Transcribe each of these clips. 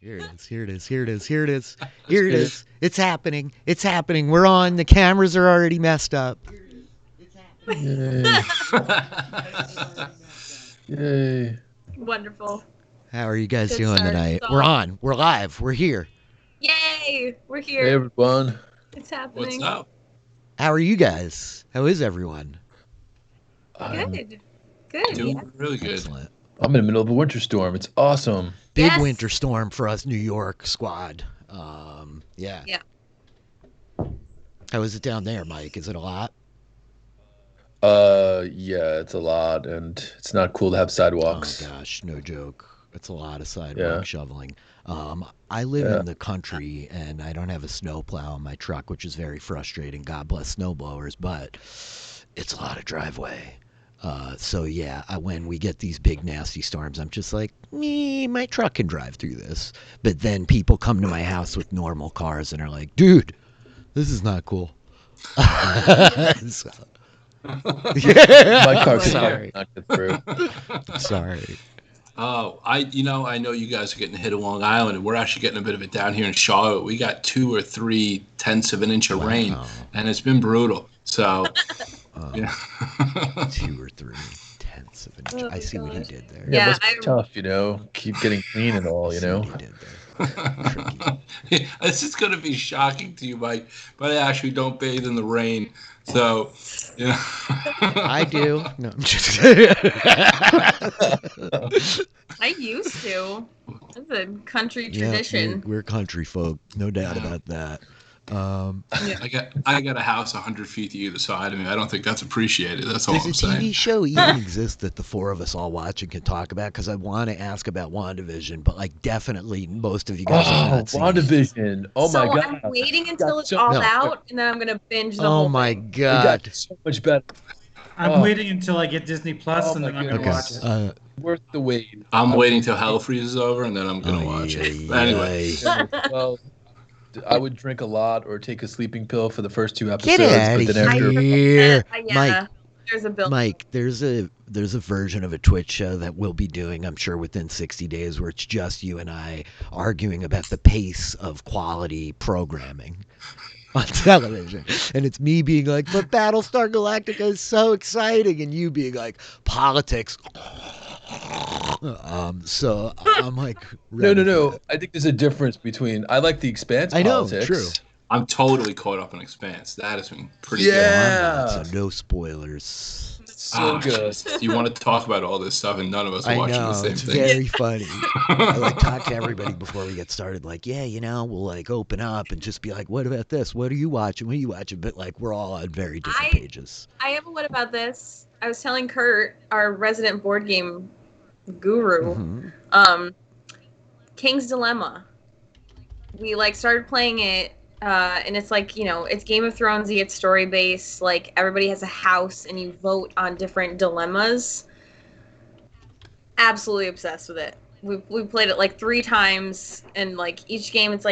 Here it is. Here it is. Here it is. Here it is. Here it is. It's happening. It's happening. We're on. The cameras are already messed up. It's happening. Yay. Wonderful. How are you guys Good doing start. tonight? So- We're on. We're live. We're here. Yay! We're here. Hey, everyone. It's happening. What's up? How are you guys? How is everyone? Good. Good. Doing Yeah. really good. Excellent. I'm in the middle of a winter storm. It's awesome. Big Yes. winter storm for us New York squad. Yeah. Yeah. How is it down there, Mike? Is it a lot? Yeah, it's a lot, and it's not cool to have sidewalks. Oh gosh, no joke. It's a lot of sidewalk shoveling. I live Yeah. in the country and I don't have a snowplow on my truck, which is very frustrating. God bless snowblowers, but it's a lot of driveway. So yeah, when we get these big nasty storms, I'm just like, my truck can drive through this. But then people come to my house with normal cars and are like, dude, this is not cool. So, yeah. My car Sorry. cannot get through. Sorry. Oh, I know you guys are getting hit of Long Island, and we're actually getting a bit of it down here in Charlotte. We got 2 or 3 tenths of an inch of rain, and it's been brutal. So, yeah. 2 or 3 tenths of an inch. Oh, I see what he gosh. did there. Yeah, Yeah, but it's tough, Keep getting clean and all, I see what he did there. Tricky. This is going to be shocking to you, Mike, but I actually don't bathe in the rain. So, yeah. I do. No, I'm just kidding. I used to. That's a country Yeah, tradition. we're country folk, no doubt about that. I got a house 100 feet to either side of me. I don't think that's appreciated. That's all Does I'm a saying. TV show even exist that the 4 of us all watch and can talk about? Because I want to ask about WandaVision, but definitely most of you guys have Oh, not seen it. WandaVision. Oh my so god. I'm waiting until it's so- all No. out, and then I'm gonna binge the Oh whole my thing. It god. got so much better. I'm Oh. waiting until I get Disney Plus, Oh and then my I'm gonna goodness. watch it. Worth the wait. I'm waiting till hell freezes over, and then I'm going to watch it. But anyway. Well, I would drink a lot or take a sleeping pill for the first 2 Get episodes, outta but then after here. Yeah, Mike. there's a bill. Mike, there's a version of a Twitch show that we'll be doing, I'm sure, within 60 days, where it's just you and I arguing about the pace of quality programming on television. And it's me being like, but Battlestar Galactica is so exciting, and you being like, politics. So I'm like, ready for No. that. I think there's a difference between I like the Expanse I know, politics. true. I'm totally caught up in Expanse. That has been pretty Yeah. So no spoilers. So good. good. You want to talk about all this stuff, and none of us are I watching know, the same it's thing. very funny. I talk to everybody before we get started, like, yeah, we'll open up and just be like, what about this? What are you watching? What are you watching? But we're all on very different pages. I have a what about this? I was telling Kurt, our resident board game guru, Mhm. King's Dilemma. We started playing it, and it's it's Game of Thronesy. It's story based. Everybody has a house, and you vote on different dilemmas. Absolutely obsessed with it. We played it 3 times, and each game it's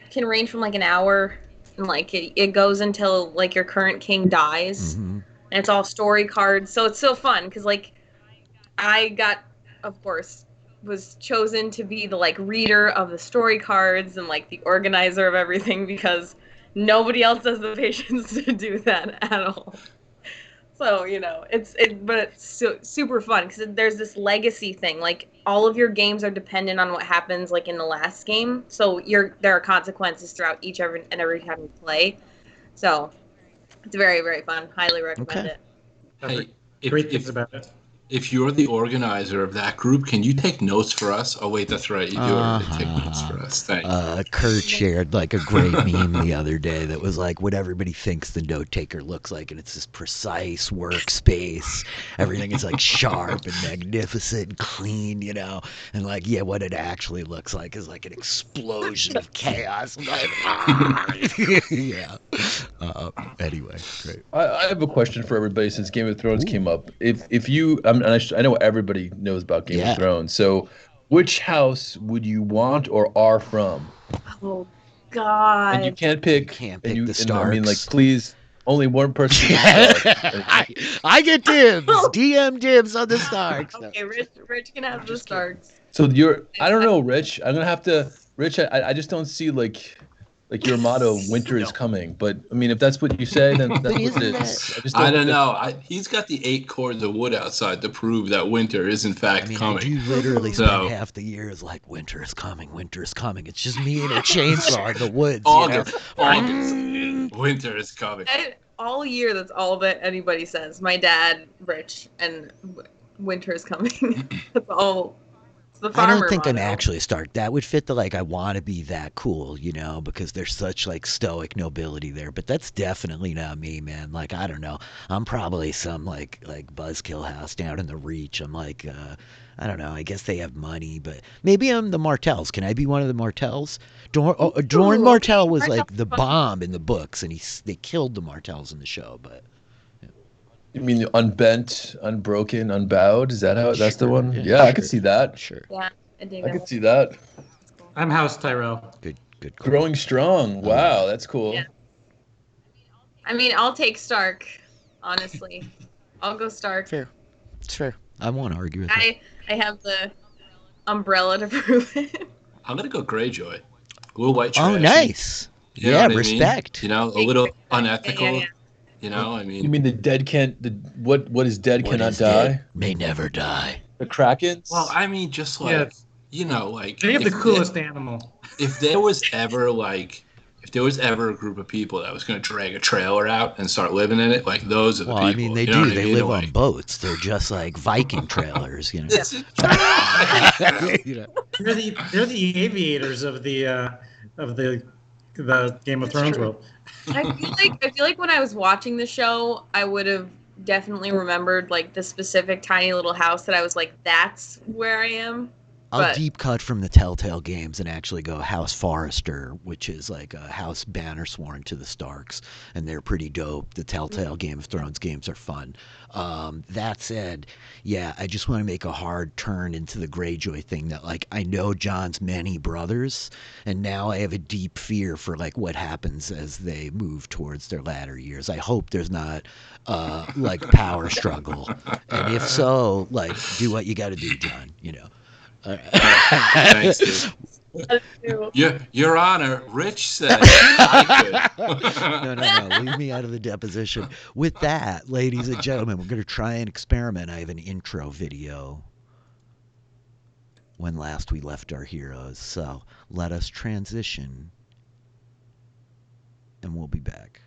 can range from an hour, and it goes until your current king dies. Mhm. And it's all story cards, so it's so fun because I got, of course, was chosen to be the reader of the story cards and the organizer of everything because nobody else has the patience to do that at all. So but it's super fun because there's this legacy thing. All of your games are dependent on what happens in the last game, so there are consequences throughout every time you play. So it's very, very fun. Highly recommend Okay. it. Hey, Great things about it. if you're the organizer of that group, can you take notes for us? Oh, wait, that's right. You do already take notes for us. Thank you. Kurt shared a great meme the other day that was what everybody thinks the note taker looks like, and it's this precise workspace. Everything is sharp and magnificent and clean, and what it actually looks like is an explosion of chaos. Yeah. Anyway, great. I have a question for everybody since Game of Thrones came up. If you, I know everybody knows about Game Yeah. of Thrones. So, which house would you want or are from? Oh God. And you can't pick. You can't and pick the and I mean, Starks. please. Only one person gets a star. I get dibs. DM dibs on the Starks. Okay, Rich can have the just kidding. Starks. So I don't know, Rich. I'm gonna have to, Rich. I just don't see like your motto, "Winter is coming." But I mean, if that's what you say, then that's what it is. I don't know. He's got the 8 cords of wood outside to prove that winter is in fact coming. I do literally spend half the year is like, winter is coming, winter is coming. It's just me and a chainsaw in the woods. August. Winter is coming. All year, that's all that anybody says. My dad, Rich, and winter is coming. That's all. The I don't think motto. I'm actually a Stark. That would fit the like I want to be that cool, because there's such like stoic nobility there. But that's definitely not me, man. Like I don't know. I'm probably some like buzzkill house down in the Reach. I'm like I don't know. I guess they have money, but maybe I'm the Martells. Can I be one of the Martells? Dorn Martell was like the bomb in the books, and they killed the Martells in the show. But you mean unbent, unbroken, unbowed? Is that how? That's the one. Yeah, I could see that. Sure. Yeah, I could see that. I'm House Tyrell. Good. Cool. Growing strong. Wow, that's cool. Yeah. I mean, I'll take Stark. Honestly, I'll go Stark. Fair. It's fair. I won't argue with it. I have the umbrella to prove it. I'm gonna go Greyjoy. A little white trash. Oh, nice. You know what I mean? Respect. A little unethical. Yeah. I mean. You mean the dead can't? What is dead What cannot is die? dead may never die. The Krakens. Well, I mean, just like like They have the coolest animal. If there was ever a group of people that was going to drag a trailer out and start living in it, like those are the people. I mean, they do. They live on boats. They're just like Viking trailers, This is They're the aviators of the Game of Thrones world. I feel like when I was watching the show, I would have definitely remembered like the specific tiny little house that I was like, that's where I am. I'll deep cut from the Telltale games and actually go House Forrester, which is like a house banner sworn to the Starks, and they're pretty dope. The Telltale Game of Thrones games are fun. That said, yeah, I just want to make a hard turn into the Greyjoy thing that like I know Jon's many brothers, and now I have a deep fear for like what happens as they move towards their latter years. I hope there's not like power struggle, and if so, like do what you got to do, Jon. Thanks, dude. Your Honor, Rich said I could. No. Leave me out of the deposition. With that, ladies and gentlemen, we're going to try an experiment. I have an intro video when last we left our heroes. So let us transition, and we'll be back.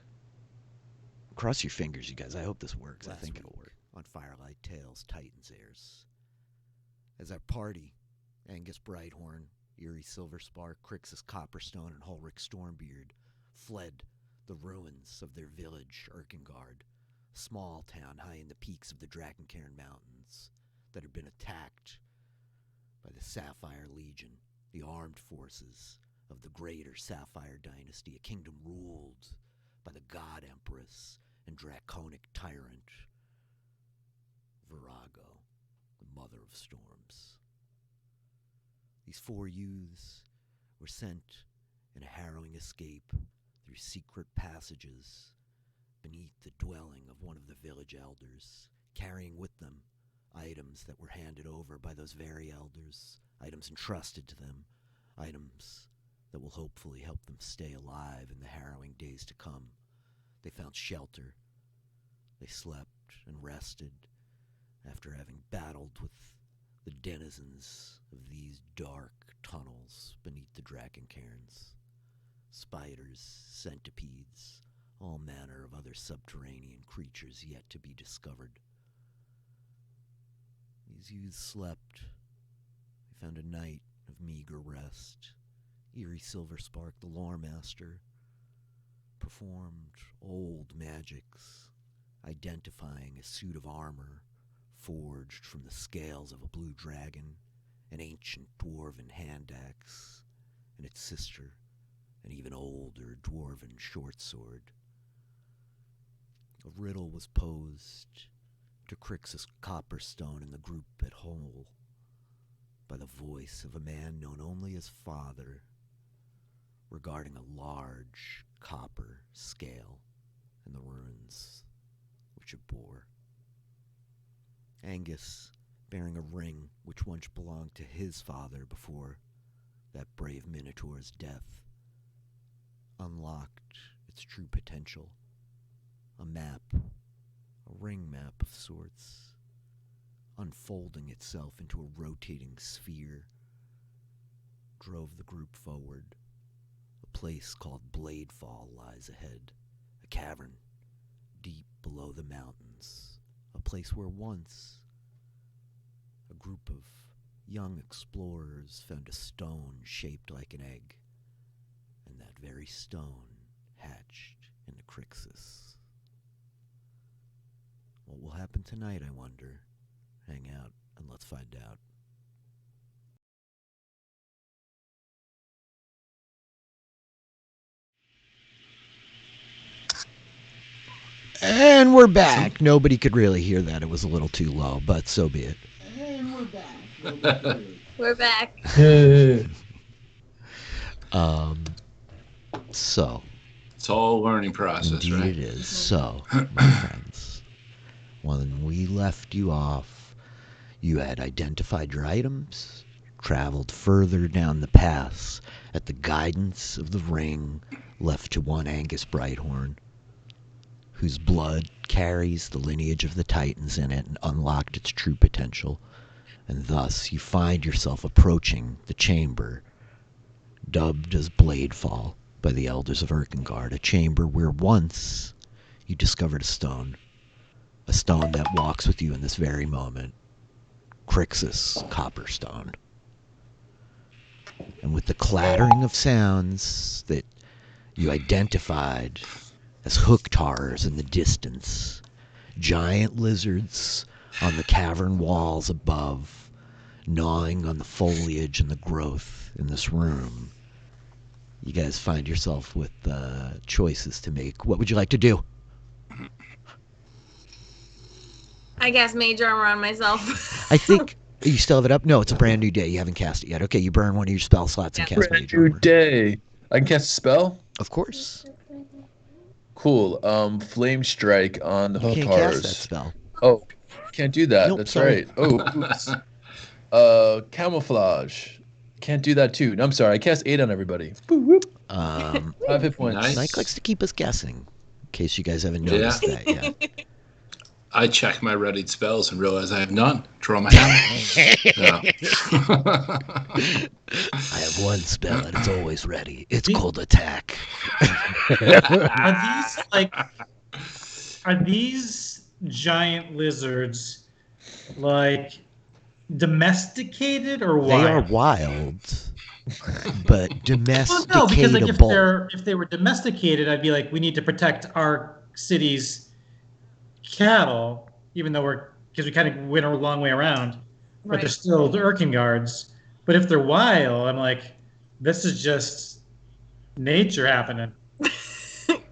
Cross your fingers, you guys. I hope this works. I think it'll work. On Firelight Tales, Titans Heirs. As our party, Angus Brighthorn, Eerie Silverspark, Crixus Copperstone, and Hulric Stormbeard fled the ruins of their village, Erkengard, a small town high in the peaks of the Drakencaern Mountains that had been attacked by the Sapphire Legion, the armed forces of the greater Sapphire Dynasty, a kingdom ruled by the God Empress and draconic tyrant Virago, the Mother of Storms. These 4 youths were sent in a harrowing escape through secret passages beneath the dwelling of one of the village elders, carrying with them items that were handed over by those very elders, items entrusted to them, items that will hopefully help them stay alive in the harrowing days to come. They found shelter. They slept and rested after having battled with the denizens of these dark tunnels beneath the Drakencairns. Spiders, centipedes, all manner of other subterranean creatures yet to be discovered. These youths slept. They found a night of meager rest. Eerie Silverspark, the lore master, performed old magics, identifying a suit of armor forged from the scales of a blue dragon, an ancient dwarven hand axe, and its sister, an even older dwarven short sword. A riddle was posed to Crixus Copperstone and the group at whole by the voice of a man known only as Father regarding a large copper scale and the ruins which it bore. Angus, bearing a ring which once belonged to his father before that brave Minotaur's death, unlocked its true potential. A map, a ring map of sorts, unfolding itself into a rotating sphere, drove the group forward. A place called Bladefall lies ahead, a cavern deep below the mountains, a place where once a group of young explorers found a stone shaped like an egg, and that very stone hatched into Crixus. What will happen tonight, I wonder? Hang out and let's find out. And we're back. Nobody could really hear that. It was a little too low, but so be it. And we're back. We're back. So. It's all a learning process, Indeed right? it is. So, my friends, when we left you off, you had identified your items, traveled further down the paths at the guidance of the ring left to one Angus Brighthorn, whose blood carries the lineage of the Titans in it and unlocked its true potential. And thus you find yourself approaching the chamber, dubbed as Bladefall by the elders of Erkengard, a chamber where once you discovered a stone that walks with you in this very moment, Crixus Copperstone. And with the clattering of sounds that you identified as hooktars in the distance, giant lizards on the cavern walls above, gnawing on the foliage and the growth in this room, you guys find yourself with choices to make. What would you like to do? I guess mage armor on myself. I think you still have it up. No, it's a brand new day. You haven't cast it yet. Okay, you burn one of your spell slots and cast Brand mage new armor. day. I can cast a spell? Of course. Cool. Flame strike on the You can't cast that spell. Oh, can't do that. Nope, That's sorry. right. Oh, oops. Camouflage. Can't do that too. No, I'm sorry. I cast 8 on everybody. Boop, whoop. 5 hit points. Nice. Mike likes to keep us guessing, in case you guys haven't noticed that yet. I check my readied spells and realize I have none. Draw my hammer. I have one spell and it's always ready. It's called attack. Are these giant lizards like domesticated or wild? They are wild, but Well, no, because like domesticatable. if they were domesticated, I'd be like, we need to protect our city's cattle, even though because we kind of went a long way around, but Right. they're still the Erkengards. But if they're wild, I'm like, this is just nature happening.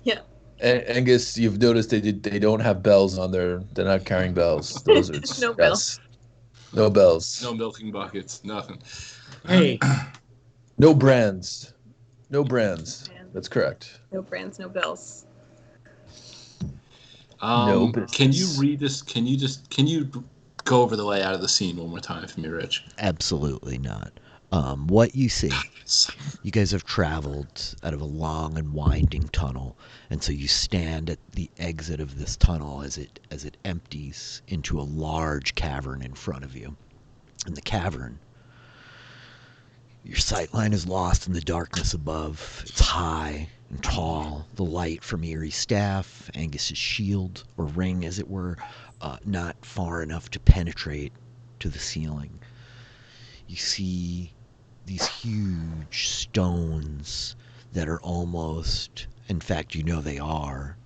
Yeah. Angus, you've noticed they don't have bells on their. They're not carrying bells. The lizards. No bells. No bells. No milking buckets. Nothing. Hey, No brands. No brands. That's correct. No brands, no bills. No Can you business. read this? Can you go over the layout of the scene one more time for me, Rich? Absolutely not. What you see, you guys have traveled out of a long and winding tunnel, and so you stand at the exit of this tunnel as it empties into a large cavern in front of you. In the cavern, your sightline is lost in the darkness above. It's high and tall. The light from Erie's staff, Angus's shield, or ring as it were, not far enough to penetrate to the ceiling. You see these huge stones that are almost, in fact, you know they are,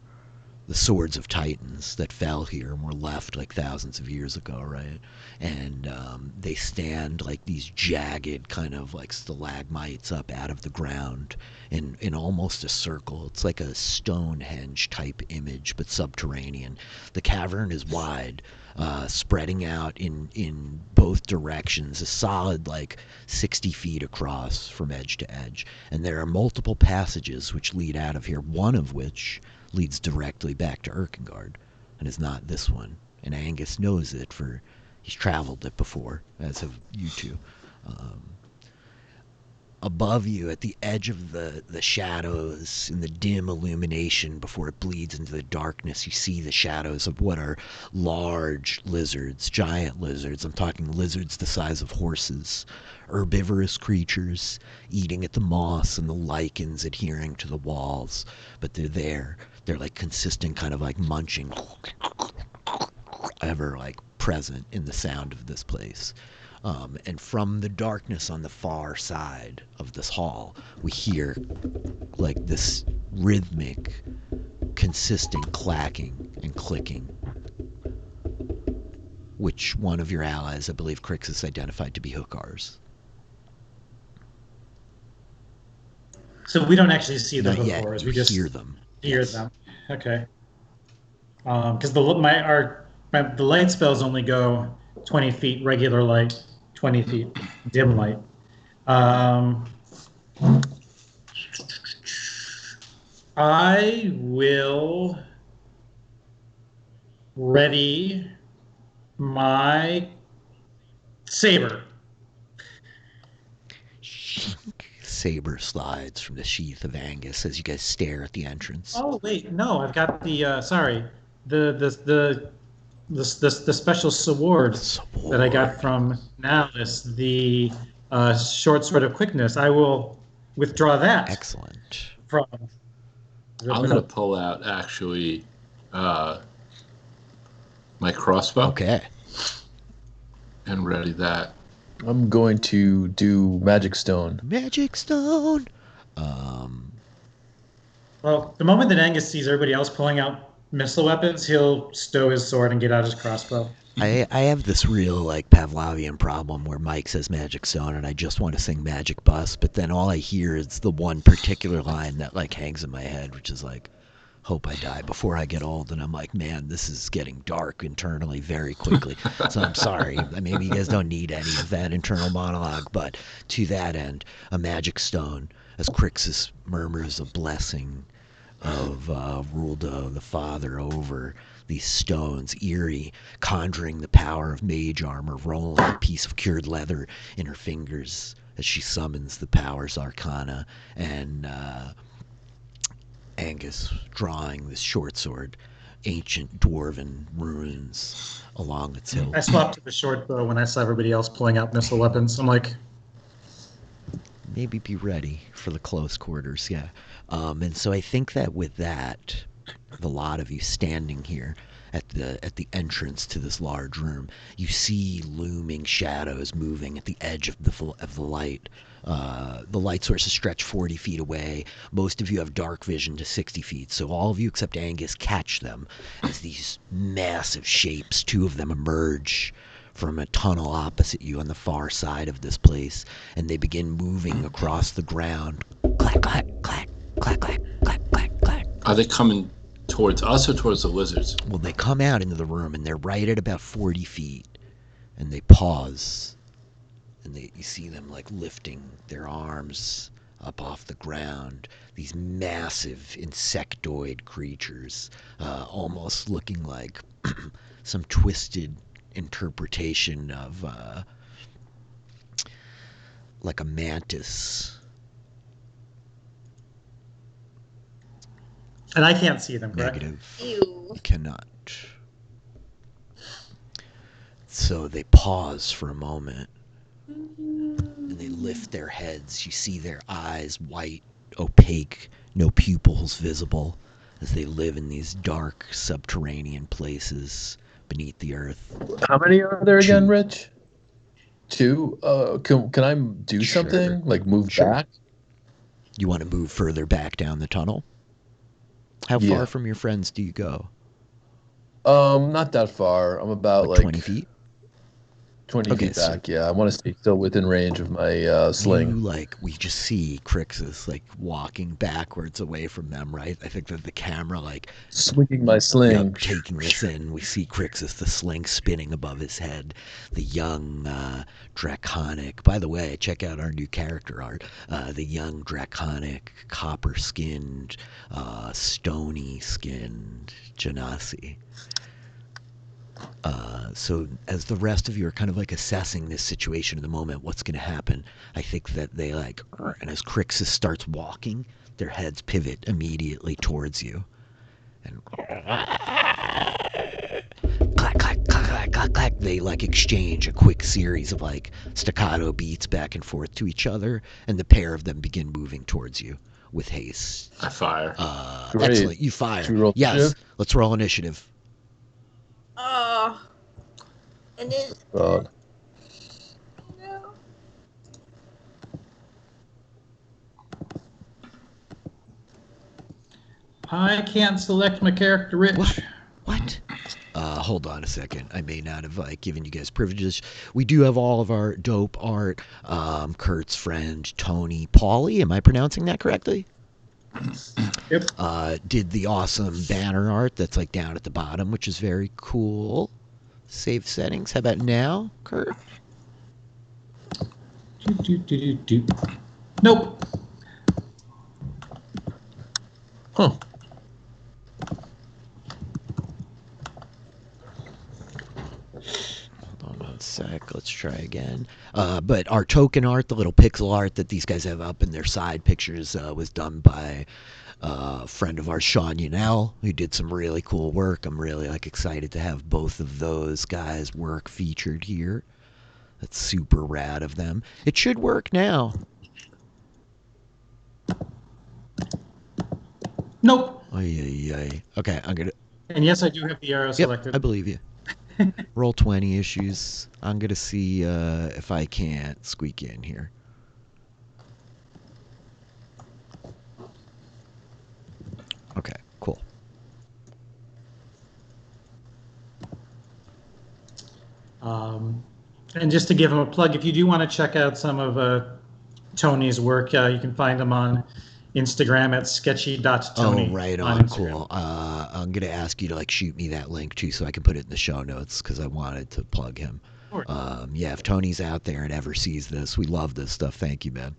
the swords of Titans that fell here and were left like thousands of years ago, right? And they stand like these jagged kind of like stalagmites up out of the ground in almost a circle. It's like a Stonehenge type image, but subterranean. The cavern is wide, spreading out in both directions, a solid like 60 feet across from edge to edge. And there are multiple passages which lead out of here, one of which leads directly back to Erkengard, and is not this one. And Angus knows it, for he's traveled it before, as have you two. Above you, at the edge of the shadows, in the dim illumination before it bleeds into the darkness, you see the shadows of what are large lizards, giant lizards. I'm talking lizards the size of horses, herbivorous creatures eating at the moss and the lichens adhering to the walls. But they're there. They're like consistent, kind of like munching, ever like present in the sound of this place. And from the darkness on the far side of this hall, we hear like this rhythmic, consistent clacking and clicking, which one of your allies, I believe Crixus, identified to be hookars. So we don't actually see the Not yet, hookars. you We just hear them. hear Yes. them. Okay. Because the light spells only go 20 feet regular light, 20 feet dim light. I will ready my saber. Saber slides from the sheath of Angus as you guys stare at the entrance. Oh wait, no, I've got the sorry, the special sword that I got from Nalus, the short sword of quickness. I will withdraw that. Excellent. From. I'm going to pull out, actually, my crossbow. Okay. And ready that. I'm going to do Magic Stone. Magic Stone. Well, the moment that Angus sees everybody else pulling out missile weapons, he'll stow his sword and get out his crossbow. I have this real like Pavlovian problem where Mike says Magic Stone and I just want to sing Magic Bus, but then all I hear is the one particular line that like hangs in my head, which is like, hope I die before I get old. And I'm like, man, this is getting dark internally very quickly. So I'm sorry. Maybe you guys don't need any of that internal monologue, but to that end, a Magic Stone, as Crixus murmurs a blessing of Ruldo, the father, over these stones, eerie, conjuring the power of mage armor, rolling a piece of cured leather in her fingers as she summons the powers arcana, and Angus drawing this short sword, ancient dwarven runes along its hilt. I swapped to the short bow when I saw everybody else pulling out missile weapons. I'm like, maybe be ready for the close quarters, yeah. And so I think that with that, the lot of you standing here at the entrance to this large room, you see looming shadows moving at the edge of the light. The light sources stretch 40 feet away. Most of you have dark vision to 60 feet, so all of you except Angus catch them as these massive shapes, two of them emerge from a tunnel opposite you on the far side of this place, and they begin moving across the ground. Clack, clack, clack, clack, clack, clack, clack, clack. Are they coming towards us or towards the lizards? Well, they come out into the room, and they're right at about 40 feet, and they pause, and you see them like lifting their arms up off the ground. These massive insectoid creatures, almost looking like some twisted interpretation of like a mantis. and I can't see them, correct? Negative. Ew. You cannot. So they pause for a moment, and they lift their heads. You see their eyes, white, opaque, no pupils visible, as they live in these dark subterranean places beneath the earth. How many are there again, Two. Rich? Two? Can I do Sure. something? Like move Sure. back? You want to move further back down the tunnel? How Yeah. far from your friends do you go? Not that far. I'm about like 20 feet? 20 feet back. Yeah, I want to stay still within range of my sling. We just see Crixus walking backwards away from them, right? I think that the camera swinging my sling, taking this in. We see Crixus, the sling spinning above his head, the young draconic. By the way, check out our new character art. The young draconic, copper-skinned, stony-skinned Genasi. So as the rest of you are kind of assessing this situation in the moment, what's going to happen, I think that they and as Crixus starts walking, their heads pivot immediately towards you. And clack, clack, clack, clack, clack, clack. They exchange a quick series of staccato beats back and forth to each other, and the pair of them begin moving towards you with haste. I fire. Excellent, you fire. Yes, initiative? Let's roll initiative. And then. God. No. I can't select my character, Rich. What? Hold on a second. I may not have given you guys privileges. We do have all of our dope art. Kurt's friend Tony Pauly. Am I pronouncing that correctly? Yep. Did the awesome banner art that's down at the bottom, which is very cool. Save settings. How about now, Kurt? Nope. Huh. Hold on one sec. Let's try again. But our token art, the little pixel art that these guys have up in their side pictures, was done by a friend of ours, Sean Yunell, who did some really cool work. I'm really excited to have both of those guys' work featured here. That's super rad of them. It should work now. Nope. Okay, I'm gonna. And yes, I do have the arrow selected. I believe you. Roll 20 issues. I'm gonna see if I can't squeak in here. Okay, cool. And just to give him a plug, if you do want to check out some of Tony's work, you can find him on Instagram at sketchy.tony. Oh, right on. Cool. I'm going to ask you to shoot me that link too so I can put it in the show notes because I wanted to plug him. Sure. Yeah, if Tony's out there and ever sees this, we love this stuff. Thank you, man.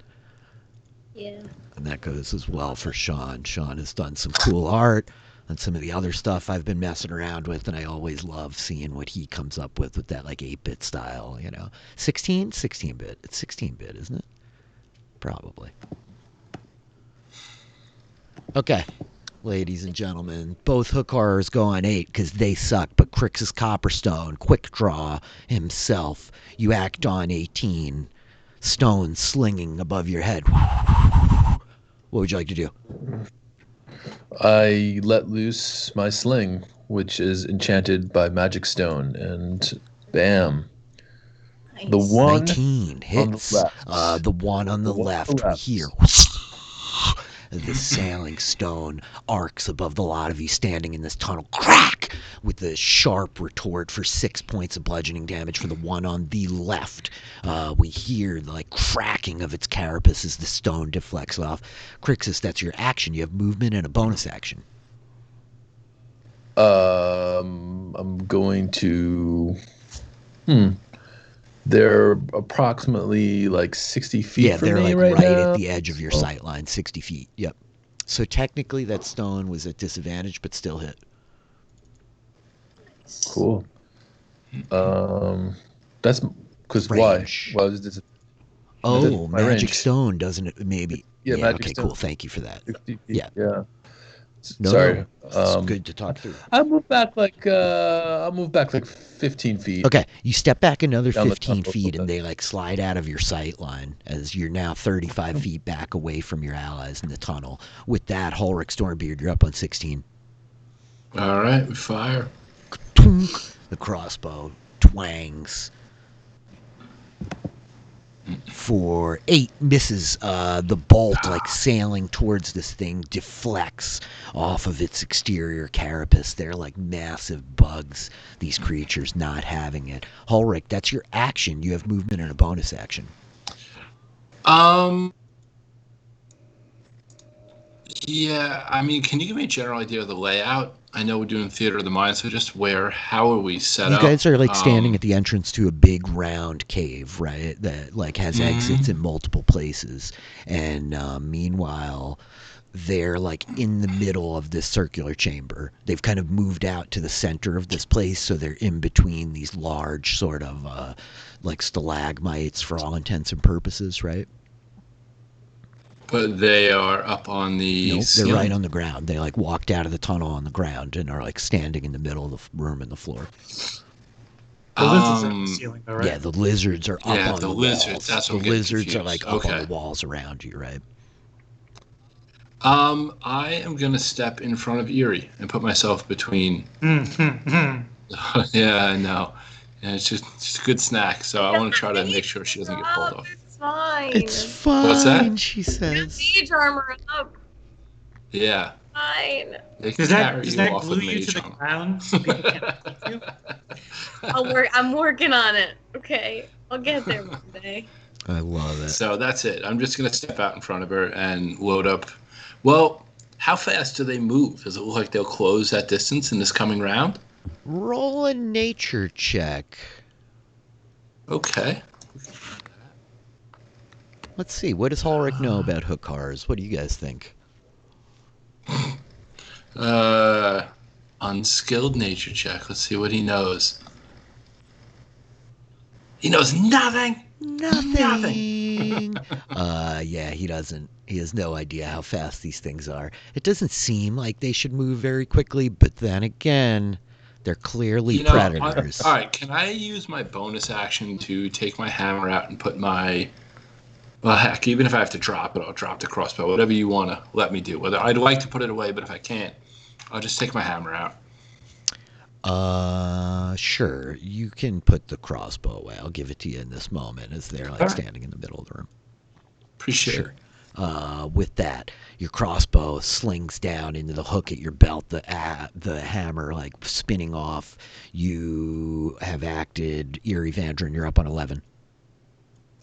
Yeah. And that goes as well for Sean. Sean has done some cool art and some of the other stuff I've been messing around with, and I always love seeing what he comes up with that 8-bit style, 16-bit. It's 16-bit, isn't it? Probably. Okay, ladies and gentlemen, both hook horrors go on 8 because they suck, but Crixus Copperstone, quick draw himself, you act on 18, stone slinging above your head. What would you like to do? I let loose my sling, which is enchanted by magic stone, and bam. Nice. The one 19 hits. The one on the left, we hear the sailing stone arcs above the lot of you standing in this tunnel. Crack! With the sharp retort for 6 points of bludgeoning damage for the one on the left. We hear the cracking of its carapace as the stone deflects off. Crixus, that's your action. You have movement and a bonus action. I'm going to... They're approximately 60 feet from me right now. At the edge of your sight line, 60 feet. Yep. So technically that stone was at disadvantage, but still hit. Cool. That's because why? Why was this? Oh, magic stone doesn't it? Maybe. Yeah, magic okay, stone. Cool. Thank you for that. Yeah. Sorry. It's good to talk through. I'll move back 15 feet. Okay, you step back another 15 feet and they slide out of your sight line as you're now 35 feet back away from your allies in the tunnel. With that, Ulrich Stormbeard, you're up on 16. All right, we fire. The crossbow twangs. for 8 misses. The bolt, like sailing towards this thing, deflects off of its exterior carapace. They're like massive bugs, these creatures, not having it. Ulrich, that's your action. You have movement and a bonus action. Yeah, I mean, can you give me a general idea of the layout? I know we're doing Theater of the Mind, so just how are we set up? You guys are like standing at the entrance to a big round cave, right? That like has exits in multiple places. And meanwhile, they're like in the middle of this circular chamber. They've kind of moved out to the center of this place, so they're in between these large sort of like stalagmites for all intents and purposes, right? But they are up on the ceiling? They're right on the ground. They like walked out of the tunnel on the ground and are like standing in the middle of the room and the floor. The lizards are on the ceiling, though, right? Yeah, the lizards are up on the lizards. walls. That's what the I'm lizards confused. are like up on the walls around you, right? I am gonna step in front of Eerie and put myself between. Yeah, I know. Yeah, it's just a good snack. So I want to try to make sure she doesn't get pulled off. It's fine. It's fine, What's that? she says. Mage armor up. Yeah. Fine. They can Does carry that off glue with you to mage the armor. ground so people can't see you? I'm working on it. Okay, I'll get there one day. I love it. So that's it. I'm just gonna step out in front of her and load up. Well, how fast do they move? Does it look like they'll close that distance in this coming round? Roll a nature check. Okay. Let's see. What does Ulrich know about hookars? What do you guys think? Unskilled nature check. Let's see what he knows. He knows nothing. Nothing. Yeah, he doesn't. He has no idea how fast these things are. It doesn't seem like they should move very quickly, but then again, they're clearly predators. All right, can I use my bonus action to take my hammer out and put my... Well, heck, even if I have to drop it, I'll drop the crossbow. Whatever you want to let me do. Whether I'd like to put it away, but if I can't, I'll just take my hammer out. Sure. You can put the crossbow away. I'll give it to you in this moment as they're like standing in the middle of the room. Appreciate it. With that, your crossbow slings down into the hook at your belt, the hammer like spinning off. You have acted. Eerie Vandrin, you're up on 11.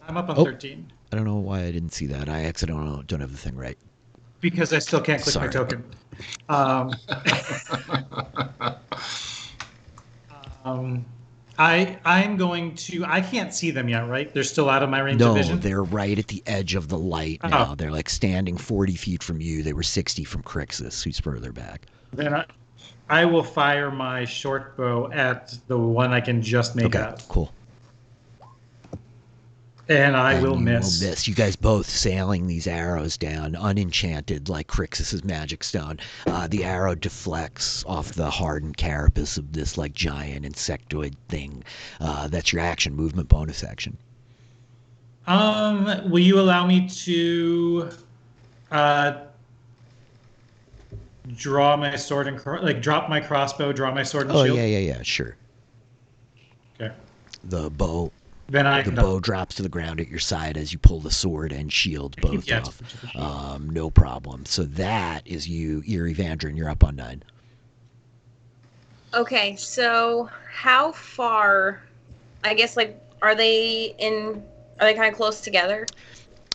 I'm up on 13. I don't know why I didn't see that. I accidentally don't have the thing right. Because I still can't click my token. I'm going to... I can't see them yet, right? They're still out of my range of vision? No, they're right at the edge of the light now. They're like standing 40 feet from you. They were 60 from Crixus, who's further back. Then I will fire my short bow at the one I can just make out. Okay, cool. And I will miss. Will miss. You guys both sailing these arrows down, unenchanted like Crixus's magic stone. The arrow deflects off the hardened carapace of this like giant insectoid thing. That's your action, movement, bonus action. Will you allow me to draw my sword and drop my crossbow, draw my sword and shield? Oh yeah, sure. Okay. The bow. Then the bow drops to the ground at your side as you pull the sword and shield both off. No problem. So that is you, Eerie Vandrin. You're up on 9. Okay, so how far? I guess are they kind of close together?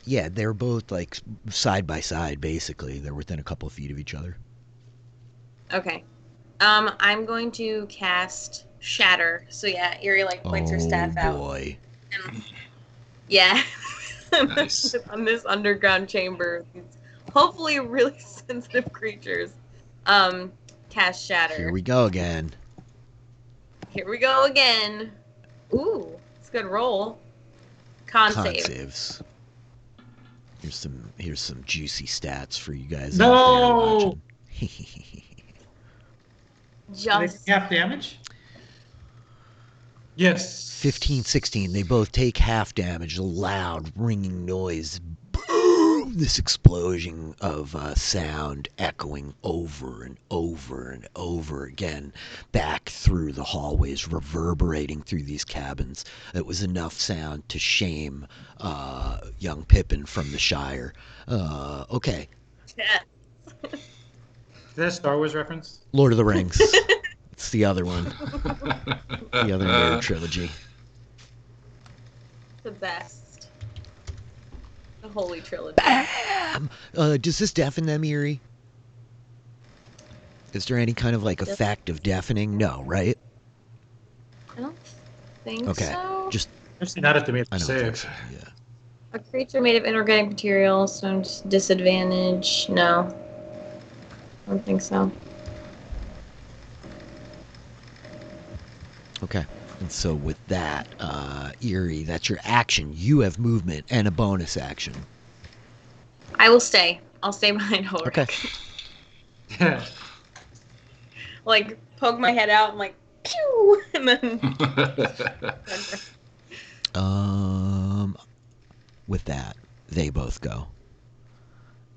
Yeah, they're both like side by side. Basically, they're within a couple of feet of each other. Okay. I'm going to cast Shatter. So yeah, Eerie points her staff out. Oh boy. Yeah. Nice. On this underground chamber. Hopefully really sensitive creatures. Cast Shatter. Here we go again. Ooh, it's a good roll. Con save. Saves. Here's some juicy stats for you guys. No. Just half damage? Yes. 15, 16. They both take half damage. A loud ringing noise. Boom! this explosion of sound echoing over and over and over again back through the hallways, reverberating through these cabins. It was enough sound to shame young Pippin from the Shire. Okay. Yeah. Is that a Star Wars reference? Lord of the Rings. It's the other one. The other nerd trilogy. The best. The holy trilogy. Bam! Does this deafen them, Eerie? Is there any kind of like effect of deafening? No, right? I don't think Okay. so. Just Actually, not at the I don't save. think so. Yeah. A creature made of inorganic material, so disadvantage. No. I don't think so. Okay. And so with that, Eerie, that's your action. You have movement and a bonus action. I will stay. I'll stay behind Ulrich. Okay. Like, poke my head out and like, pew! And then... With that, they both go.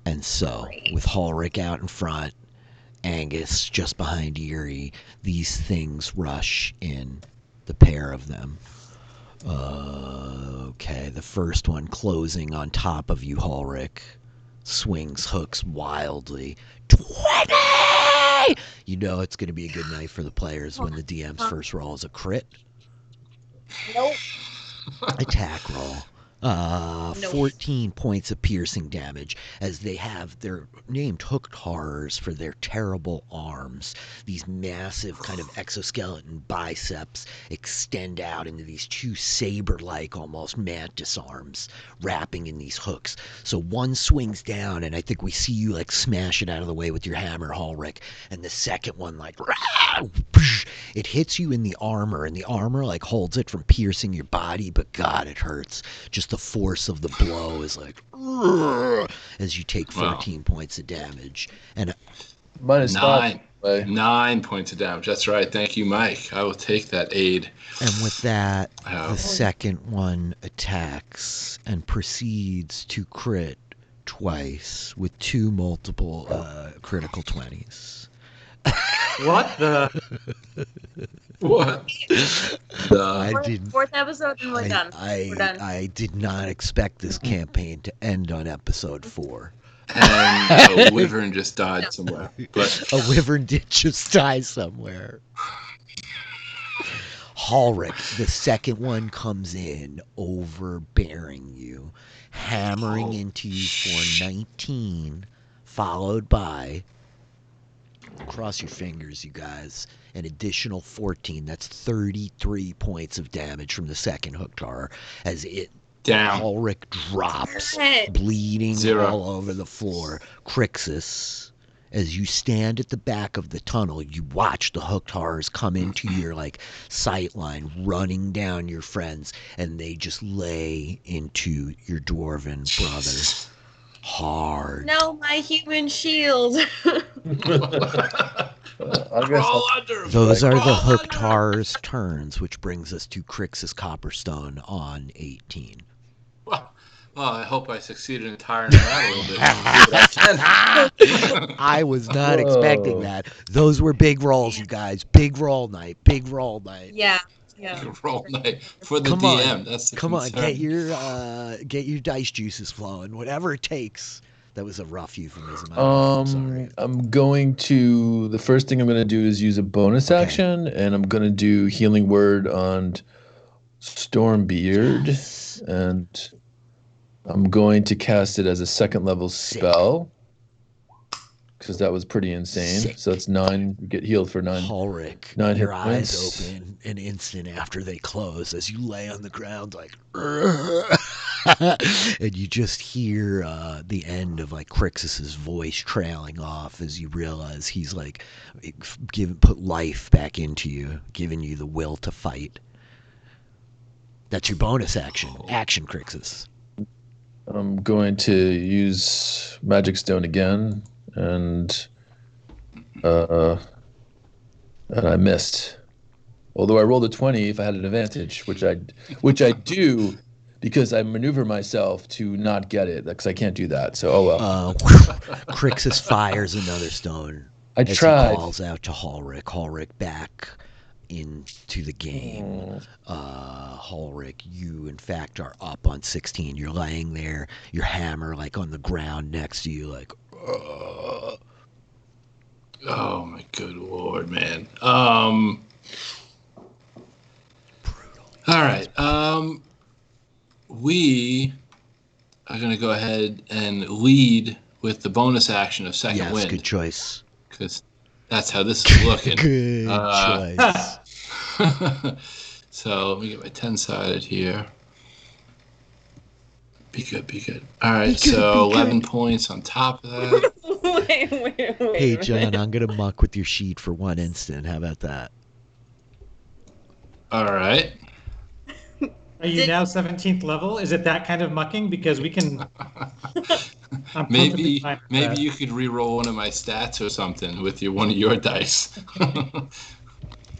And so, Great. with Ulrich out in front, Angus just behind Eerie, these things rush in, the pair of them. Okay, the first one closing on top of you, Ulrich, swings hooks wildly. 20! You know it's going to be a good night for the players when the DM's first roll is a crit. Nope. Attack roll. 14 points of piercing damage as they have their named hooked horrors for their terrible arms. These massive kind of exoskeleton biceps extend out into these two saber-like almost mantis arms wrapping in these hooks. So one swings down and I think we see you like smash it out of the way with your hammer, Ulrich, and the second one like it hits you in the armor and the armor like holds it from piercing your body, but God, it hurts. Just the force of the blow is like as you take 14 points of damage. And Minus 9. 5. 9 points of damage. That's right. Thank you, Mike. I will take that aid. And with that, the second one attacks and proceeds to crit twice with 2 multiple critical 20s. What the? What? Fourth episode and we're done. We're done. I did not expect this campaign to end on episode 4. And a wyvern just died somewhere. But A wyvern did just die somewhere. Ulrich, the second one comes in, overbearing you, hammering into you for 19, followed by, cross your fingers, you guys, an additional 14. That's 33 points of damage from the second hooked horror as it down. Ulrich drops, Shit. bleeding 0. all over the floor. Crixus, as you stand at the back of the tunnel, you watch the hooked horrors come into your like sight line, running down your friends, and they just lay into your dwarven brother hard. No, my human shield. I guess Crawl under him. Those are the Crawl hooked under him. horrors' turns, which brings us to Crixus Copperstone on 18. Well, I hope I succeeded in tiring him out a little bit. I was not expecting Whoa. that. Those were big rolls, you guys. Big roll night. Big roll night. Yeah. Roll night for the Come DM. on. That's the Come on, concern. get your dice juices flowing. Whatever it takes. That was a rough euphemism. I'm sorry. I'm going to. The first thing I'm going to do is use a bonus action, and I'm going to do Healing Word on Stormbeard, and I'm going to cast it as a second level spell because that was pretty insane. Sick. So it's 9. You get healed for 9. Ulrich, 9 your hit eyes points. open an instant after they close as you lay on the ground like and you just hear the end of like Crixus's voice trailing off as you realize he's like put life back into you, giving you the will to fight. That's your bonus action. Action, Crixus. I'm going to use Magic Stone again, and I missed. Although I rolled a 20 if I had an advantage, which I do, because I maneuver myself to not get it because I can't do that. So oh well. Crixus fires another stone. I tried. He calls out to Hulric. Hulric back into the game. Hulric, you in fact are up on 16. You're laying there, your hammer like on the ground next to you, like. Oh my good lord, man. Brutal. All right. We are going to go ahead and lead with the bonus action of Second Wind. Yes, good choice. Because that's how this is looking. Good choice. So let me get my 10-sided here. Be good. All right, so 11 points on top of that. Wait. Hey, John, I'm going to muck with your sheet for 1 instant. How about that? All right. Are you now 17th level? Is it that kind of mucking? Because we can. Maybe you could re-roll one of my stats or something with one of your dice.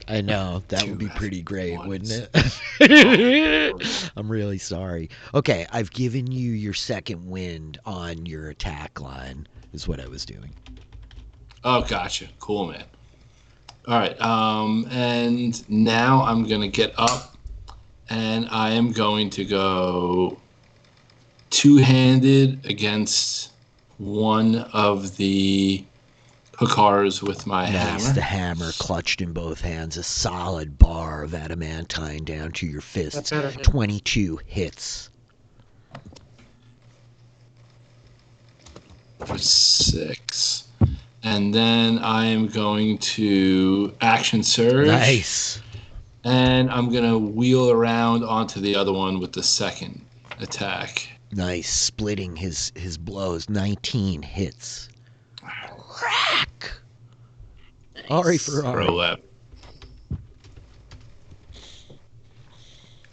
I know. That would be pretty great, wouldn't it? I'm really sorry. Okay, I've given you your second wind on your attack line, is what I was doing. Oh, gotcha. Cool, man. All right. And now I'm going to get up, and I am going to go two-handed against one of the Hookars with my hammer. The hammer clutched in both hands, a solid bar of adamantine down to your fist. 22 hits. For 6. And then I am going to action surge. Nice. And I'm going to wheel around onto the other one with the second attack. Nice. Splitting his blows. 19 hits. Crack. Ari for Ari. Roll up.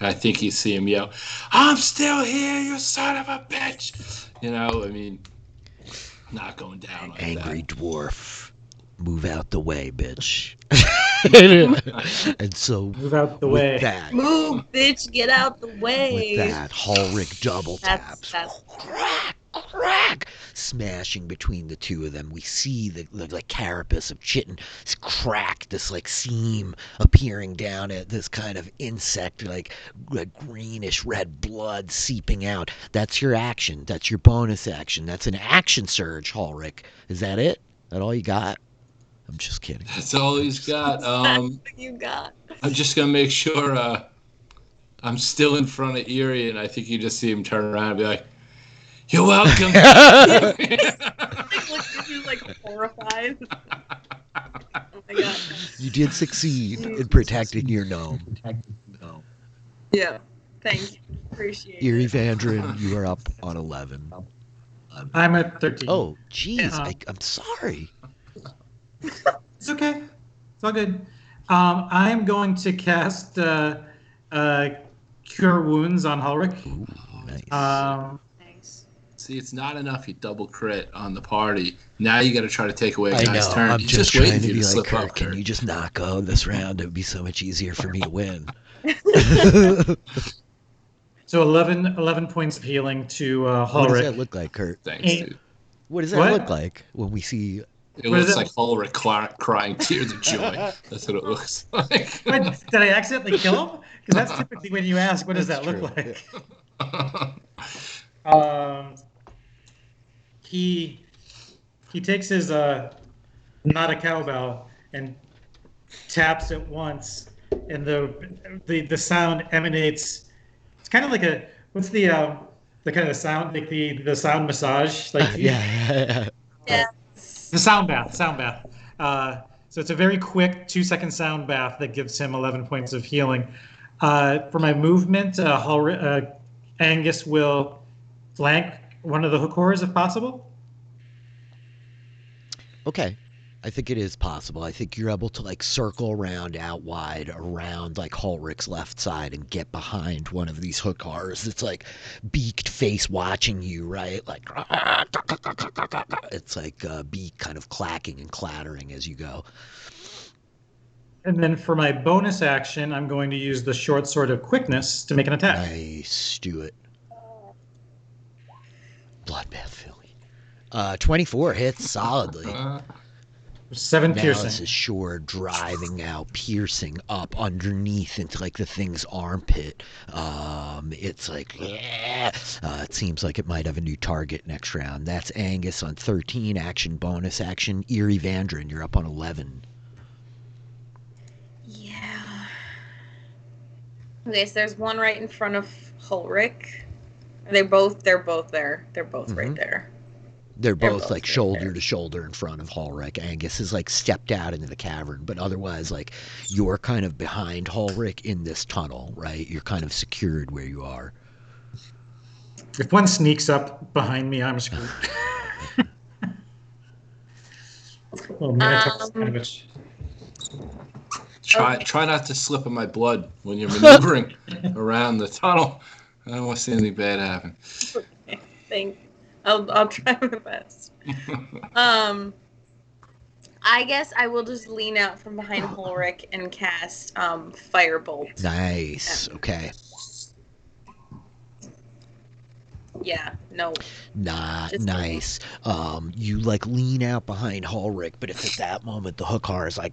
I think you see him yell, "I'm still here, you son of a bitch!" You know, I mean, not going down like Angry that. dwarf. Move out the way, bitch. And so Move out the way. That, Move, bitch, get out the way. with that, Hulric double taps. Crack! Smashing between the two of them. We see the carapace of Chitin crack, this like seam appearing down at this kind of insect, like greenish red blood seeping out. That's your action. That's your bonus action. That's an action surge, Hulric. Is that it? That all you got? I'm just kidding. That's all he's got. That's what you got. I'm just going to make sure I'm still in front of Erie, and I think you just see him turn around and be like, "You're welcome." He's like horrified. Oh my god. You did succeed in protecting your gnome. Yeah. Thank you. Appreciate Erie it. Vandrin, you are up on 11. I'm at 13. Oh, jeez. I'm sorry. It's okay. It's all good. I'm going to cast Cure Wounds on Hulric. Ooh, nice. Thanks. See, it's not enough you double crit on the party. Now you got to try to take away a I guy's know. turn. I'm He's just waiting trying for to you be to like, slip Kurt, up, can Kurt. you just not go this round? It would be so much easier for me to win. So 11 points of healing to What does that Hulric. look like, Kurt? Thanks, dude. What does that What? look like when we see... It What is looks it? like Ulrich crying tears of joy. That's what it looks like. Wait, did I accidentally kill him? Because that's typically when you ask, what does that That's look true. like? He takes his not a cowbell and taps it once, and the sound emanates. It's kind of like a what's the kind of sound, like the sound massage, like Yeah. the sound bath. So it's a very quick 2-second sound bath that gives him 11 points of healing. For my movement, Angus will flank one of the Hookors if possible. Okay. I think it is possible. I think you're able to like circle around out wide around like Hulric's left side and get behind one of these Hookars. It's like beaked face watching you, right? Like it's like beak kind of clacking and clattering as you go. And then for my bonus action, I'm going to use the short sword of quickness to make an attack. Nice. Do it. Bloodbath Philly. 24 hits solidly. 7 Malice piercing. is sure driving out, piercing up underneath into like the thing's armpit. It's like, yeah. It seems like it might have a new target next round. That's Angus on 13, action, bonus action. Eerie Vandrin, you're up on 11. Yeah. Okay, so there's one right in front of Ulrich. They're both there. They're both right there. They're both like right shoulder there. to shoulder in front of Ulrich. Angus has like stepped out into the cavern, but otherwise, like, you're kind of behind Ulrich in this tunnel, right? You're kind of secured where you are. If one sneaks up behind me, I'm screwed. Oh, Minotaur sandwich. Try not to slip in my blood when you're maneuvering around the tunnel. I don't want to see anything bad happen. Okay, thanks. I'll try my best. I guess I will just lean out from behind Ulrich and cast Firebolt. Nice. Okay. Yeah, no. Nice. You like lean out behind Ulrich, but it's at that moment the Hookar is like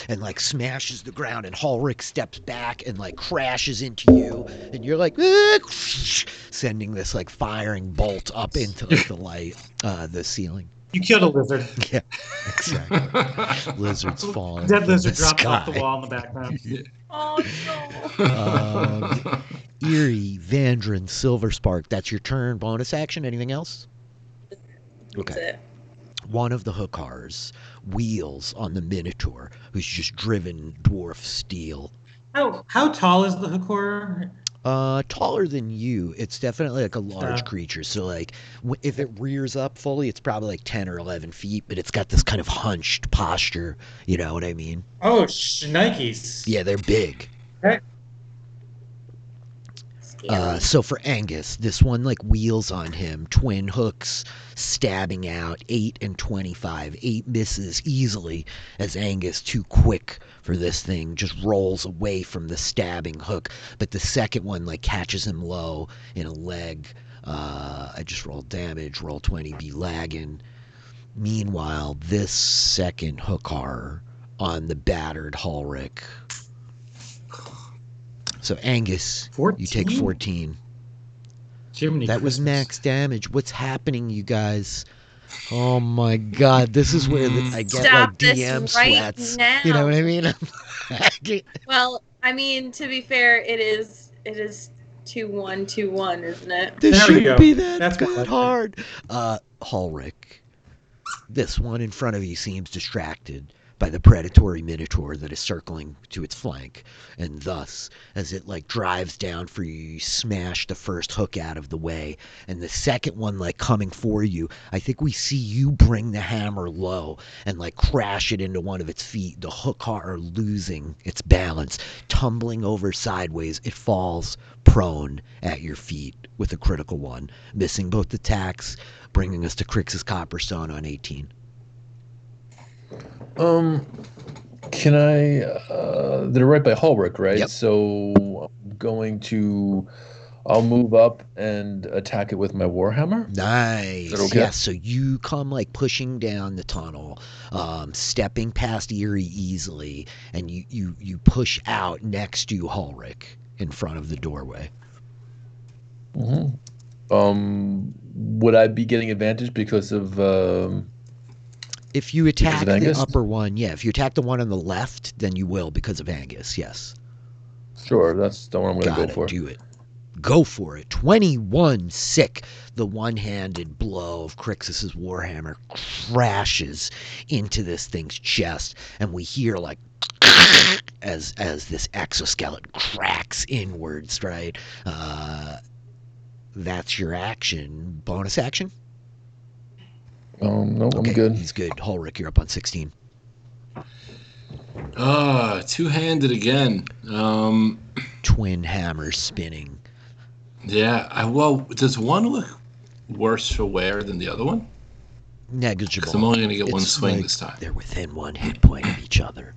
and like smashes the ground, and Ulrich steps back and like crashes into you, and you're like sending this like firing bolt up into like the light, the ceiling. You killed a lizard. Yeah, exactly. Lizards falling. Dead from lizard the dropped off the sky. wall in the background. Oh no. Eerie, Vandrin, Silverspark. That's your turn. Bonus action. Anything else? That's it. One of the Hookars wheels on the Minotaur, who's just driven dwarf steel. How tall is the Hookor? Taller than you. It's definitely like a large creature. So like, if it rears up fully, it's probably like 10 or 11 feet. But it's got this kind of hunched posture. You know what I mean? Oh, Nikes. Yeah, they're big. Okay. So for Angus, this one like wheels on him, twin hooks stabbing out, 8 and 25. 8 misses easily as Angus, too quick for this thing, just rolls away from the stabbing hook. But the second one like catches him low in a leg. I just rolled damage, roll 20, be lagging. Meanwhile, this second Hookar on the battered Ulrich. So Angus, 14? you take 14. Jiminy That was Christmas. max damage. What's happening, you guys? Oh my God, this is where I get Stop like this DM right sweats. now. You know what I mean? Well, I mean, to be fair, it is 2-1-2-1, isn't it? This There we shouldn't go. be that That's good what I like. hard. Ulrich, this one in front of you seems distracted by the predatory Minotaur that is circling to its flank, and thus, as it like drives down for you, you smash the first hook out of the way, and the second one like coming for you, I think we see you bring the hammer low and like crash it into one of its feet. The Hookar losing its balance, tumbling over sideways, it falls prone at your feet with a critical one, missing both attacks, bringing us to Crix's Copperstone on 18. Can I? They're right by Ulrich, right? Yep. So I'll move up and attack it with my Warhammer. Nice. Is that okay? Yeah, so you come like pushing down the tunnel, stepping past Eerie easily, and you push out next to Ulrich in front of the doorway. Mm-hmm. Would I be getting advantage because of? If you attack the Angus? upper one, yeah. If you attack the one on the left, then you will because of Angus, yes. Sure, that's the one I'm going to Gotta go for. do it. Go for it. 21 sick. The one-handed blow of Crixus's Warhammer crashes into this thing's chest, and we hear like as this exoskeleton cracks inwards, right? That's your action. Bonus action? No, Okay, I'm good. he's good. Ulrich, you're up on 16. Two-handed again. Twin hammers spinning. Yeah. Well, does one look worse for wear than the other one? Negligible. 'Cause I'm only going to get one It's swing like this time. They're within 1 hit point of each other.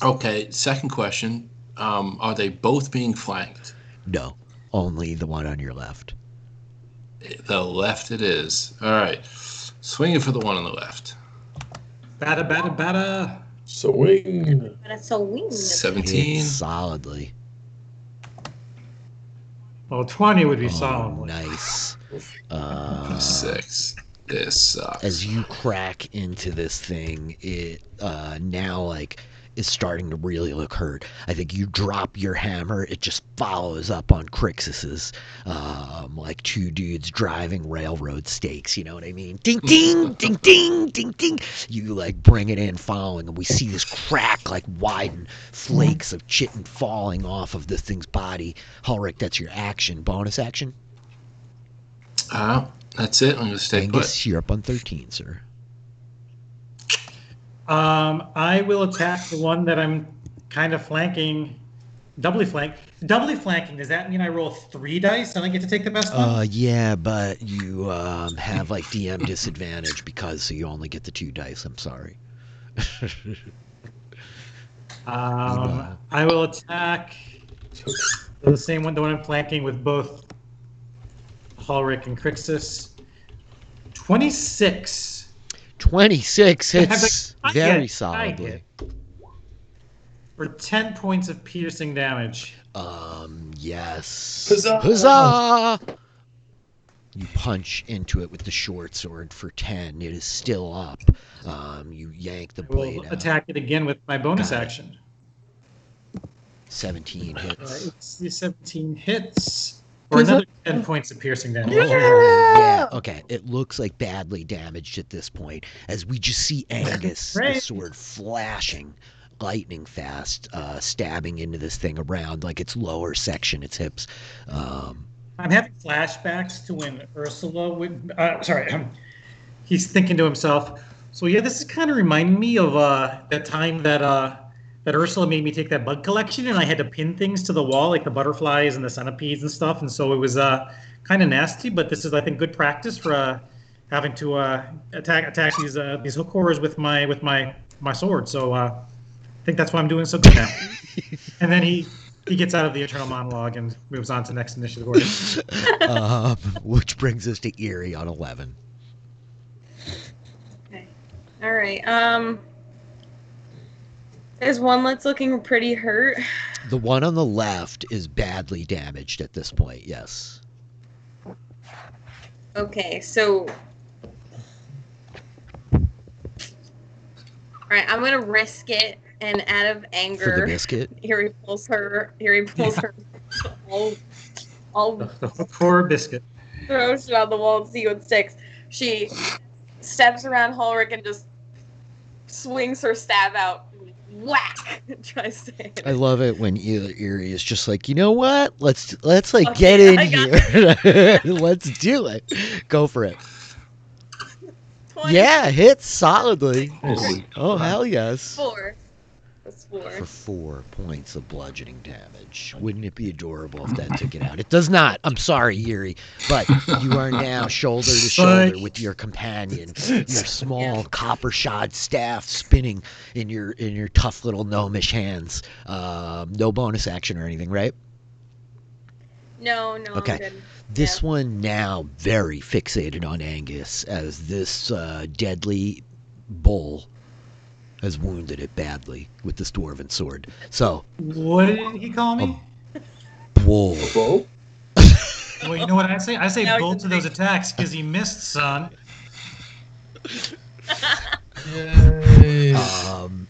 Okay, second question. Are they both being flanked? No, only the one on your left. The left it is. All right. Swinging for the one on the left. Batter, batter, batter. Swing. That's so weird. 17. Hits solidly. Well, 20 would be Oh, solid. nice. 6. This sucks. As you crack into this thing, it now like is starting to really look hurt. I think you drop your hammer, it just follows up on Crixus's, like two dudes driving railroad stakes, you know what I mean? Ding ding ding ding ding ding. You like bring it in following, and we see this crack like widen, flakes of chitin falling off of this thing's body. Hulrick, that's your action. Bonus action? That's it. I'm gonna stay Angus, put. you're up on 13, sir. I will attack the one that I'm kind of flanking, doubly flanking. Does that mean I roll 3 dice and I get to take the best one? Yeah, but you have like DM disadvantage because you only get the 2 dice. I'm sorry. I will attack the same one, the one I'm flanking with both Hulrick and Crixus. 26. 26 hits I very hit. solidly. For 10 points of piercing damage. Yes. Huzzah! Huzzah! You punch into it with the short sword for 10. It is still up. You yank the I will blade out. attack it again with my bonus Got it. action. 17 hits. It's the 17 hits. For another 10 points of piercing damage. Yeah, okay. It looks like badly damaged at this point as we just see Angus, the Great. sword flashing lightning fast, stabbing into this thing around like its lower section, its hips. I'm having flashbacks to when Ursula would. He's thinking to himself. So yeah, this is kind of reminding me of that time that Ursula made me take that bug collection, and I had to pin things to the wall, like the butterflies and the centipedes and stuff. And so it was kind of nasty. But this is, I think, good practice for having to attack these hook horrors with my sword. So I think that's why I'm doing so good now. And then he gets out of the internal monologue and moves on to next initiative order. Which brings us to Eerie on 11. Okay. All right. There's one that's looking pretty hurt. The one on the left is badly damaged at this point, yes. Okay, so... Alright, I'm gonna risk it, and out of For anger... the biscuit? Here he pulls her all The hook horror biscuit. throws it on the wall and see what sticks. She steps around Hulrick and just swings her stab out. Whack! Tries to hit I it. love it when Eerie is just like, you know what? Let's like Okay, get in I got here. Let's do it. Go for it. 20. Yeah, hits solidly. Holy Oh, crap. hell yes. 4. That's 4. For 4 points of bludgeoning damage. Wouldn't it be adorable if that took it out? It does not. I'm sorry, Eerie, but you are now shoulder to shoulder with your companion. Your small copper-shod staff spinning in your tough little gnomish hands. No bonus action or anything, right? No, Okay. I'm good. This one now very fixated on Angus as this deadly bull has wounded it badly with this dwarven sword. So, What did he call me? bull. Bo? Well, you know what I say? I say Now bull he's to those attacks because he missed, son. Yay.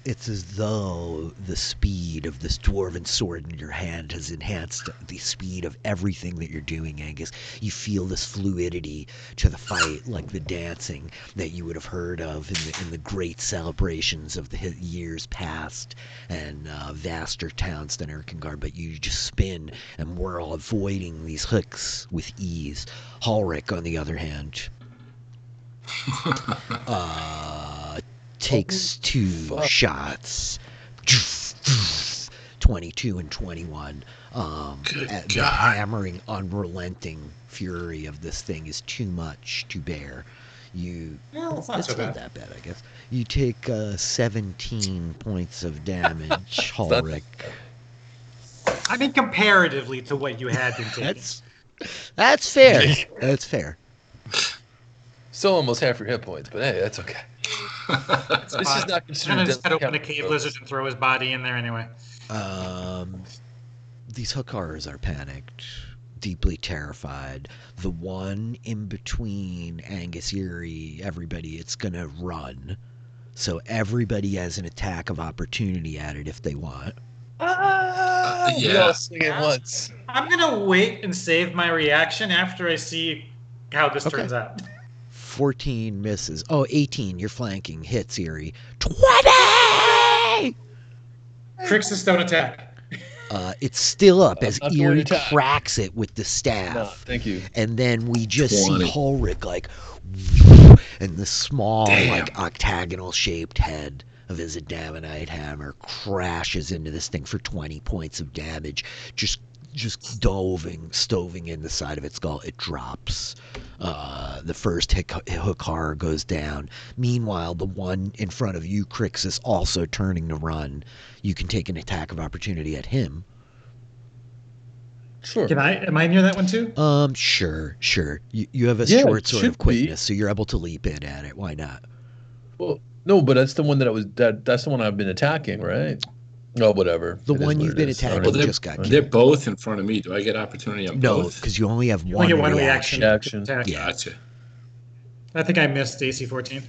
It's as though the speed of this dwarven sword in your hand has enhanced the speed of everything that you're doing, Angus. You feel this fluidity to the fight, like the dancing that you would have heard of in the great celebrations of the years past and vaster towns than Erkengard. But you just spin and whirl, avoiding these hooks with ease. Hulrick, on the other hand, takes 2 shots. 22 and 21. Good The God. hammering, unrelenting fury of this thing is too much to bear. Well, it's not so not bad. that bad, I guess. You take 17 points of damage, Ulrich. I mean, comparatively to what you had been taking. That's fair. That's fair. Still almost half your hit points, but hey, that's okay. This is not considered. Just got to open a cave lizard and throw his body in there anyway. These hookars are panicked, deeply terrified. The one in between Angus, Eerie, everybody, it's gonna run. So everybody has an attack of opportunity at it if they want. We all swing at once. I'm gonna wait and save my reaction after I see how this turns out. 14 misses. Oh, 18, you're flanking. Hits, Eerie. 20! Crixus don't attack. It's still up as not going Eerie to attack. cracks it with the staff. No, thank you. And then we just 20. see Ulrich like, and the small, like octagonal-shaped head of his Adamanite hammer crashes into this thing for 20 points of damage. Just stoving in the side of its skull. It drops. The first hookar goes down. Meanwhile, the one in front of you, Crixus, also turning to run. You can take an attack of opportunity at him. Sure. Am I near that one too? Sure. You have a Yeah, short it sword should of quickness, so you're able to leap in at it. Why not? Well, no, but that's the one that's the one I've been attacking, right? Oh, whatever. The It is one what you've it been is. attacking All right. just got killed. They're both in front of me. Do I get opportunity on No, both? because you only have You one only get one reaction. reaction. Action. Attack. Yeah. Gotcha. I think I missed AC 14.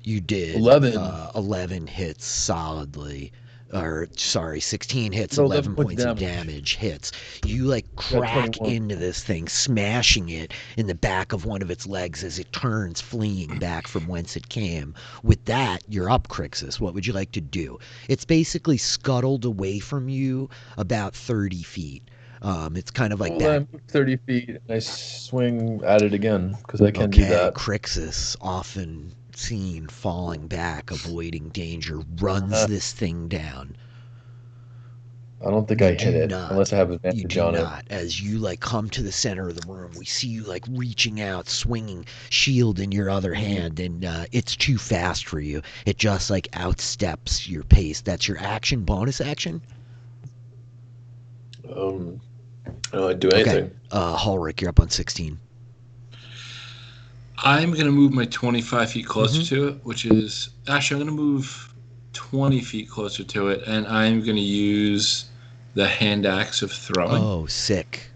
You did. 11. 11 hits solidly. 16 hits, No, 11 11 points of damage. damage hits. You like crack 21. into this thing, smashing it in the back of one of its legs as it turns, fleeing back from whence it came. With that, you're up, Crixus. What would you like to do? It's basically scuttled away from you about 30 feet. It's kind of like Well, that. I move 30 feet and I swing at it again because I can do that. Crixus, often seen falling back, avoiding danger, runs this thing down. I don't think I do hit it not. unless I have You advantage do on not. As you like come to the center of the room, we see you like reaching out, swinging shield in your other hand, and it's too fast for you. It just like outsteps your pace. That's your action. Bonus action. it. I don't do anything. Okay. Ulrich, you're up on 16. I'm going to move my 25 feet closer to it, which is... Actually, I'm going to move 20 feet closer to it, and I'm going to use the hand axe of throwing Oh, sick.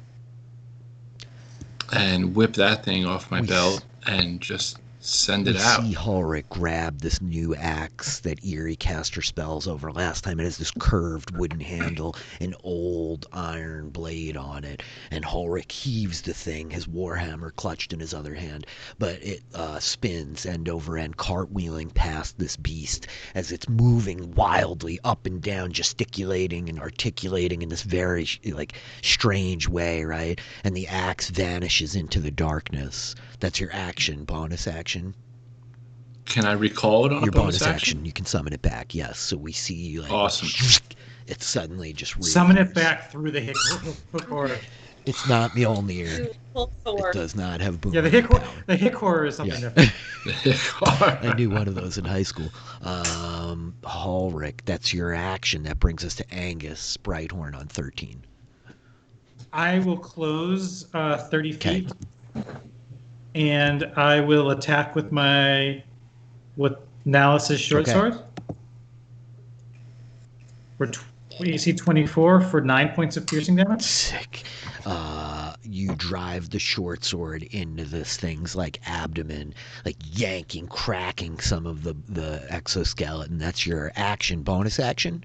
and whip that thing off my belt and just send it We out. see Ulrich grab this new axe that Eerie cast her spells over last time. It has this curved wooden handle, an old iron blade on it, and Ulrich heaves the thing, his warhammer clutched in his other hand, but it spins end over end, cartwheeling past this beast as it's moving wildly up and down, gesticulating and articulating in this very like strange way, right? And the axe vanishes into the darkness. That's your action. Bonus action. Can I recall it on Your a bonus bonus action? you can summon it back. Yes. So we see like Awesome. It suddenly just Summon it reappears. back through the hook order. It's not Mjolnir. Full It sword. does not have boom. Yeah, the hick horror is something Yeah. different. I knew one of those in high school. Ulrich, that's your action. That brings us to Angus Brighthorn on 13. I will close 30 feet, and I will attack with what now it says short sword. For AC 24 for 9 points of piercing damage. Sick. You drive the short sword into this thing's like abdomen, like yanking, cracking some of the exoskeleton. That's your action. Bonus action.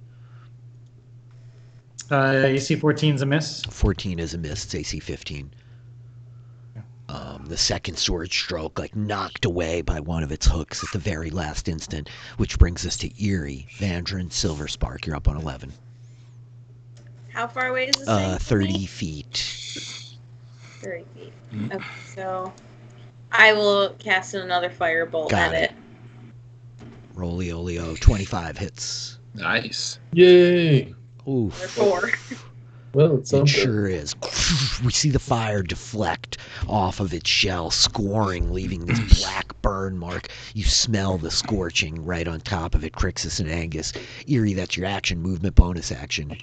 AC 14 is a miss. 14 is a miss. It's AC 15. The second sword stroke, like knocked away by one of its hooks at the very last instant, which brings us to Eerie. Vandrin Silverspark, you're up on 11. How far away is this thing? from 30 me? feet. 30 feet. Okay, so I will cast another firebolt Got at it. it. Rolly-olio, 25 hits. Nice. Yay! Oof. For 4. Well, it's It something. sure is. We see the fire deflect off of its shell, scoring, leaving this black burn mark. You smell the scorching right on top of it, Crixus and Angus. Eerie, that's your action, movement, bonus action.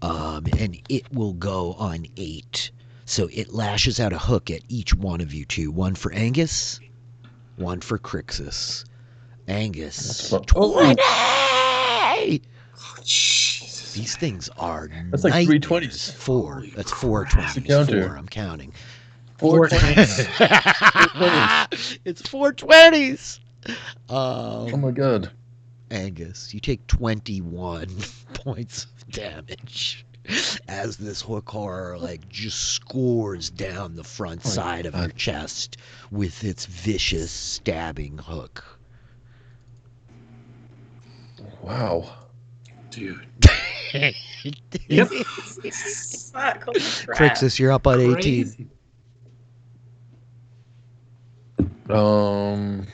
And it will go on 8. So it lashes out a hook at each one of you two. One for Angus, one for Crixus. Angus, 20! Oh, Jesus. These things are That's like nightmares. 320s. 4. That's 420s. the counter. 4, I'm counting. 420s. It's 420s. Oh my god. Angus, you take 21 points of damage as this hook horror like just scores down the front side of your chest with its vicious stabbing hook. Wow. Dude. Yep. Fuck, holy crap. Crixus, you're up on 18. Crazy. I'm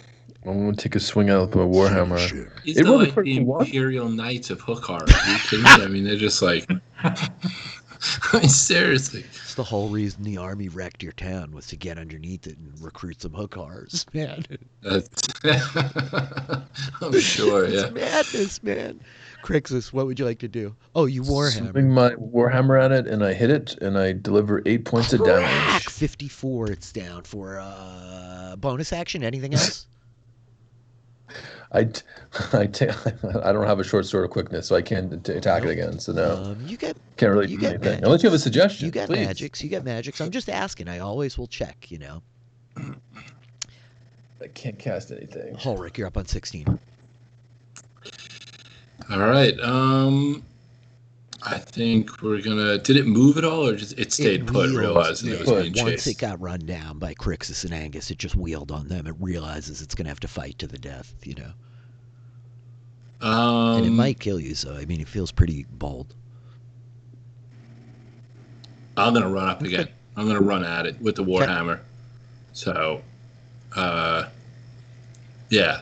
gonna take a swing out with my warhammer. Sure. These It are really like hurt the me once. Imperial Knights of hook horror. Are you kidding me? I mean, they're just like... I mean, seriously. It's the whole reason the army wrecked your town was to get underneath it and recruit some hook horrors, man. That's... I'm sure, yeah. It's madness, man. Crixus, what would you like to do? Oh, you warhammer. Swing my warhammer at it, and I hit it, and I deliver 8 points of Crack! damage. 54, it's down for bonus action. Anything else? I don't have a short sword of quickness, so I can't attack it again. So no, You get can't really you do get anything. magic. Unless you have a suggestion. you get please. magics. You get magics. I'm just asking. I always will check. You know. I can't cast anything. Ulrich, you're up on 16. All right. I think we're gonna. Did it move at all, or just it stayed put? wheels. Realizing it was Put. being Once chased. it got run down by Crixus and Angus, it just wheeled on them. It realizes it's gonna have to fight to the death. You know. And it might kill you. So I mean, it feels pretty bold. I'm gonna run up again. I'm gonna run at it with the warhammer. So, yeah.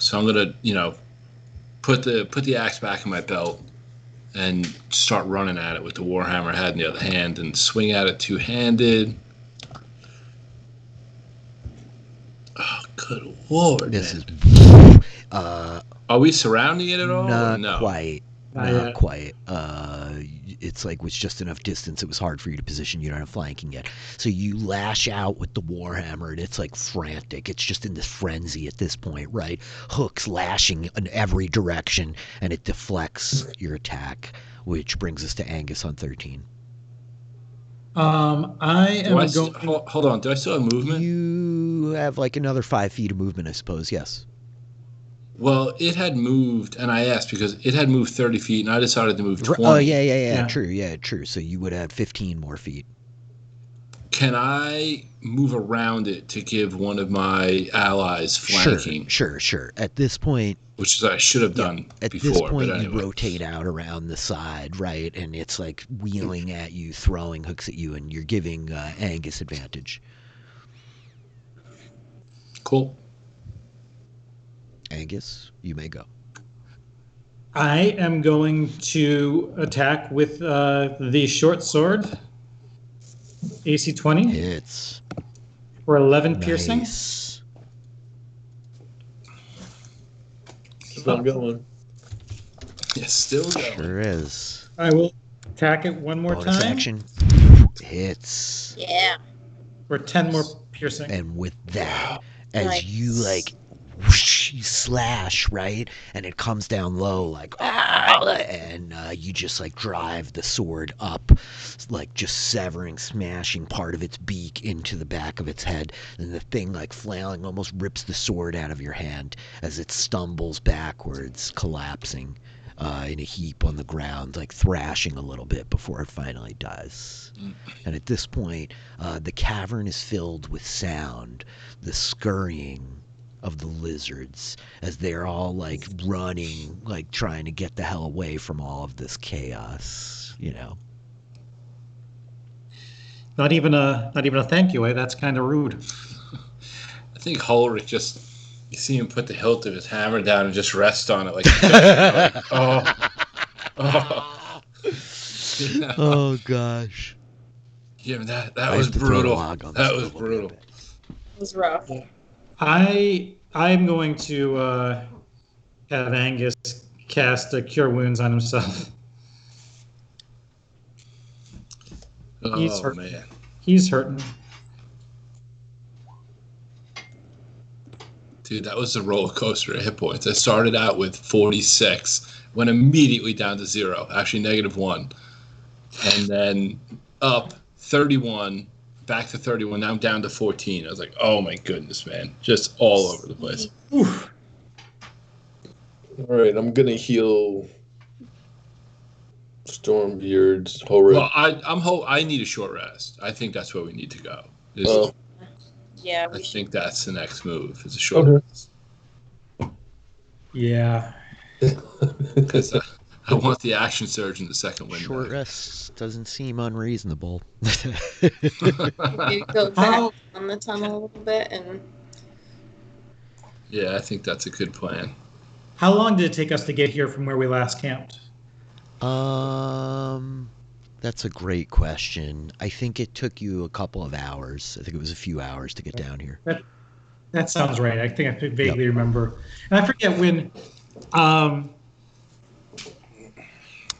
So I'm gonna, put the axe back in my belt and start running at it with the warhammer head in the other hand and swing at it two-handed. Oh, good lord! This man. is. Are we surrounding it at all? Not No. quite. Not Not yet. quite. It's like with just enough distance, it was hard for you to position. You don't have flanking yet. So you lash out with the warhammer, and it's like frantic. It's just in this frenzy at this point, right? Hooks lashing in every direction, and it deflects your attack, which brings us to Angus on 13. I Do I am going. hold on. Do I still have movement? You have like another 5 feet of movement, I suppose. Yes. Well, it had moved, and I asked because it had moved 30 feet, and I decided to move 20. Oh, yeah. Yeah. True. Yeah, true. So you would have 15 more feet. Can I move around it to give one of my allies flanking? Sure. At this point, Which is I should have done at before. this point, but you anyway. rotate out around the side, right? And it's like wheeling at you, throwing hooks at you, and you're giving Angus advantage. Cool. Angus, you may go. I am going to attack with the short sword. AC 20 Hits. for 11 piercing. Nice. Keep on going. Yeah, still going. Sure is. I will attack it one more Bonus time action. Hits. Yeah. for 10 more piercing. And with that, as Nice. you like whoosh, you slash, right? And it comes down low like and you just like drive the sword up, like just severing, smashing part of its beak into the back of its head, and the thing like flailing almost rips the sword out of your hand as it stumbles backwards, collapsing in a heap on the ground, like thrashing a little bit before it finally dies. And at this point, the cavern is filled with sound, the scurrying of the lizards as they're all like running, like trying to get the hell away from all of this chaos, you know. Not even a thank you, eh? That's kind of rude. I think Ulrich just, you see him put the hilt of his hammer down and just rest on it like, oh, Oh gosh. Yeah, that I was have to throw the brutal. log on That this was a little brutal. bit. It was rough. I'm going to have Angus cast a Cure Wounds on himself. He's Oh hurting. man. He's hurting. Dude, that was a roller coaster of hit points. I started out with 46, went immediately down to 0, actually -1, and then up 31, back to 31. Now I'm down to 14. I was like, oh my goodness, man, just all over the place. Oof. All right, I'm gonna heal Stormbeard's Horrid. Well, I need a short rest. I think that's where we need to go. Oh, Yeah, I we should. think that's the next move. Is a short okay. rest. Yeah. Because I want the action surge in the second window. Short rest doesn't seem unreasonable. Maybe go back How- on the tunnel a little bit and. Yeah, I think that's a good plan. How long did it take us to get here from where we last camped? That's a great question. I think it took you a couple of hours. I think it was a few hours to get down here. That sounds right. I think I vaguely remember. And I forget when.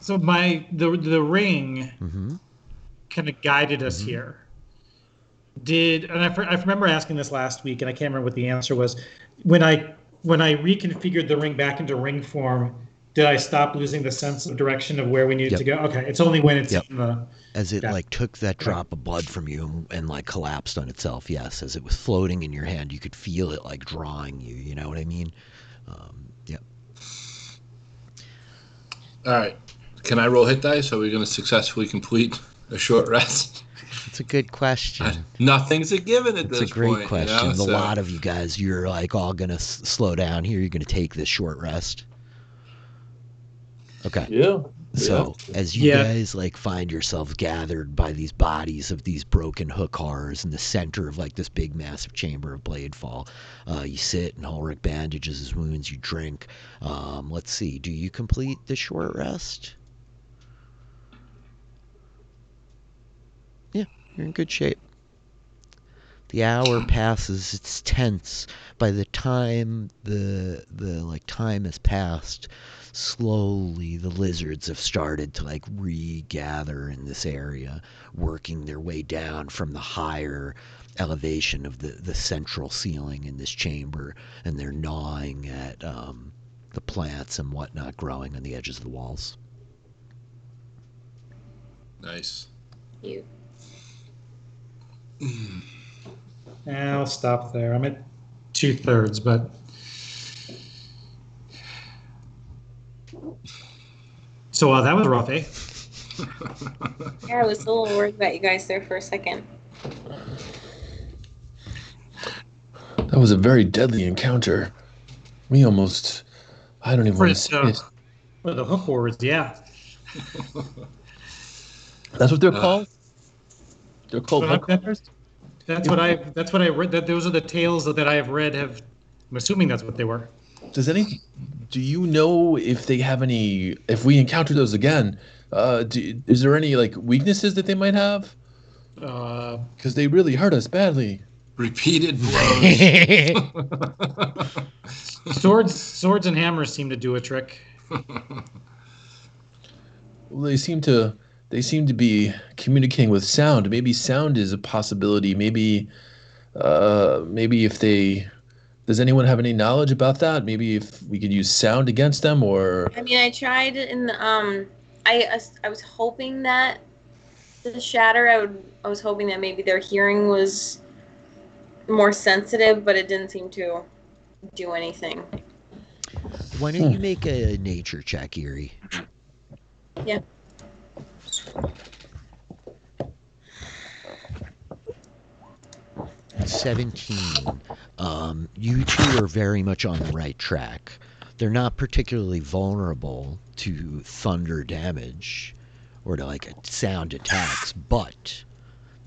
So the ring kind of guided us here. I remember asking this last week, and I can't remember what the answer was. When I reconfigured the ring back into ring form, did I stop losing the sense of direction of where we needed to go? Okay, it's only when it's in the. As it Yeah. like took that drop of blood from you and like collapsed on itself. Yes, as it was floating in your hand, you could feel it like drawing you. You know what I mean? Yep. All right. Can I roll hit dice? Are we going to successfully complete a short rest? It's a good question. Nothing's a given at It's this a great point. question. You know? A So- lot of you guys, you're like all gonna slow down here. You're gonna take this short rest. Okay. Yeah. So as you guys like find yourselves gathered by these bodies of these broken hookars in the center of like this big massive chamber of Bladefall, you sit and Ulrich bandages his wounds. You drink. Let's see. Do you complete the short rest? Yeah, you're in good shape. The hour passes. It's tense. By the time the like time has passed, slowly the lizards have started to like regather in this area, working their way down from the higher elevation of the central ceiling in this chamber, and they're gnawing at the plants and whatnot growing on the edges of the walls. Nice. You. I'll stop there. I'm at 2/3, but. So that was rough, eh? Yeah, I was a little worried about you guys there for a second. That was a very deadly encounter. I don't even want to say it. For the hook horrors, yeah. That's what they're called? They're called Well, hook hunters? That's what I read. Those are the tales that I have read. I'm assuming that's what they were. Do you know if they have any? If we encounter those again, is there any like weaknesses that they might have? Because they really hurt us badly. Repeated blows. Swords and hammers seem to do a trick. Well, they seem to be communicating with sound. Maybe sound is a possibility. Maybe if they. Does anyone have any knowledge about that? Maybe if we could use sound against them, or I mean, I tried in the I was hoping that the shatter. I was hoping that maybe their hearing was more sensitive, but it didn't seem to do anything. Why don't you make a nature check, Eerie? Yeah. $17. You two are very much on the right track. They're not particularly vulnerable to thunder damage or to like sound attacks, but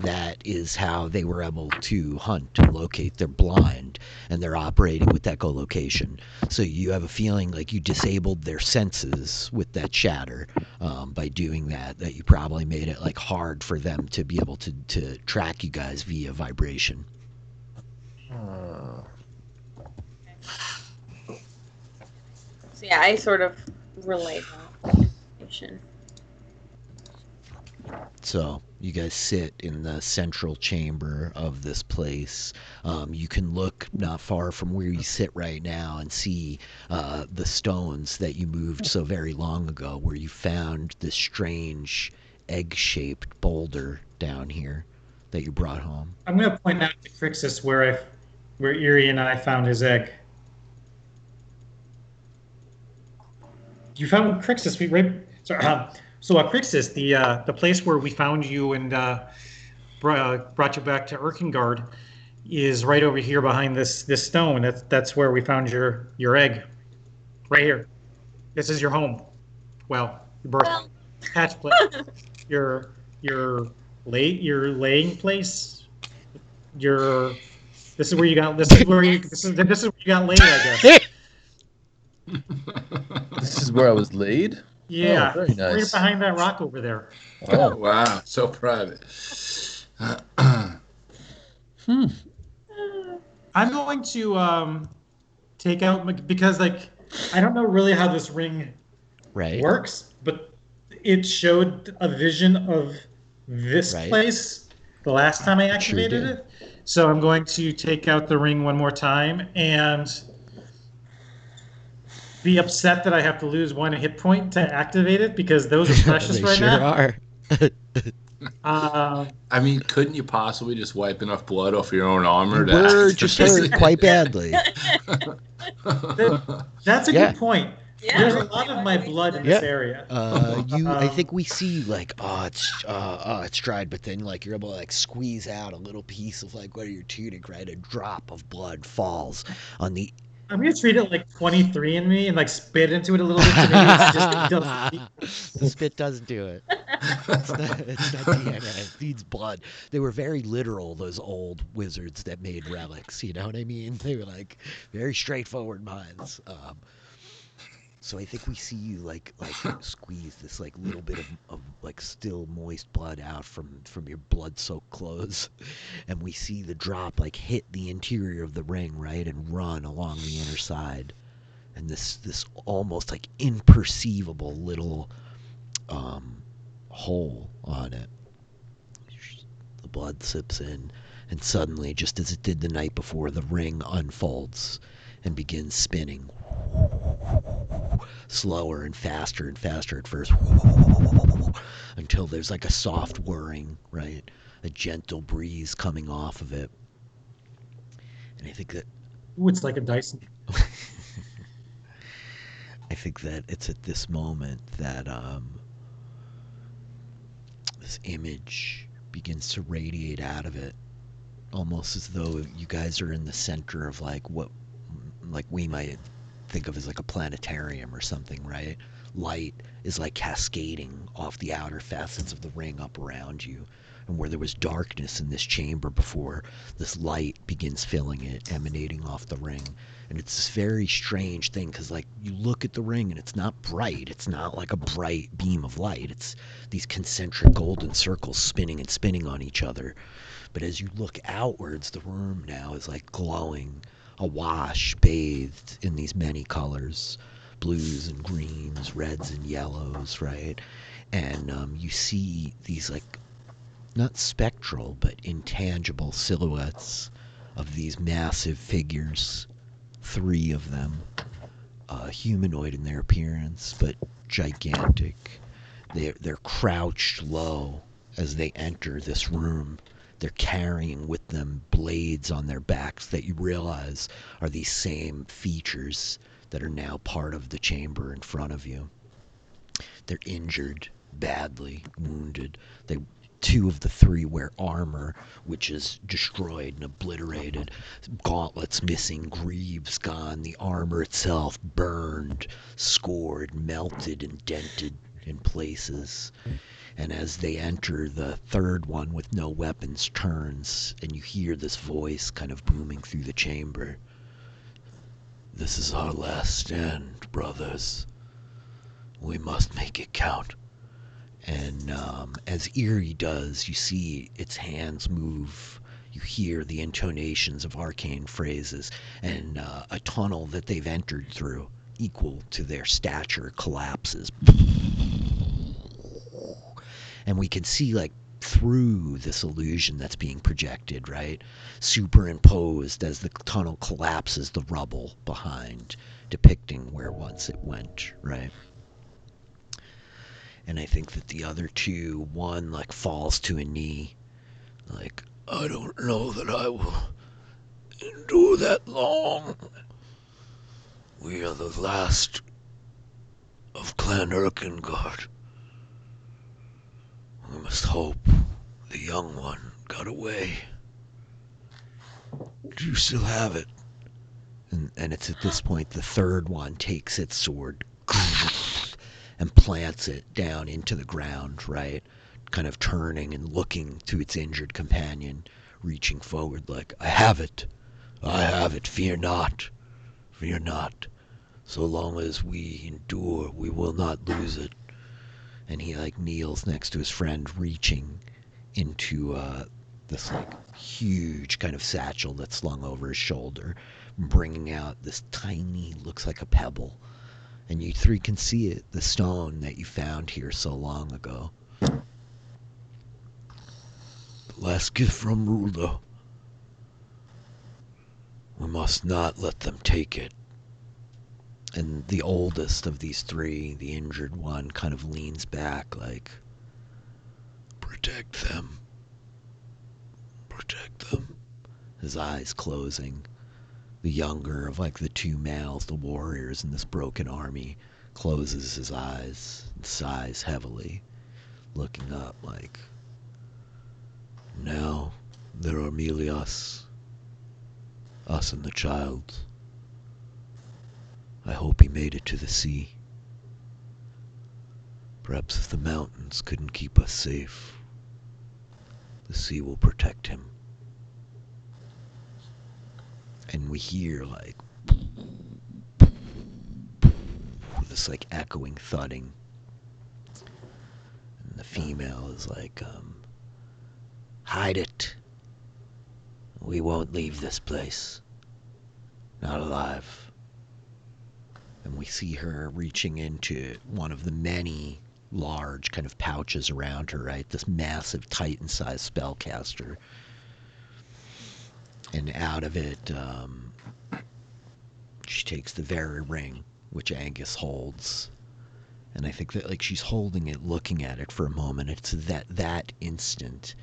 that is how they were able to hunt and locate. They're blind, and they're operating with echolocation. So you have a feeling like you disabled their senses with that shatter by doing that. That you probably made it like hard for them to be able to track you guys via vibration. So yeah, I sort of relay that information. So you guys sit in the central chamber of this place. You can look not far from where you sit right now and see the stones that you moved so very long ago, where you found this strange egg-shaped boulder down here that you brought home. I'm going to point out to Crixus where Erie and I found his egg. You found Crixus, right? So Crixus, the place where we found you and brought you back to Erkengard, is right over here behind this stone. That's where we found your egg, right here. This is your home. Well, your birth hatch place, your laying place. This is where you got laid, I guess. This is where I was laid? Yeah, very nice. Right behind that rock over there. Oh, wow. So private. I'm going to take out, because I don't know really how this ring works, but it showed a vision of this place the last time I activated it. So I'm going to take out the ring one more time and be upset that I have to lose 1 hit point to activate it, because those are precious right now. Are. I mean, couldn't you possibly just wipe enough blood off your own armor? We're just hurt quite badly. That's a good point. Yeah. There's a lot of my blood in this area. I think we see it's dried, but then you're able to squeeze out a little piece of one of your tunic, right? A drop of blood falls on the. I'm gonna treat it like 23 in me and spit into it a little bit. To maybe the spit doesn't do it. It's not DNA. It needs blood. They were very literal, those old wizards that made relics. You know what I mean? They were very straightforward minds. So I think we see you squeeze this little bit of still moist blood out from your blood-soaked clothes, and we see the drop hit the interior of the ring, right, and run along the inner side, and this almost imperceivable little hole on it. The blood sips in, and suddenly, just as it did the night before, the ring unfolds and begins spinning. Slower and faster at first, until there's a soft whirring, right? A gentle breeze coming off of it. And I think that... Ooh, it's like a Dyson. I think that it's at this moment that this image begins to radiate out of it, almost as though you guys are in the center of what we might think of as a planetarium or something, right? Light is cascading off the outer facets of the ring up around you, and where there was darkness in this chamber before, this light begins filling it, emanating off the ring. And it's this very strange thing, because you look at the ring and it's not bright. It's not a bright beam of light. It's these concentric golden circles spinning and spinning on each other. But as you look outwards, the room now is glowing, awash, bathed in these many colors, blues and greens, reds and yellows, right? And you see these not spectral but intangible silhouettes of these massive figures, 3 of them, humanoid in their appearance but gigantic. They're crouched low as they enter this room. They're carrying with them blades on their backs that you realize are these same features that are now part of the chamber in front of you. They're injured, badly wounded. 2 of the 3 wear armor, which is destroyed and obliterated. Gauntlets missing, greaves gone, the armor itself burned, scored, melted, and dented in places. And as they enter, the third one with no weapons turns, and you hear this voice kind of booming through the chamber. This is our last stand, brothers. We must make it count. And as Eerie does, you see its hands move. You hear the intonations of arcane phrases, and a tunnel that they've entered through, equal to their stature, collapses. And we can see, like, through this illusion that's being projected, right? Superimposed as the tunnel collapses, the rubble behind, depicting where once it went, right? And I think that the other two, one, like, falls to a knee, like, I don't know that I will endure that long. We are the last of Clan Erkengard. We must hope the young one got away. Do you still have it? And it's at this point the third one takes its sword and plants it down into the ground, right? Kind of turning and looking to its injured companion, reaching forward like, I have it. I have it. Fear not. Fear not. So long as we endure, we will not lose it. And he, like, kneels next to his friend, reaching into this, like, huge kind of satchel that's slung over his shoulder, bringing out this tiny, looks like a pebble. And you three can see it, the stone that you found here so long ago. The last gift from Ruler. We must not let them take it. And the oldest of these three, the injured one, kind of leans back like, protect them. Protect them. His eyes closing. The younger of, like, the two males, the warriors in this broken army, closes his eyes and sighs heavily, looking up like, now there are merely us and the child. I hope he made it to the sea. Perhaps if the mountains couldn't keep us safe, the sea will protect him. And we hear, like, this, like, echoing thudding. And the female is like, hide it. We won't leave this place. Not alive. And we see her reaching into one of the many large kind of pouches around her, right? This massive Titan-sized spellcaster. And out of it, she takes the very ring, which Angus holds. And I think that, like, she's holding it, looking at it for a moment. It's that instant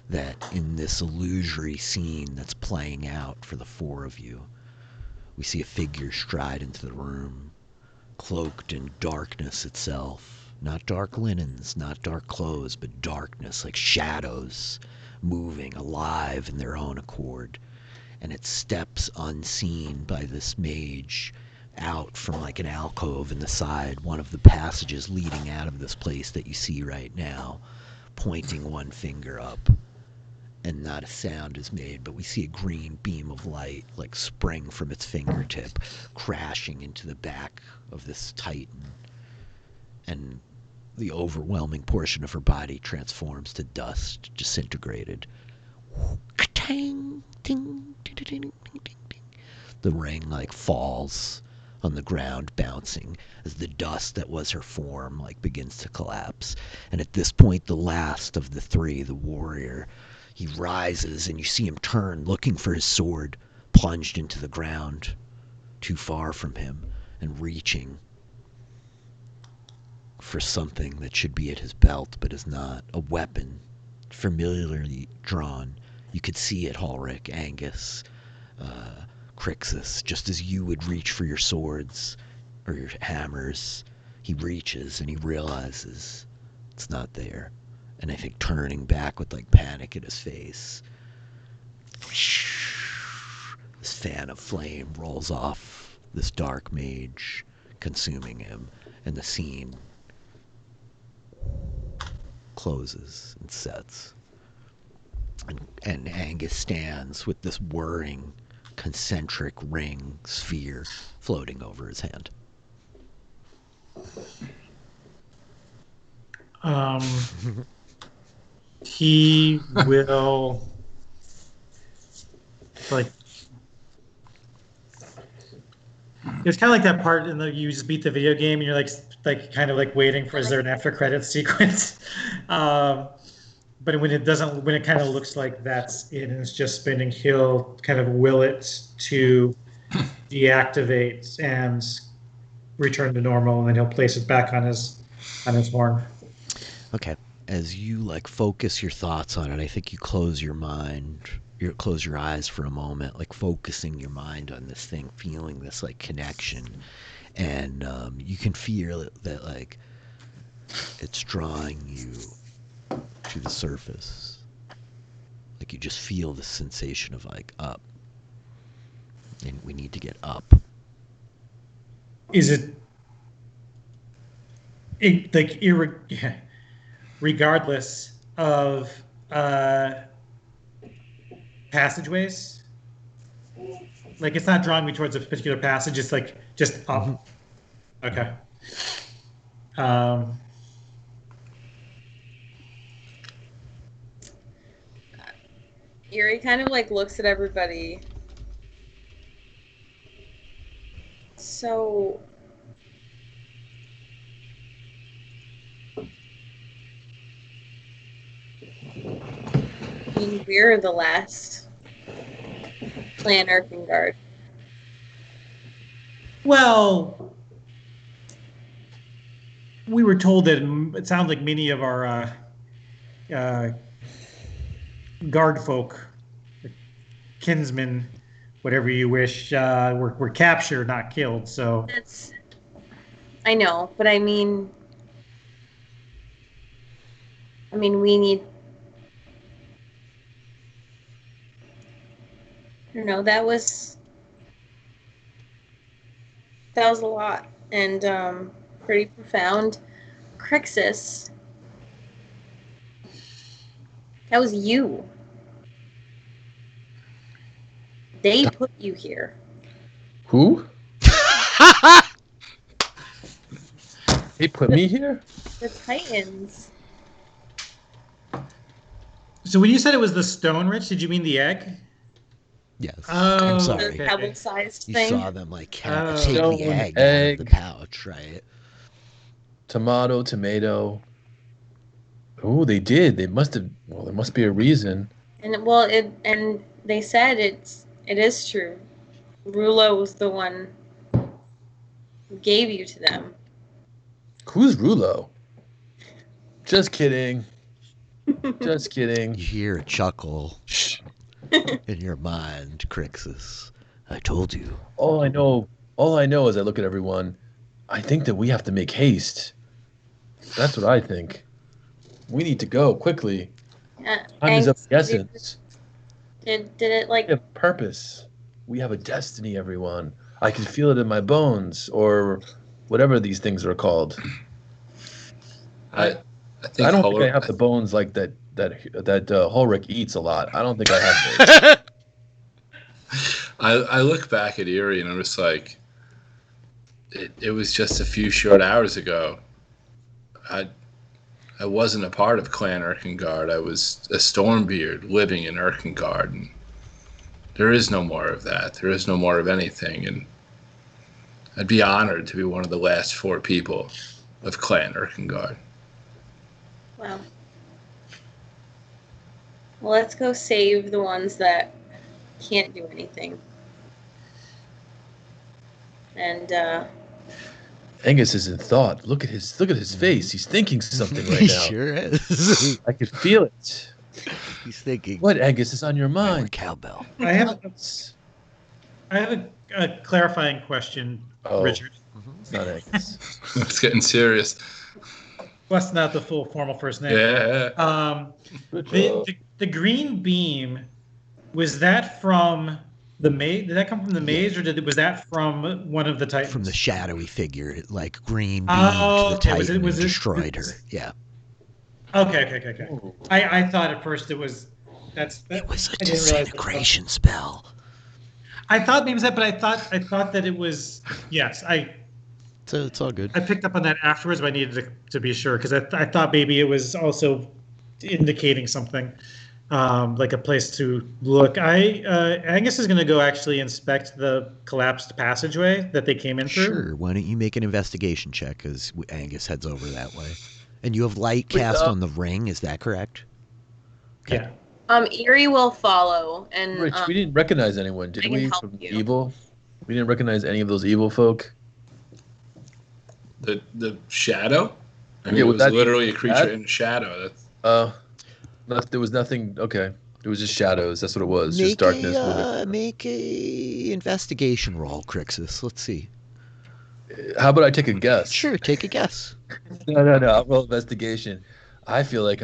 that in this illusory scene that's playing out for the four of you, we see a figure stride into the room, cloaked in darkness itself. Not dark linens, not dark clothes, but darkness, like shadows, moving, alive in their own accord. And it steps unseen by this mage out from, like, an alcove in the side, one of the passages leading out of this place that you see right now, pointing one finger up. And not a sound is made, but we see a green beam of light, like, spring from its fingertip, crashing into the back of this Titan. And the overwhelming portion of her body transforms to dust, disintegrated. Ka-tang, ding, ding, ding, ding, ding, ding. The ring, like, falls on the ground, bouncing as the dust that was her form, like, begins to collapse. And at this point, the last of the three, the warrior, he rises, and you see him turn, looking for his sword, plunged into the ground, too far from him, and reaching for something that should be at his belt, but is not. A weapon, familiarly drawn. You could see it, Ulrich, Angus, Crixus, just as you would reach for your swords or your hammers. He reaches, and he realizes it's not there. And I think turning back with, like, panic in his face, this fan of flame rolls off this dark mage, consuming him, and the scene closes and sets. And Angus stands with this whirring, concentric ring sphere floating over his hand. He will like. It's kind of like that part in the you just beat the video game and you're like kind of like waiting for is there an after credits sequence, but when it kind of looks like that's it and it's just spinning, he'll kind of will it to deactivate and return to normal, and then he'll place it back on his horn. Okay. As you like focus your thoughts on it, I think you close your eyes for a moment, like focusing your mind on this thing, feeling this like connection, and you can feel that like it's drawing you to the surface. Like you just feel the sensation of like up, and we need to get up. Is it like regardless of passageways? Like it's not drawing me towards a particular passage, it's like just up. Okay. Yuri kind of like looks at everybody. So I mean, we're the last clan Erkengard. Well, we were told that it sounds like many of our guard folk, kinsmen, whatever you wish, were captured, not killed. So I know, but I mean, we need. I don't know. That was a lot and pretty profound. Crixus, that was you. They put you here. Who? They put me here? The Titans. So when you said it was the stone, Rich, did you mean the egg? Yes. Oh, I'm sorry. The pebble-sized You thing. saw them like take Stone the egg out of the pouch, right? Tomato. Oh, they did. They must have. Well, there must be a reason. And they said it is true. Rulo was the one who gave you to them. Who's Rulo? Just kidding. Just kidding. You hear a chuckle in your mind, Crixus. I told you. All I know as I look at everyone, I think that we have to make haste. That's what I think. We need to go quickly. Time is of the essence. Did it like... We have a purpose. We have a destiny, everyone. I can feel it in my bones, or whatever these things are called. I think I don't think I have the bones like that Ulrich eats a lot. I don't think I have those. I look back at Erie and I'm just like, it was just a few short hours ago. I wasn't a part of Clan Erkengard. I was a Stormbeard living in Erkengard. And there is no more of that. There is no more of anything. And I'd be honored to be one of the last 4 people of Clan Erkengard. Wow. Well, let's go save the ones that can't do anything. And Angus is in thought. Look at his face. He's thinking something right He now. sure is. I could feel it. He's thinking. What, Angus, is on your mind? Cowbell. I have a clarifying question, Richard. It's not Angus. It's getting serious. Plus, not the full formal first name. Yeah. The green beam, was that from the maze? Did that come from the maze, or was that from one of the Titans? From the shadowy figure, like green beamed the Titan and destroyed her. Yeah. Okay. Ooh. I thought at first it was It was a I didn't realize that- disintegration spell. I thought maybe it was that, but I thought that it was yes. So it's all good. I picked up on that afterwards, but I needed to be sure because I thought maybe it was also indicating something, like a place to look. Angus is going to go actually inspect the collapsed passageway that they came in through. Sure. Why don't you make an investigation check as Angus heads over that way? And you have light cast on the ring. Is that correct? Okay. Yeah. Eerie will follow, and Rich, we didn't recognize anyone, did I can we? help From you. evil? We didn't recognize any of those evil folk. The shadow. I mean, Yeah, it would was that be literally a creature bad? in a shadow. That's There was nothing. Okay, it was just shadows. That's what it was. Just darkness. Make a investigation roll, Crixus. Let's see. How about I take a guess? Sure, take a guess. No. I'll roll investigation. I feel like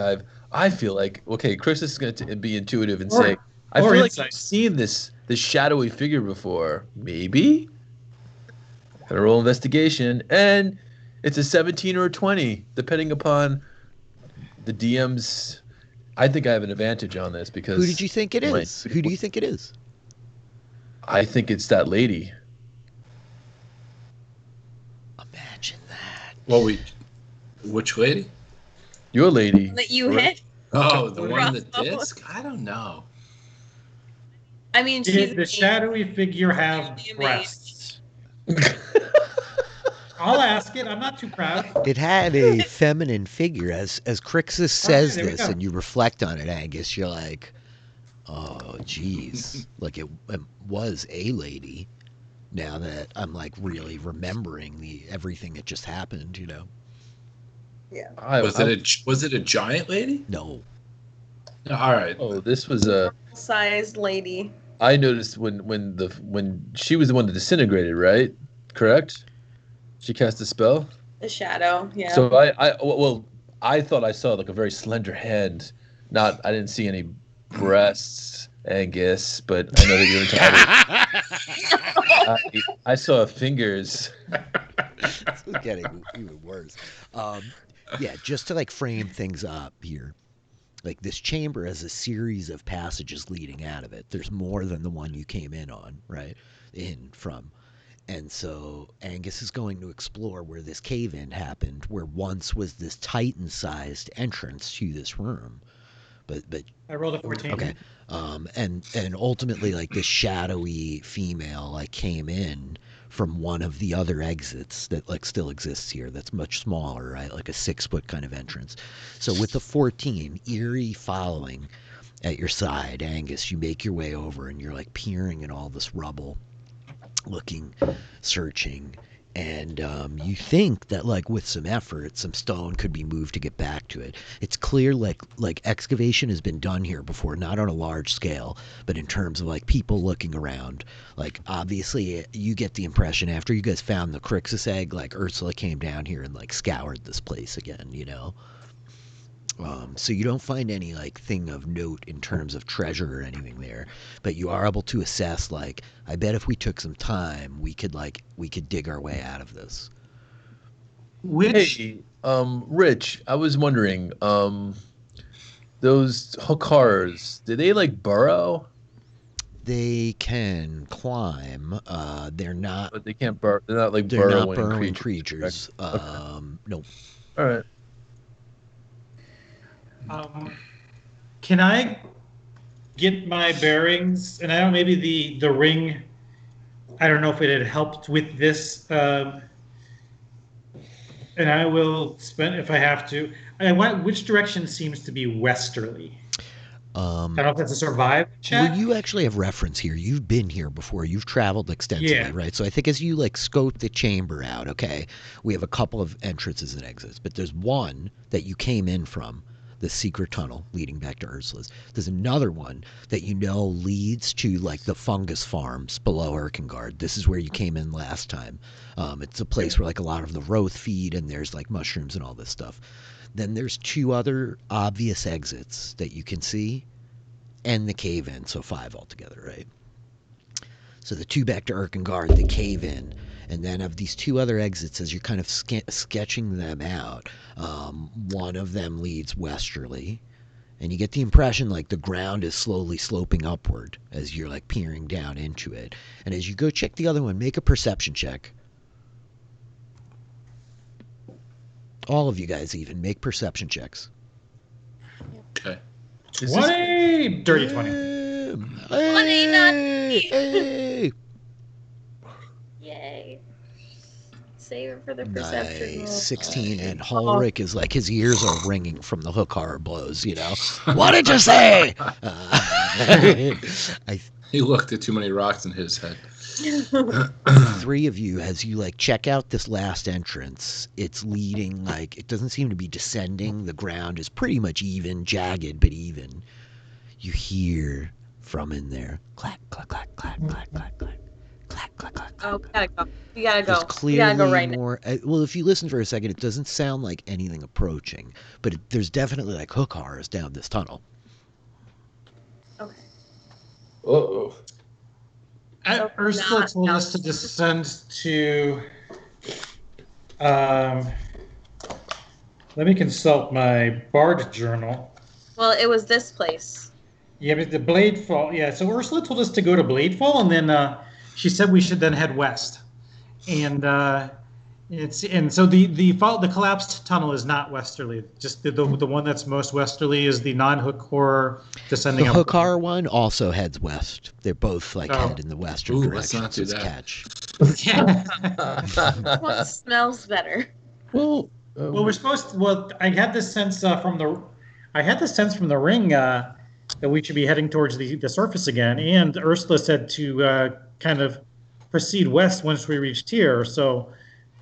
okay. Chris is going to be intuitive and say, I or feel like insight. I've seen this shadowy figure before. Maybe. Gotta roll investigation, and it's a 17 or a 20, depending upon the DM's. I think I have an advantage on this because. Who did you think it my- is? Who do you think it is? I think it's that lady. Imagine that. well, which lady? Your lady. that you right? hit. Oh, the one on the Rough. disc. I don't know. I mean, she's Did the shadowy figure have She's amazing. breasts? I'll ask it. I'm not too proud. It had a feminine figure. As Crixus says there we this, go. and you reflect on it, Angus, you're like, oh, geez. Like it was a lady. Now that I'm like really remembering everything that just happened, you know. Was it a giant lady? No. All right. Oh, this was a. Sized lady. I noticed when she was the one that disintegrated, right? Correct. She cast a spell. The shadow. Yeah. So I thought I saw like a very slender hand. I didn't see any breasts, Angus, but I know that you're talking. I saw fingers. This is getting even worse. Yeah, just to like frame things up here. Like this chamber has a series of passages leading out of it. There's more than the one you came in on, right? In from. And so Angus is going to explore where this cave-in happened, where once was this Titan-sized entrance to this room. But I rolled a 14. okay. And ultimately like this shadowy female like came in from one of the other exits that like still exists here that's much smaller, right? Like a 6-foot kind of entrance. So with the 14, Eerie following at your side, Angus, you make your way over and you're like peering in all this rubble, looking, searching, and you think that like with some effort some stone could be moved to get back to it. It's clear like excavation has been done here before, not on a large scale, but in terms of like people looking around. Like obviously you get the impression after you guys found the Crixus egg, like Ursula came down here and like scoured this place again, you know. So you don't find any like thing of note in terms of treasure or anything there, but you are able to assess like, I bet if we took some time we could dig our way out of this. Which Hey, Rich, I was wondering, those Hokars, did they like burrow? They can climb. They're not. But they can't burrow. They're not like They're not burrowing burrowing creatures. creatures. No. All right. can I get my bearings? And I don't maybe the ring. I don't know if it had helped with this. And I will spend if I have to. Which direction seems to be westerly? I don't know if that's a survive check. Well, you actually have reference here. You've been here before. You've traveled extensively, Yeah. right? So I think as you like scope the chamber out, okay, we have a couple of entrances and exits, but there's one that you came in from, the secret tunnel leading back to Ursula's. There's another one that you know leads to like the fungus farms below Erkengard. This is where you came in last time. It's a place where like a lot of the Roth feed and there's like mushrooms and all this stuff. Then there's 2 other obvious exits that you can see, and the cave-in, so 5 altogether, right? So the 2 back to Erkengard, the cave-in, And then of these two other exits, as you're kind of sketching them out, one of them leads westerly. And you get the impression like the ground is slowly sloping upward as you're like peering down into it. And as you go check the other one, make a perception check. All of you guys even make perception checks. Okay. 20! Dirty 20. Money, not me. Hey! Yay. Save it for the perception. Nice. 16, and Ulrich is like, his ears are ringing from the hookar blows, you know? What did you say? He looked at too many rocks in his head. Three of you, as you like check out this last entrance, it's leading, like, it doesn't seem to be descending. The ground is pretty much even, jagged, but even. You hear from in there, clack, clack, clack, clack, clack, clack, clack. Clack, clack, clack, clack. Oh, we gotta go. We gotta go. There's clearly We gotta go right now. more. Well, if you listen for a second, it doesn't sound like anything approaching, but there's definitely like hookars down this tunnel. Okay. Uh-oh. Ursula told us to descend to. Let me consult my Bard journal. Well, it was this place. Yeah, but the Bladefall. Yeah, so Ursula told us to go to Bladefall, and then she said we should then head west. And so the collapsed tunnel is not westerly. Just the one that's most westerly is the non-hookor descending. The up. hookar one also heads west. They're both like head in the western let's direction. not do so that. Catch. What smells better? Well, We're supposed to. Well, I had this sense from the ring that we should be heading towards the surface again. And Ursula said to kind of proceed west once we reached here. So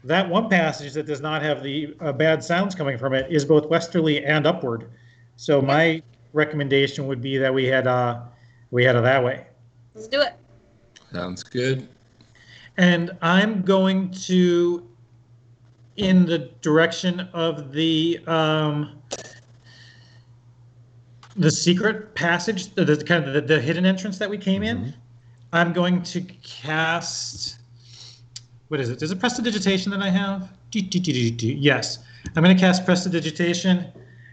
that one passage that does not have the bad sounds coming from it is both westerly and upward. So my recommendation would be that we head that way. Let's do it. Sounds good. And I'm going to, in the direction of the secret passage, the kind of the hidden entrance that we came in. I'm going to cast. What is it? Is it prestidigitation that I have? Yes, I'm going to cast prestidigitation,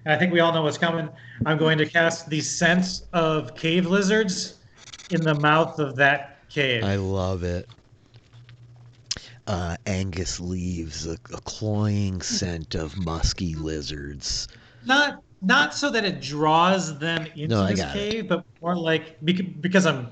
and I think we all know what's coming. I'm going to cast the sense of cave lizards in the mouth of that cave. I love it. Angus leaves a cloying scent of musky lizards. Not so that it draws them into this cave, but more like because I'm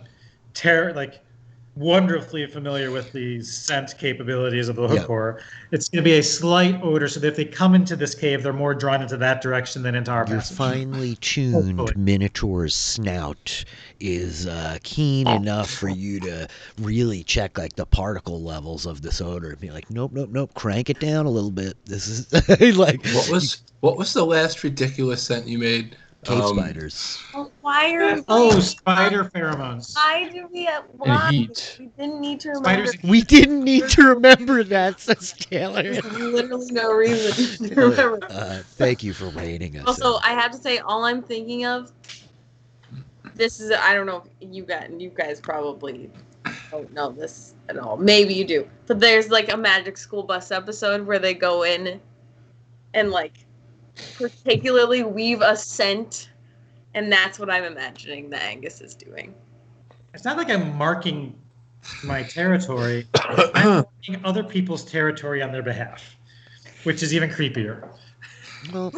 wonderfully familiar with the scent capabilities of the hookor. It's going to be a slight odor, so that if they come into this cave, they're more drawn into that direction than into our passage. Your finely tuned minotaur's snout is keen enough for you to really check like the particle levels of this odor and be like, nope, crank it down a little bit. This is like what was the last ridiculous scent you made? Cave spiders. Well, why are spider pheromones. Why do we have And heat. We didn't need to remember. We didn't need to remember that, says Taylor. There's literally no reason to remember. Thank you for rating us. Also, I have to say, all I'm thinking of, this is, I don't know if you guys probably don't know this at all. Maybe you do. But there's like a Magic School Bus episode where they go in and like particularly weave a scent, and that's what I'm imagining that Angus is doing. It's not like I'm marking my territory. I'm marking other people's territory on their behalf, which is even creepier. Well,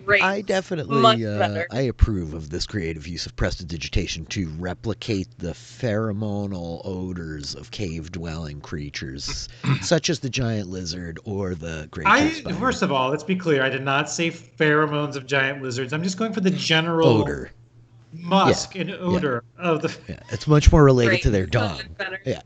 Great. I definitely Much better. I approve of this creative use of prestidigitation to replicate the pheromonal odors of cave-dwelling creatures, such as the giant lizard or the great cave spider. First of all, let's be clear. I did not say pheromones of giant lizards. I'm just going for the general odor, musk and odor of the. Yeah, it's much more related to their dog. Yeah.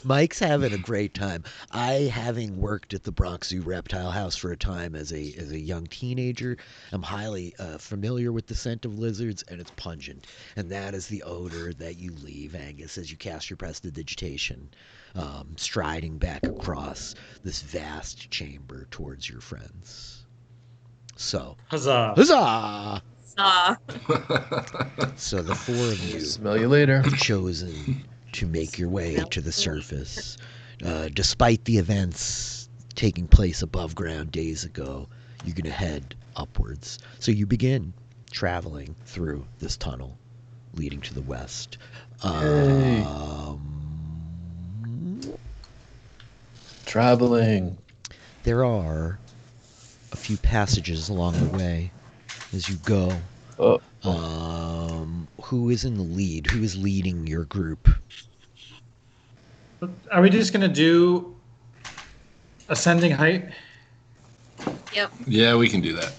Mike's having a great time. Having worked at the Bronx Zoo Reptile House for a time as a young teenager, I'm highly familiar with the scent of lizards, and it's pungent. And that is the odor that you leave, Angus, as you cast your prestidigitation, striding back across this vast chamber towards your friends. So, Huzzah! Huzzah! So the four of you, smell you later, chosen to make your way to the surface. Despite the events taking place above ground days ago, you're going to head upwards. So you begin traveling through this tunnel leading to the west. Traveling. There are a few passages along the way as you go. Who is in the lead? Who is leading your group? Are we just going to do ascending height? Yep. Yeah, we can do that.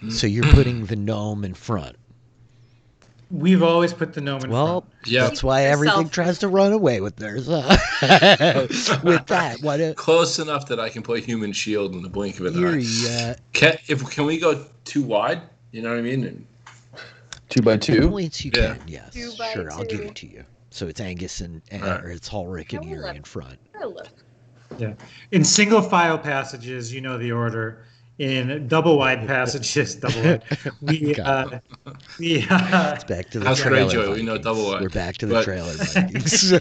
So you're putting the gnome in front. We've always put the gnome in front. Yeah. That's why everything tries to run away with theirs. With that, close enough that I can play human shield in the blink of an eye. Can we go too wide? You know what I mean? 2x2. Points you can, yes. Sure, I'll give it to you. So it's Angus or it's Ulrich and Yuri in front. Yeah. In single file passages, you know the order. In double wide passages, double wide. It's back to the House trailer. Greyjoy, we know double wide. We're back to the trailer Vikings.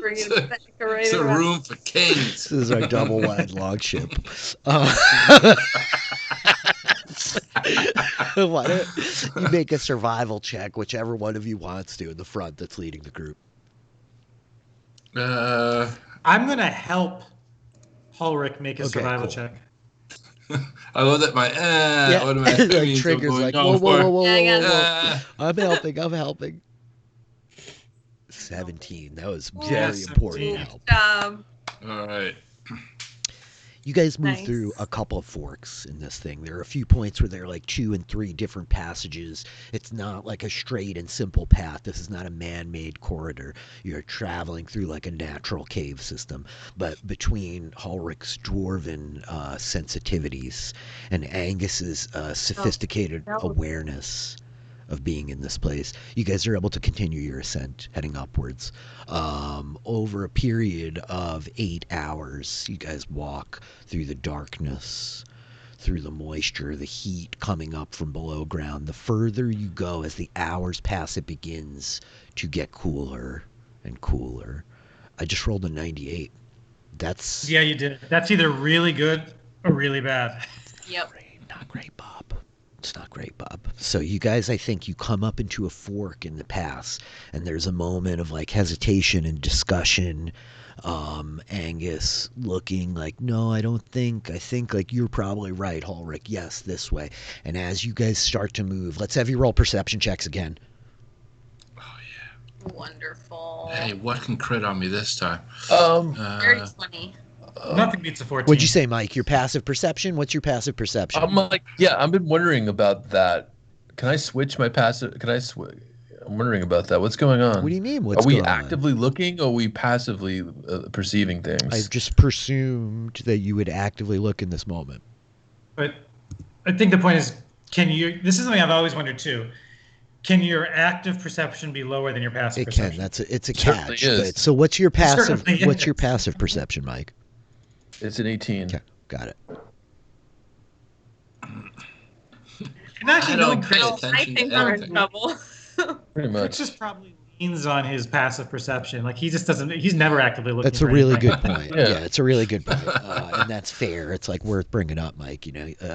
It's a room for kings. This is our double wide log ship. Why don't you make a survival check, whichever one of you wants to, in the front that's leading the group. I'm going to help Ulrich make a survival check. I love that my automatic like triggers like, whoa. I'm helping. 17. That was very important help. All right. You guys move through a couple of forks in this thing. There are a few points where there are like 2 and 3 different passages. It's not like a straight and simple path. This is not a man-made corridor. You're traveling through like a natural cave system. But between Ulrich's dwarven sensitivities and Angus's sophisticated awareness of being in this place, you guys are able to continue your ascent heading upwards. Over a period of 8 hours, you guys walk through the darkness, through the moisture, the heat coming up from below ground. The further you go, as the hours pass, it begins to get cooler and cooler. I just rolled a 98. Yeah, you did. That's either really good or really bad. Yep. Not great, Bob. It's not great, Bob. So you guys, I think you come up into a fork in the pass, and there's a moment of like hesitation and discussion. Angus looking like, no, I think like you're probably right, Ulrich. Yes, this way. And as you guys start to move, let's have you roll perception checks again. Oh yeah. Wonderful. Hey, what can crit on me this time? Very 20. Nothing beats a 14. What'd you say, Mike? Your passive perception? What's your passive perception? I've been wondering about that. Can I switch my passive? I'm wondering about that. What's going on? What do you mean? Are we actively looking, or are we passively perceiving things? I've just presumed that you would actively look in this moment. But I think the point is, this is something I've always wondered too. Can your active perception be lower than your passive perception? It can. It's a catch. So what's your passive? What's your passive perception, Mike? It's an 18. Okay, got it. And actually, don't pay attention I think to we're in anything. trouble. Pretty much. Rich just probably leans on his passive perception. Like he just doesn't. He's never actively looking. That's a really good point. Yeah. It's a really good point, and that's fair. It's like worth bringing up, Mike.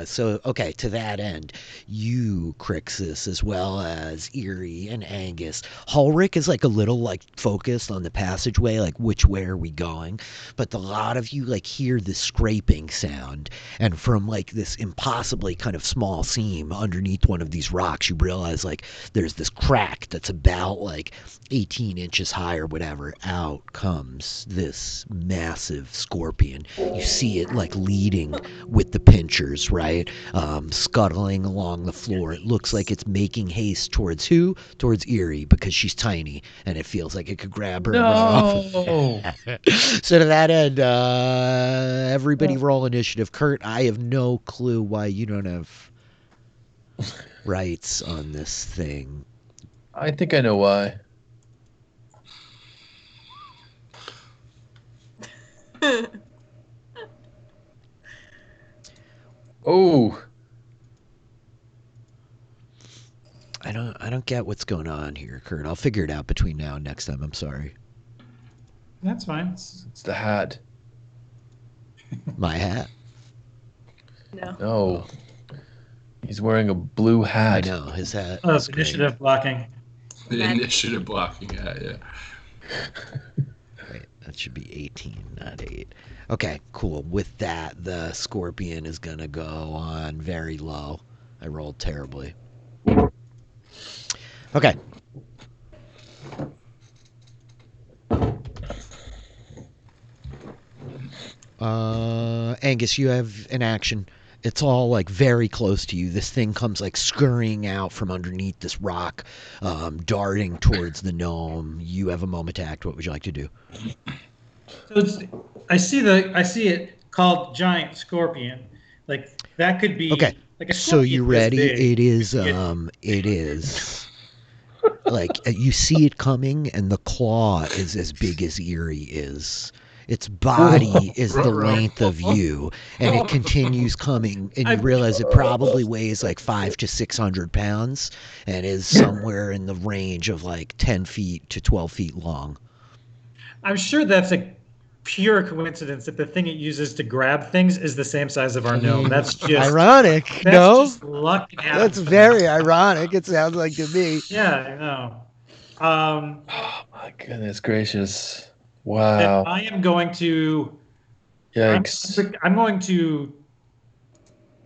So okay, to that end, you, Crixus, as well as Eerie and Angus. Ulrich is like a little like focused on the passageway, like which way are we going? But a lot of you like hear this scraping sound, and from like this impossibly kind of small seam underneath one of these rocks, you realize like there's this crack that's about like 18 inches high or whatever. Out comes this massive scorpion. You see it like leading with the pinchers, right? Scuttling along the floor. It looks like it's making haste towards who? Towards Eerie, because she's tiny and it feels like it could grab her and run off. So to that end, everybody roll initiative. Kurt, I have no clue why you don't have rights on this thing. I think I know why. Oh, I don't get what's going on here, Kurt. I'll figure it out between now and next time. I'm sorry. That's fine. it's the hat. My hat. No. No. He's wearing a blue I hat. know his hat. Oh, is great. initiative blocking. The initiative blocking. Yeah. Wait, that should be 18, not 8. Okay, cool. With that, the scorpion is gonna go on very low. I rolled terribly. Okay. Angus, you have an action. It's all like very close to you. This thing comes like scurrying out from underneath this rock, darting towards the gnome. You have a moment to act. What would you like to do? So I see it called giant scorpion. Like that could be Okay. like a So scorpion you this ready? big. It is like you see it coming, and the claw is as big as Eerie is. Its body is the length of you, and it continues coming, and you realize it probably weighs like 500 to 600 pounds, and is somewhere in the range of like 10 feet to 12 feet long. I'm sure that's a pure coincidence that the thing it uses to grab things is the same size of our gnome. That's just ironic. That's No, just luck. that's very ironic. It sounds like to me. Yeah, I know. Oh my goodness gracious! Then Wow! I am going to. Yikes! I'm going to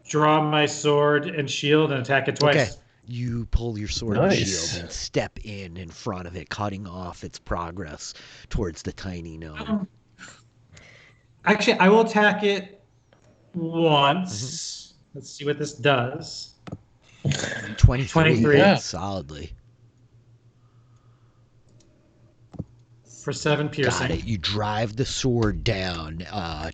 draw my sword and shield and attack it twice. Okay. You pull your sword and Nice. shield and step in front of it, cutting off its progress towards the tiny gnome. Actually, I will attack it once. Let's see what this does. 23. 23. Yeah. Solidly. For 7 piercing. Got it. You drive the sword down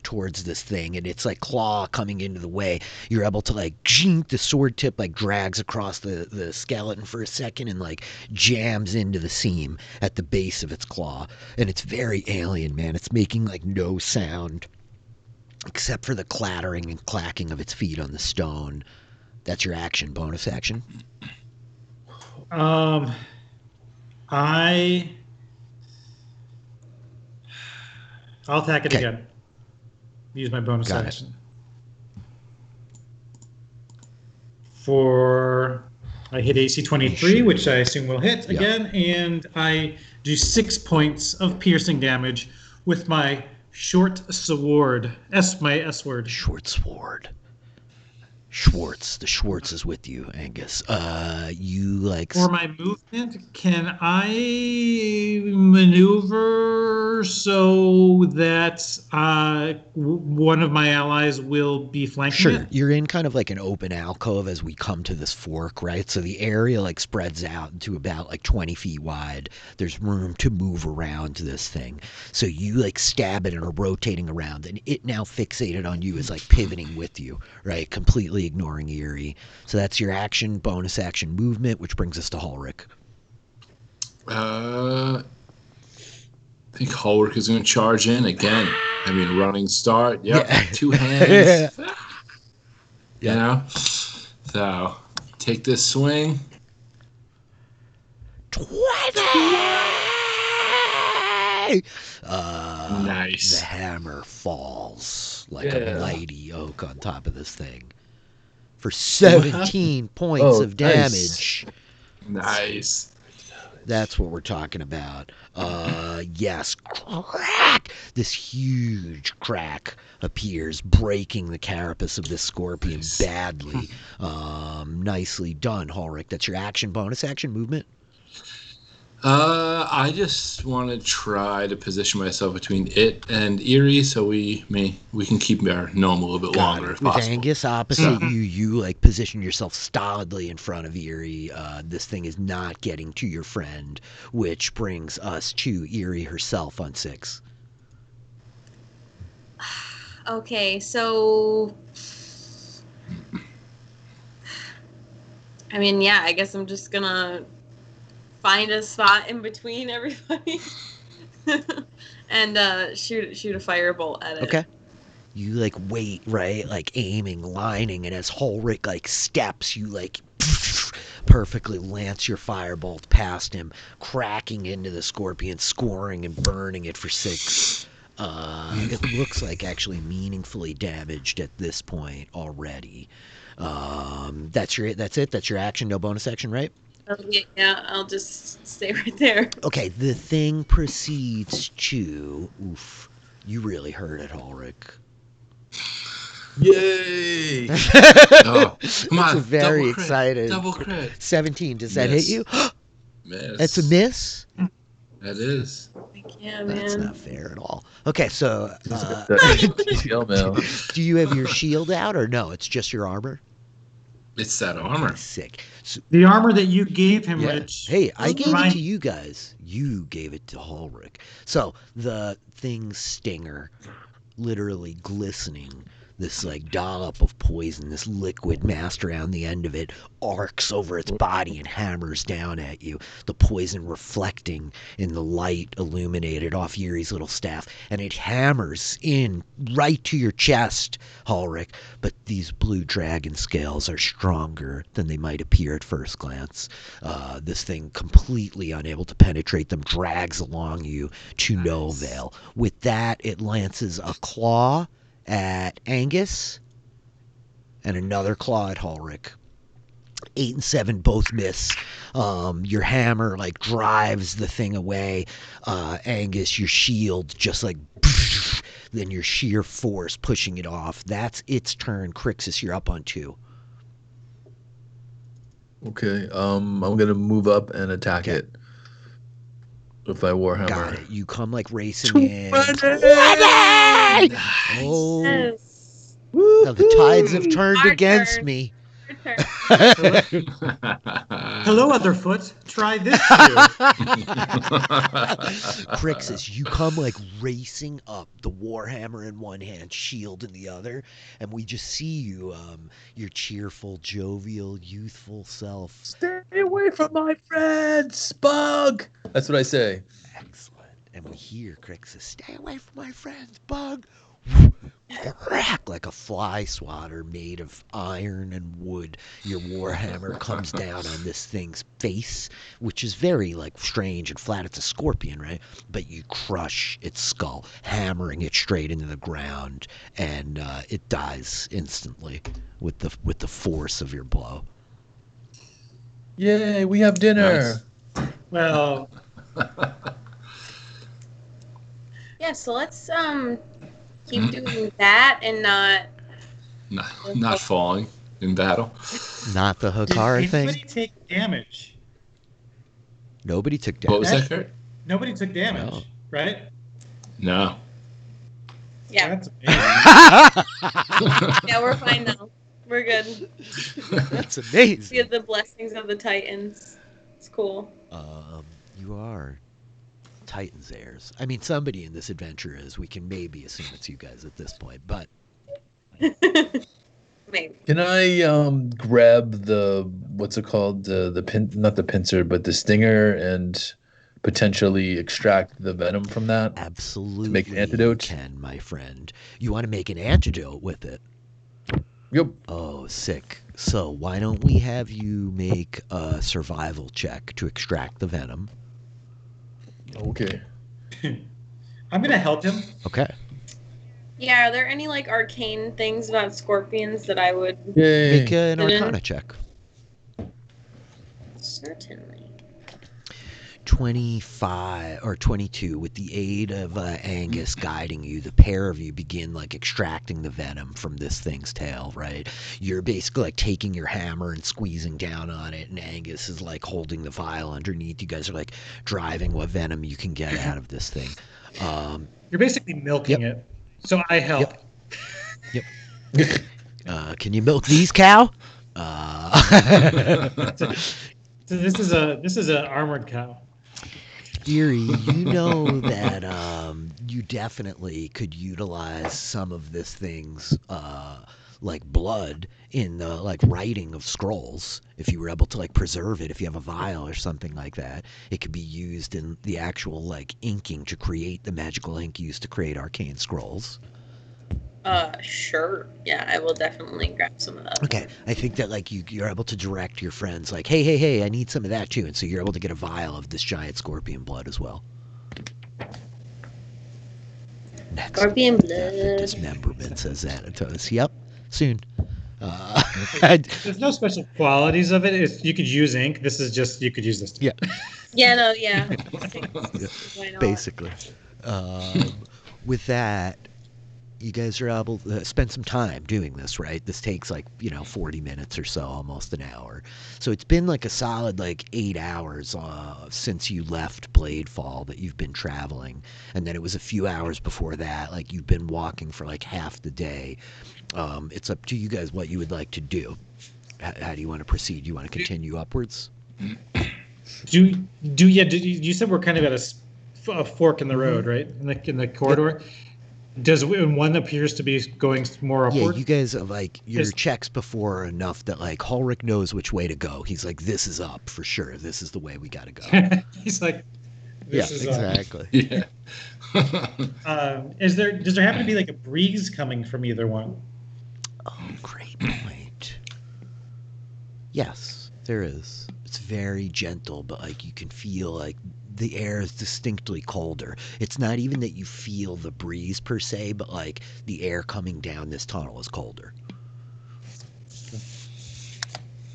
towards this thing, and it's like claw coming into the way. You're able to like jink, the sword tip like drags across the skeleton for a second and like jams into the seam at the base of its claw. And it's very alien, man. It's making like no sound except for the clattering and clacking of its feet on the stone. That's your action. Bonus action. I'll attack it Okay. again. Use my bonus Got it. action. For I hit AC 23, Sure. which I assume will hit Yeah. again, and I do 6 points of piercing damage with my short sword. My S word. Short sword. Schwartz. The Schwartz is with you, Angus. You like For my movement, can I maneuver so that one of my allies will be flanking sure. it? You're in kind of like an open alcove as we come to this fork, right? So the area like spreads out to about like 20 feet wide. There's room to move around this thing. So you like stab it and are rotating around, and it now fixated on you is like pivoting with you, right? Completely ignoring Eerie. So that's your action, bonus action movement, which brings us to Ulrich. I think Hulk is going to charge in again. I mean, running start. Yep, Yeah. 2 hands. Yeah. You know? So, take this swing. 20! Nice. The hammer falls like Yeah. a mighty oak on top of this thing. For 17 points of damage. Nice. That's what we're talking about. Yes, crack! This huge crack appears, breaking the carapace of this scorpion badly. Nicely done, Ulrich. That's your action, bonus action movement. I just want to try to position myself between it and Eerie so we can keep our gnome a little bit longer if With possible. Angus opposite you like position yourself stolidly in front of Eerie. This thing is not getting to your friend, which brings us to Eerie herself on 6. Okay, so I mean, yeah, I guess I'm just gonna find a spot in between everybody and shoot a firebolt at it. Okay. You like wait, right? Like aiming, lining, and as Ulrich like steps, you like perfectly lance your firebolt past him, cracking into the scorpion, scoring and burning it for 6. It looks like actually meaningfully damaged at this point already. That's it. That's your action. No bonus action, right? Yeah, I'll just stay right there. Okay, the thing proceeds to. Oof, you really hurt it, Ulrich. Yay! Oh, come on. It's very double crit, excited. Double crit. 17. Does that Miss. hit you? Miss. That's a miss? That is. Yeah, That's man. not fair at all. Okay, so Mail. do you have your shield out or no? It's just your armor? It's that armor. Sick. So, The armor that you gave him, yeah. which Hey, I gave it remind- to you guys. You gave it to Ulrich. So the thing's stinger, literally glistening, this like dollop of poison, this liquid masked around the end of it, arcs over its body and hammers down at you. The poison reflecting in the light illuminated off Yuri's little staff, and it hammers in right to your chest, Ulrich. But these blue dragon scales are stronger than they might appear at first glance. This thing, completely unable to penetrate them, drags along you to no avail. With that, it lances a claw at Angus and another claw at Ulrich. 8 and 7 both miss. Your hammer like drives the thing away. Angus, your shield just like then your sheer force pushing it off. That's its turn. Crixus, you're up on 2. Okay. I'm gonna move up and attack it with my warhammer. Got it. You come like racing in. 20! Oh, Yes. now the tides have turned Our against turn. me. Your turn. Hello, Otherfoot. Try this too. Crixus, you come like racing up, the warhammer in one hand, shield in the other, and we just see you, your cheerful, jovial, youthful self. Stay away from my friends, Bug. That's what I say. Excellent. And we hear Crixus, stay away from my friends, Bug. Crack, like a fly swatter made of iron and wood. Your warhammer comes down on this thing's face, which is very like strange and flat. It's a scorpion, right? But you crush its skull, hammering it straight into the ground, and it dies instantly with the force of your blow. Yay, we have dinner. Nice. Well, Yeah, so let's keep doing that and not. Not falling in battle. Not the did Hikara thing. anybody take damage? Nobody took What damage. was that, Kurt? Nobody took damage, No. right? No. Yeah, That's amazing. yeah, we're fine now. We're good. That's We amazing. have the blessings of the Titans. It's cool. You are Titan's heirs. I mean, somebody in this adventure is. We can maybe assume it's you guys at this point, but Maybe. Can I grab the what's it called, the pin, not the pincer, but the stinger, and potentially extract the venom from that? absolutely make an antidote? you can, my friend. You want to make an antidote with it? Yep. Oh, sick. So why don't we have you make a survival check to extract the venom? Okay. I'm gonna help him. Okay. Yeah, are there any like arcane things about scorpions that I would Yay. Make an Mhm. Arcana check. certainly? 25 or 22 with the aid of Angus guiding you. The pair of you begin like extracting the venom from this thing's tail, right? You're basically like taking your hammer and squeezing down on it, and Angus is like holding the vial underneath. You guys are like driving what venom you can get out of this thing. You're basically milking it. So I help. Can you milk these, cow? So this is a armored cow. Erie, you know that you definitely could utilize some of this thing's like blood in the like writing of scrolls. If you were able to like preserve it, if you have a vial or something like that, it could be used in the actual like inking to create the magical ink used to create arcane scrolls. Sure. Yeah, I will definitely grab some of that. Okay, I think that like you're able to direct your friends like, hey, I need some of that too, and so you're able to get a vial of this giant scorpion blood as well. Next, Scorpion the blood. dismemberment, says Xanatos. Yep, soon. There's no special qualities of it. You could use ink. This is just you could use this. Yeah. Yeah, no, yeah. Why not? Basically. With that, you guys are able to spend some time doing this, right? This takes like, 40 minutes or so, almost an hour. So it's been like a solid like 8 hours since you left Bladefall that you've been traveling. And then it was a few hours before that, like you've been walking for like half the day. It's up to you guys what you would like to do. How do you want to proceed? Do you want to continue upwards? You said we're kind of at a fork in the road, right? In the corridor. Yep. Does one appears to be going more upward? Yeah, you guys have like your checks before are enough that like Ulrich knows which way to go. He's like, this is up for sure. This is the way we got to go. He's like, this is exactly. Yeah. Does there happen to be like a breeze coming from either one? Oh, great point. Yes, there is. It's very gentle, but like you can feel like the air is distinctly colder. It's not even that you feel the breeze per se, but like the air coming down this tunnel is colder.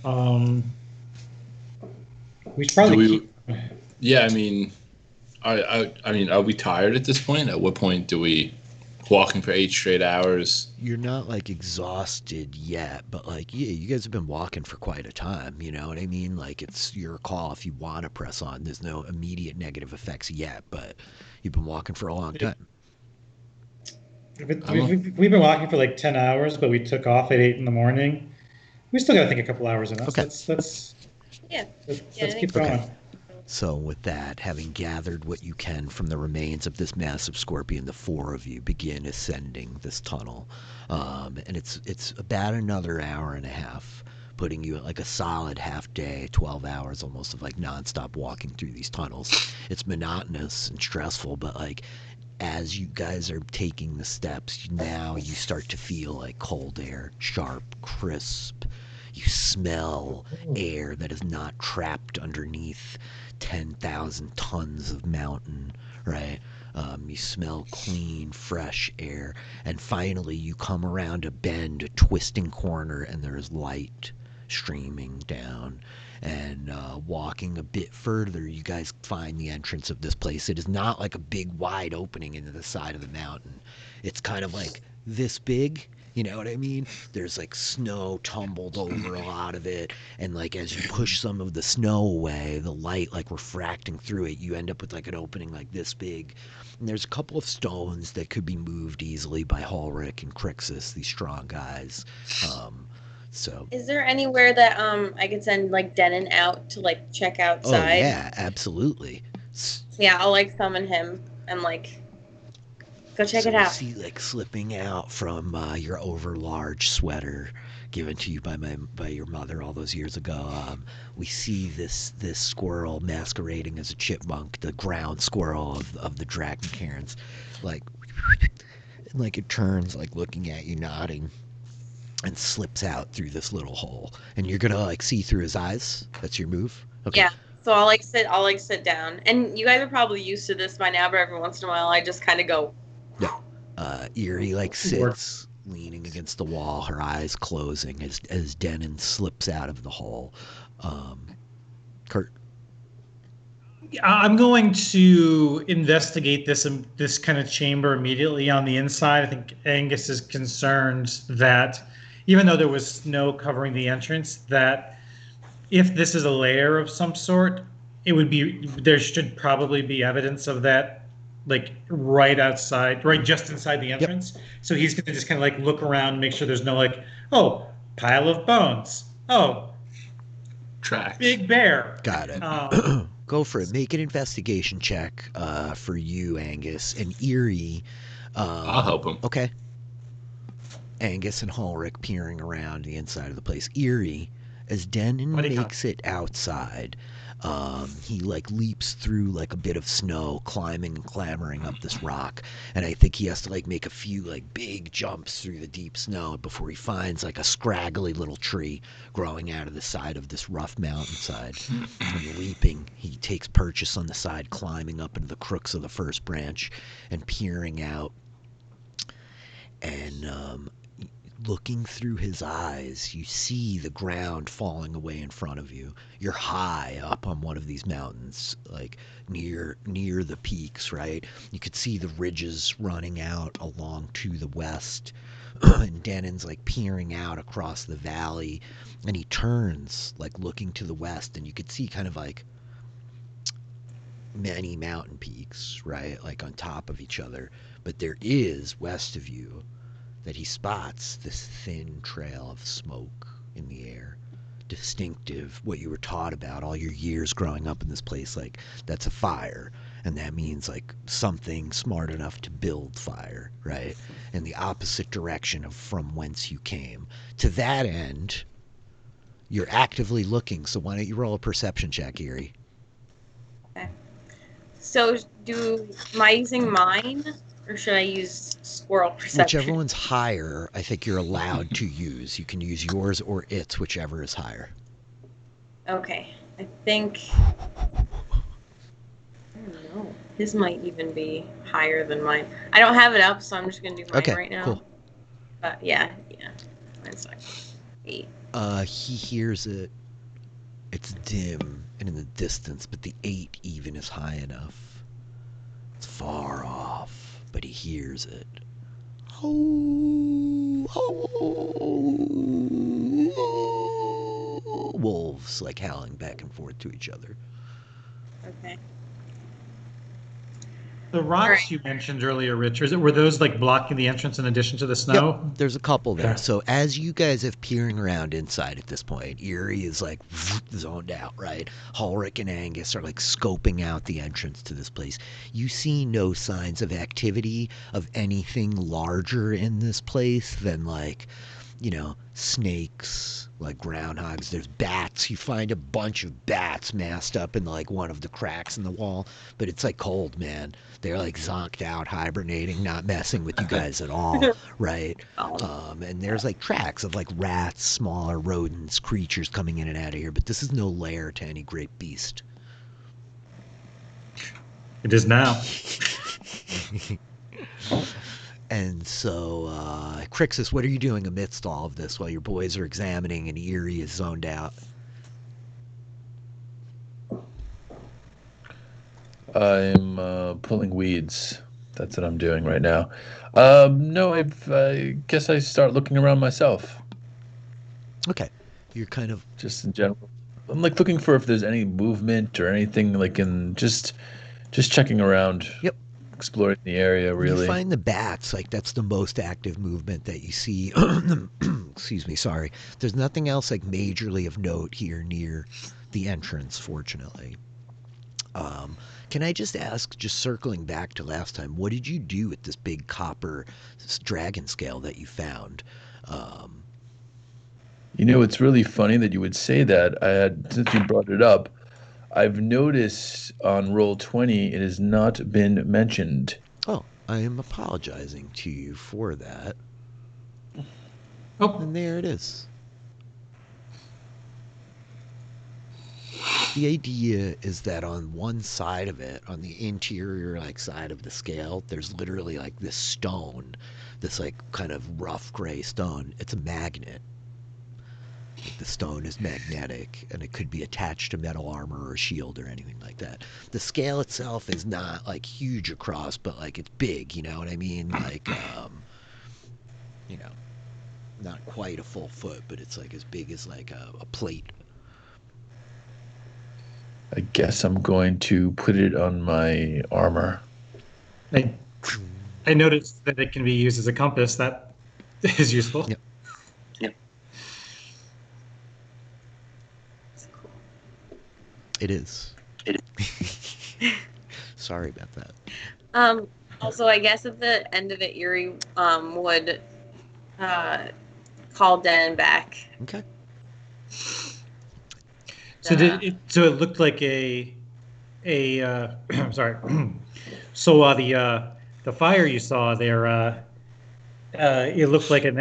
We should probably Yeah, I mean, are we tired at this point? At what point do we walking for 8 straight hours? You're not like exhausted yet, but like, yeah, you guys have been walking for quite a time, you know what I mean? Like it's your call if you want to press on. There's no immediate negative effects yet, but you've been walking for a long time. We've been walking for like 10 hours, but we took off at 8 in the morning. We still got to think a couple hours enough. Okay. Let's keep going. Okay. So with that, having gathered what you can from the remains of this massive scorpion, the 4 of you begin ascending this tunnel. And it's about another hour and a half, putting you at like a solid half day, 12 hours almost of like nonstop walking through these tunnels. It's monotonous and stressful, but like as you guys are taking the steps, now you start to feel like cold air, sharp, crisp. You smell air that is not trapped underneath 10,000 tons of mountain, right? You smell clean, fresh air. And finally, you come around a bend, a twisting corner, and there's light streaming down. And walking a bit further, you guys find the entrance of this place. It is not like a big, wide opening into the side of the mountain. It's kind of like this big. You know what I mean? There's like snow tumbled over a lot of it. And like as you push some of the snow away, the light like refracting through it, you end up with like an opening like this big. And there's a couple of stones that could be moved easily by Ulrich and Crixus, these strong guys. So is there anywhere that I could send like Denon out to like check outside? Oh yeah, absolutely. Yeah, I'll like summon him and like go check it out. You see, like slipping out from your overlarge sweater given to you by your mother all those years ago. We see this squirrel masquerading as a chipmunk, the ground squirrel of the Drakencairns, like it turns, like looking at you, nodding, and slips out through this little hole. And you're gonna like see through his eyes. That's your move. Okay. Yeah. So I'll sit down, and you guys are probably used to this by now. But every once in a while, I just kind of go. Yeah. Eerie like sits leaning against the wall, her eyes closing as Denon slips out of the hole. Kurt. I'm going to investigate this kind of chamber immediately on the inside. I think Angus is concerned that even though there was snow covering the entrance, that if this is a lair of some sort, there should probably be evidence of that, like right outside, right just inside the entrance. Yep. So he's going to just kind of like look around and make sure there's no like, oh, pile of bones. Oh, tracks. Big bear. Got it. Go for it. Make an investigation check for you, Angus. And Eerie. I'll help him. Okay. Angus and Ulrich peering around the inside of the place. Eerie, As Denon Buddy cop. makes it outside, he like leaps through like a bit of snow, climbing and clambering up this rock, and I think he has to like make a few like big jumps through the deep snow before he finds like a scraggly little tree growing out of the side of this rough mountainside. And leaping, he takes purchase on the side, climbing up into the crooks of the first branch and peering out. And looking through his eyes, you see the ground falling away in front of you. You're high up on one of these mountains, like near the peaks, right? You could see the ridges running out along to the west. And Denon's like peering out across the valley, and he turns, like looking to the west, and you could see kind of like many mountain peaks, right? Like on top of each other. But there is, west of you, that he spots this thin trail of smoke in the air. Distinctive, what you were taught about all your years growing up in this place, like that's a fire. And that means like something smart enough to build fire, right? In the opposite direction of from whence you came. To that end, you're actively looking, so why don't you roll a perception check, Erie? Okay. So am I using mine, or should I use squirrel perception? Whichever one's higher, I think you're allowed to use. You can use yours or its, whichever is higher. Okay. I think... I don't know. His might even be higher than mine. I don't have it up, so I'm just going to do mine right now. Cool. But yeah. Mine's fine. 8. He hears it. It's dim and in the distance, but the 8 even is high enough. It's far off, but he hears it. Wolves like howling back and forth to each other. Okay. The rocks you mentioned earlier, Richard, were those like blocking the entrance in addition to the snow? Yep, there's a couple there. Okay. So as you guys have peering around inside at this point, Erie is like zoned out, right? Ulrich and Angus are like scoping out the entrance to this place. You see no signs of activity of anything larger in this place than like, you know, snakes, like groundhogs. There's bats. You find a bunch of bats massed up in like one of the cracks in the wall, but it's like cold, man. They're like zonked out, hibernating, not messing with you guys at all, right? And there's like tracks of like rats, smaller rodents, creatures coming in and out of here, but this is no lair to any great beast. It is now. And so, Crixus, what are you doing amidst all of this while your boys are examining and Erie is zoned out? I'm pulling weeds. That's what I'm doing right now. No, I guess I start looking around myself. Okay. You're kind of... Just in general. I'm like looking for if there's any movement or anything, like in just checking around. Yep. Exploring the area, really. You find the bats, like that's the most active movement that you see. Excuse me, sorry. There's nothing else like majorly of note here near the entrance, fortunately. Can I just ask, just circling back to last time, what did you do with this big copper dragon scale that you found? You know, it's really funny that you would say that. Since you brought it up, I've noticed on Roll20 it has not been mentioned. Oh, I am apologizing to you for that. Oh, And there it is. The idea is that on one side of it, on the interior like side of the scale, there's literally like this stone, this like kind of rough gray stone. It's a magnet. The stone is magnetic, and it could be attached to metal armor or a shield or anything like that. The scale itself is not like huge across, but like it's big, you know what I mean? Like, you know, not quite a full foot, but it's like as big as like a plate. I guess I'm going to put it on my armor. I noticed that it can be used as a compass. That is useful. Yep. It is. Sorry about that. Also, I guess at the end of it, Yuri would call Den back. Okay. So it looked like a I'm sorry. So the fire you saw there, it looked like a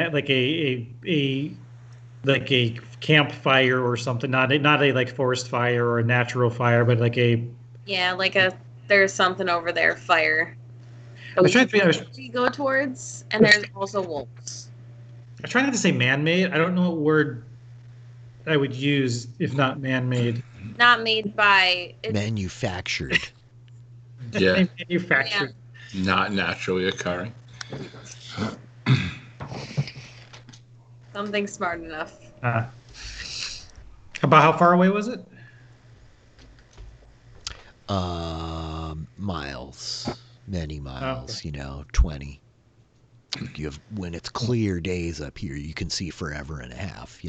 campfire or something, not a like forest fire or a natural fire, but like a there's something over there, fire. I was trying to We go towards, and there's also wolves. I try not to say man-made. I don't know what word I would use if not man-made. Not made by manufactured. Yeah. Manufactured. Yeah. Not naturally occurring. Something smart enough. About how far away was it? Miles. Many miles, okay. 20. When it's clear days up here, you can see forever and a half,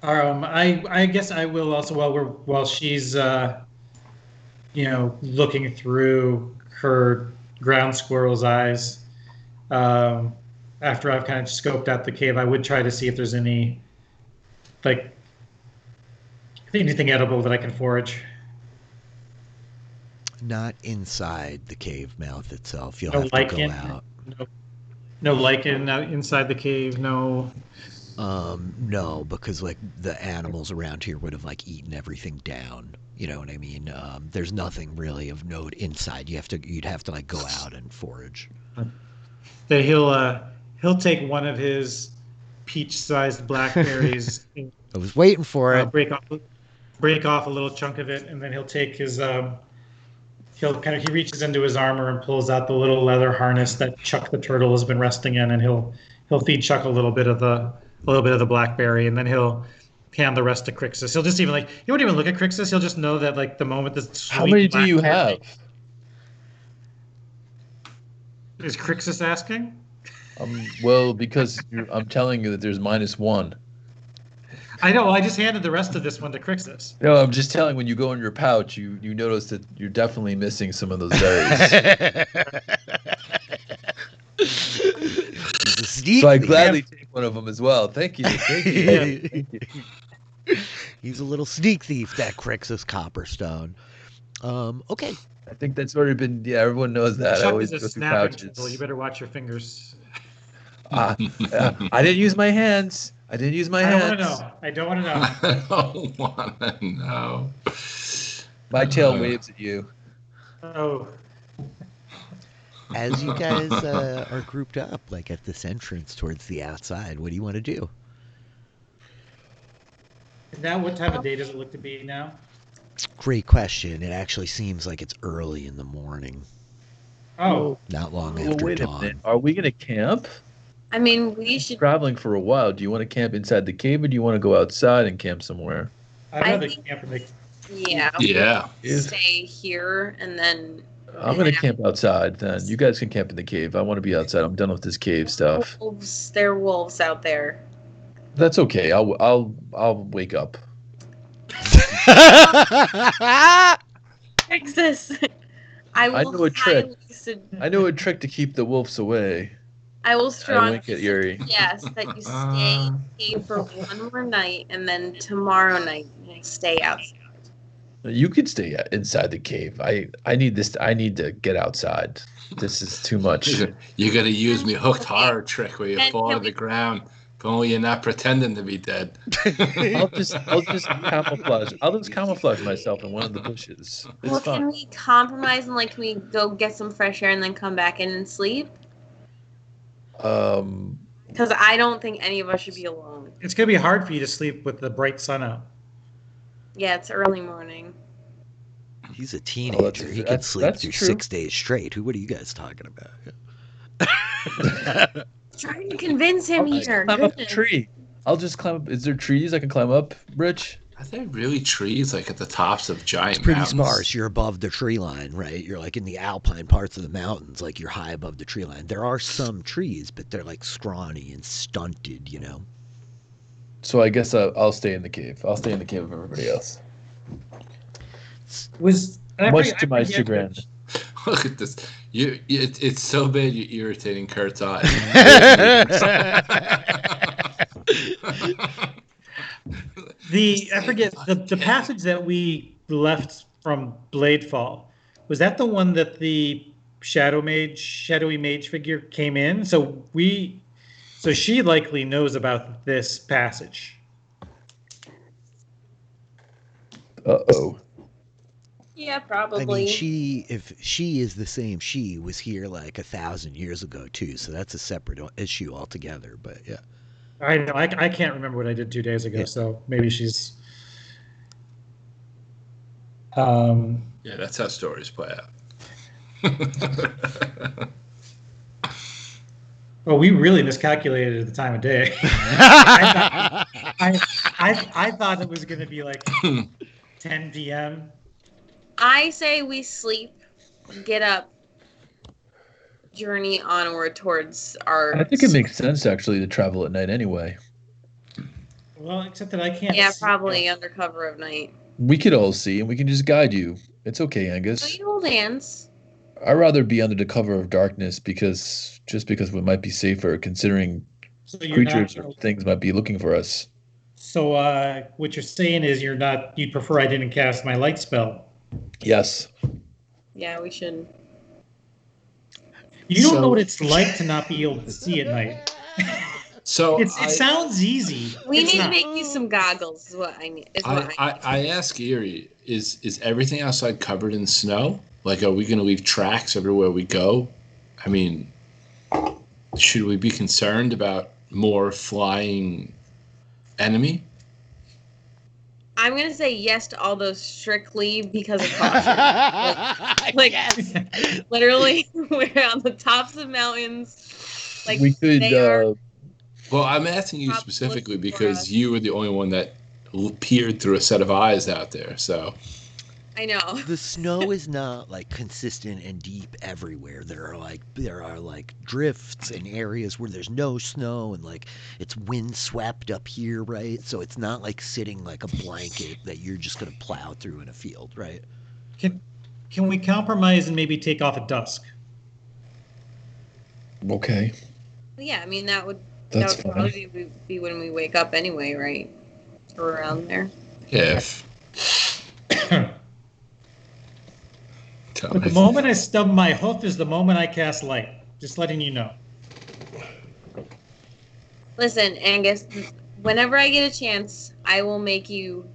I guess I will also while she's looking through her ground squirrel's eyes, after I've kind of scoped out the cave, I would try to see if there's anything edible that I can forage. Not inside the cave mouth itself. You'll No have to go out. No lichen inside the cave. No. No, because the animals around here would have eaten everything down. You know what I mean? There's nothing really of note inside. You'd have to go out and forage. That he'll take one of his peach-sized blackberries. I was waiting for it. Break off a little chunk of it, and then he'll take his. He reaches into his armor and pulls out the little leather harness that Chuck the turtle has been resting in, and he'll feed Chuck a little bit of the blackberry, and then he'll hand the rest to Crixus. He'll just he won't even look at Crixus. He'll just know that the moment this. How many do you have? Is Crixus asking? Well, because I'm telling you that there's -1. I know. I just handed the rest of this one to Crixus. No, I'm just telling. When you go in your pouch, you notice that you're definitely missing some of those berries. So I gladly take one of them as well. Thank you. Thank you. He's a little sneak thief, that Crixus Copperstone. Okay. I think that's already been. Yeah, everyone knows that. Chuck I always is go a through snapping pouches. tool. You better watch your fingers. I didn't use my hands. I didn't use my hands. I don't want to know. I don't want to know. My tail waves at you. Oh. As you guys are grouped up, at this entrance towards the outside, what do you want to do? Now, what time of day does it look to be now? Great question. It actually seems like it's early in the morning. Oh. Not long after wait dawn. a minute. Are we going to camp? I mean, we should. Traveling for a while. Do you want to camp inside the cave, or do you want to go outside and camp somewhere? I'd rather camp in the. Yeah. Yeah. Stay here and then. I'm going to camp outside then. You guys can camp in the cave. I want to be outside. I'm done with this cave stuff. There are wolves out there. That's okay. I'll wake up. Texas. I know a trick. I know a trick to keep the wolves away. I will strongly wink at Yuri. suggest that you stay in the cave for one more night, and then tomorrow night you stay outside. You could stay inside the cave. I need this. I need to get outside. This is too much. You got to use me hooked horror trick where you fall to the ground. If only you're not pretending to be dead. I'll just camouflage. I'll just camouflage myself in one of the bushes. It's fine. Can we compromise and can we go get some fresh air and then come back in and sleep? Because I don't think any of us should be alone. It's gonna be hard for you to sleep with the bright sun out. Yeah, it's early morning. He's a teenager. He can sleep through true. 6 days straight. What are you guys talking about? Trying to convince him here. Climb up a tree. I'll just climb up. Is there trees I can climb up, Rich? Are there really trees at the tops of giant It's pretty mountains? sparse. You're above the tree line, right? You're in the alpine parts of the mountains. You're high above the tree line. There are some trees, but they're scrawny and stunted, So I guess I'll stay in the cave. I'll stay in the cave with everybody else. Much to my chagrin. Look at this. It's so bad you're irritating Kurt's eyes. I forget the passage that we left from Bladefall. Was that the one that the shadowy mage figure came in? So she likely knows about this passage. Uh-oh. Yeah, probably. I mean, if she is the same, she was here like 1,000 years ago too. So that's a separate issue altogether. But yeah, I know. I can't remember what I did 2 days ago. Yeah. So maybe she's. Yeah, that's how stories play out. Oh, we really miscalculated the time of day. I thought it was going to be like 10 p.m. I say we sleep, get up, journey onward towards our. I think it makes sense actually to travel at night anyway. Well, except that I can't. Yeah, see probably it. under cover of night. We could all see, and we can just guide you. It's okay, So Angus. you hold hands. I'd rather be under the cover of darkness because we might be safer, considering So you're creatures not, or things might be looking for us. So what you're saying is you'd prefer I didn't cast my light spell. Yes. Yeah, we should. You don't So- know what it's like to not be able to see at night. So It sounds easy. We It's need to not. make you some goggles. Is what I need. I ask Erie, is everything outside covered in snow? Like, are we going to leave tracks everywhere we go? I mean, should we be concerned about more flying enemy? I'm gonna say yes to all those strictly because of caution. like yes. Literally, we're on the tops of mountains. Like We could. they are. Well, I'm asking you Top specifically list for because us. you were the only one that peered through a set of eyes out there. So I know. The snow is not like consistent and deep everywhere. There are like drifts and areas where there's no snow and like it's wind swept up here, right? So it's not like sitting like a blanket that you're just gonna plow through in a field, right? Can we compromise and maybe take off at dusk? Okay. Yeah, I mean that would That's that would fine. probably be when we wake up anyway, right? Or around there. if But the moment I stub my hoof is the moment I cast light. Just letting you know. Listen, Angus, whenever I get a chance, I will make you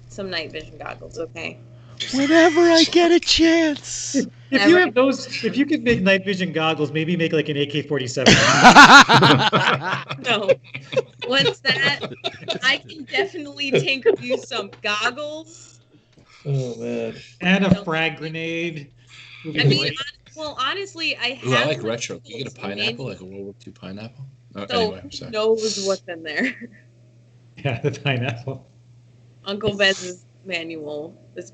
some night vision goggles, okay? Whenever I get a chance. If you have those, if you could make night vision goggles, maybe make like an AK-47. No. Once that, I can definitely tinker you some goggles. Oh man. And a frag grenade. I mean, well, honestly, I have. Ooh, I like some retro. Can you get a tools pineapple, and like a World War II pineapple? Oh, So anyway, I'm who sorry. knows what's in there? Yeah, the pineapple. Uncle Bez's manual is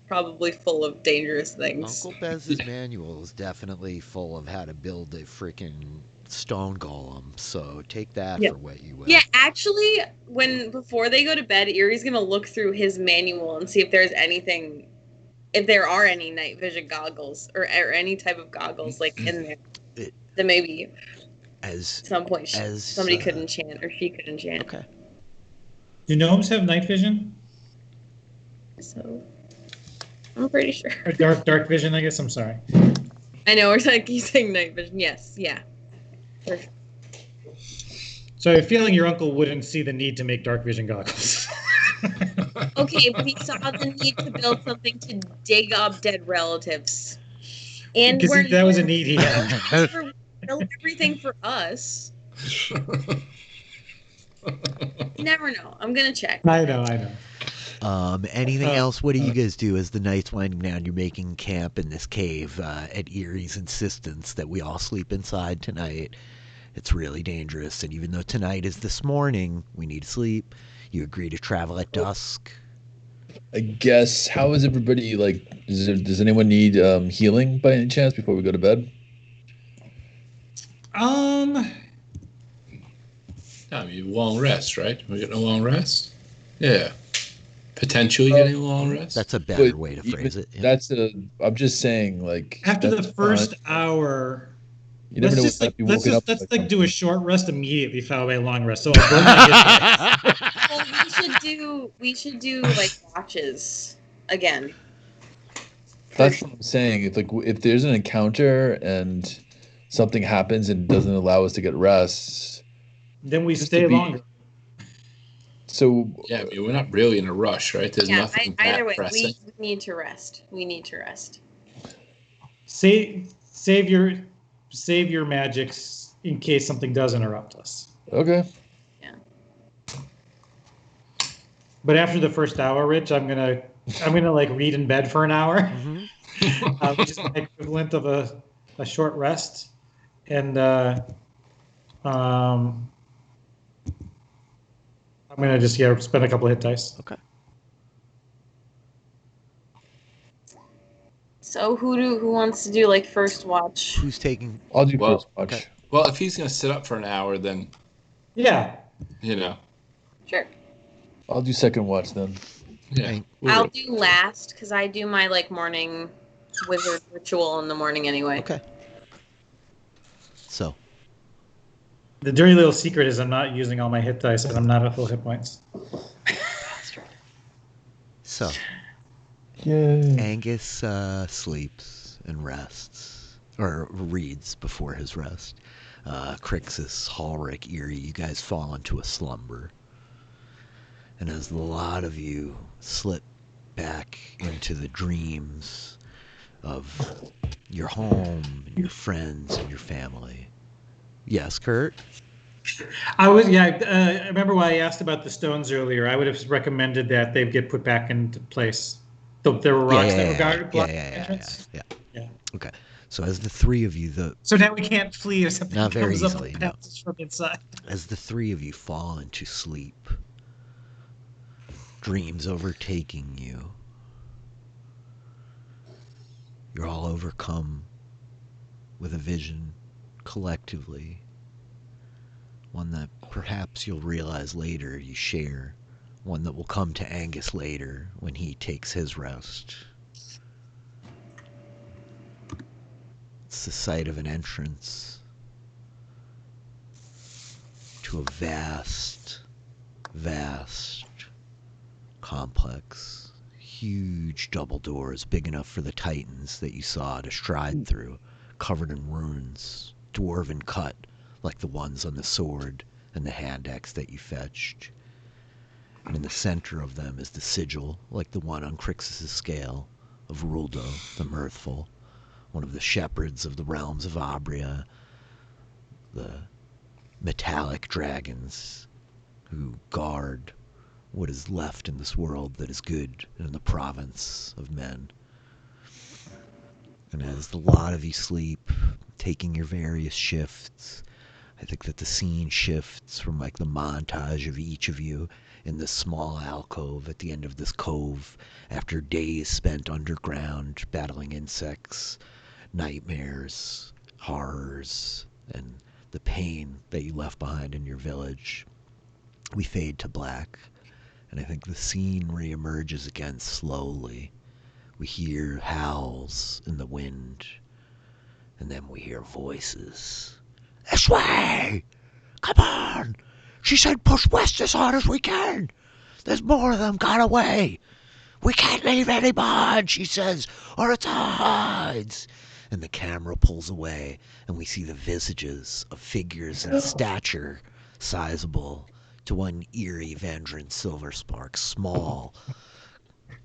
probably full of dangerous things. Uncle Bez's manual is definitely full of how to build a freaking stone golem. So take that Yeah. for what you will. Yeah, actually, before they go to bed, Erie's gonna look through his manual and see if there's anything, if there are any night vision goggles or any type of goggles like in there that maybe As at some point as somebody could enchant or she could enchant. Okay. Do gnomes have night vision? So I'm pretty sure. Or dark vision, I guess. I'm sorry. I know we're like he's saying night vision. Yes, yeah. For sure. So I have a feeling your uncle wouldn't see the need to make dark vision goggles. Okay, but he saw the need to build something to dig up dead relatives. And Because that was a need he had. for build everything for us. You never know. I'm gonna check. I know. Anything else? What do you guys do as the night's winding down? You're making camp in this cave at Erie's insistence that we all sleep inside tonight. It's really dangerous, and even though tonight is this morning, we need to sleep. You agree to travel at dusk. I guess. How is everybody like? Does anyone need healing by any chance before we go to bed? I mean, long rest, right? We're getting a long rest? Yeah. Potentially getting a long rest? That's a better But way to phrase it. Yeah. That's I'm just saying, like After the that's first fine. hour, You never know Let's what might be woken up. let's like do a short rest immediately followed by a long rest. So I'll burn my hit dice. Well, we should do like watches again. That's what I'm saying. If there's an encounter and something happens and doesn't allow us to get rest, Then we just stay to be- longer. so Yeah, I mean, we're not really in a rush, right? There's nothing that Either way, pressing. we need to rest. We need to rest. Save your magics in case something does interrupt us. okay. But after the first hour, Rich, I'm gonna like read in bed for an hour, Mm-hmm. which is my equivalent of a short rest, and I'm gonna just spend a couple of hit dice. Okay. So who wants to do like first watch? Who's taking? I'll do Well, first watch. okay. Well, if he's going to sit up for an hour, then, Yeah, you know, Sure. I'll do second watch then. yeah. Right. I'll do last because I do my like morning wizard ritual in the morning anyway. Okay. So the dirty little secret is I'm not using all my hit dice, and I'm not at full hit points. so Yay. Angus sleeps and rests, or reads before his rest. Crixus, Halric, Eerie, you guys fall into a slumber. And as a lot of you slip back into the dreams of your home, and your friends, and your family. Yes, Kurt? I remember when I asked about the stones earlier. I would have recommended that they get put back into place. There were rocks that were guarded, blocking the entrance. Yeah. Okay. So as the three of you, So now we can't flee or something Not very comes easily, up no. from inside. as the three of you fall into sleep, dreams overtaking you, you're all overcome with a vision collectively, one that perhaps you'll realize later you share, one that will come to Angus later when he takes his rest. It's the sight of an entrance to a vast, vast complex. Huge double doors, big enough for the titans that you saw to stride through, covered in runes, dwarven cut like the ones on the sword and the hand axe that you fetched. And in the center of them is the sigil, like the one on Crixus' scale, of Ruldo the Mirthful, one of the shepherds of the realms of Abrea, the metallic dragons who guard what is left in this world that is good in the province of men. And as the lot of you sleep, taking your various shifts, I think that the scene shifts from like the montage of each of you in this small alcove at the end of this cove after days spent underground battling insects, nightmares, horrors, and the pain that you left behind in your village. We fade to black, and I think the scene reemerges again slowly. We hear howls in the wind, and then we hear voices. This way! Come on! She said push west as hard as we can! There's more of them got away! We can't leave any behind, she says, or it's our hides! And the camera pulls away, and we see the visages of figures in stature sizable to one eerie Vandrin Silverspark, small,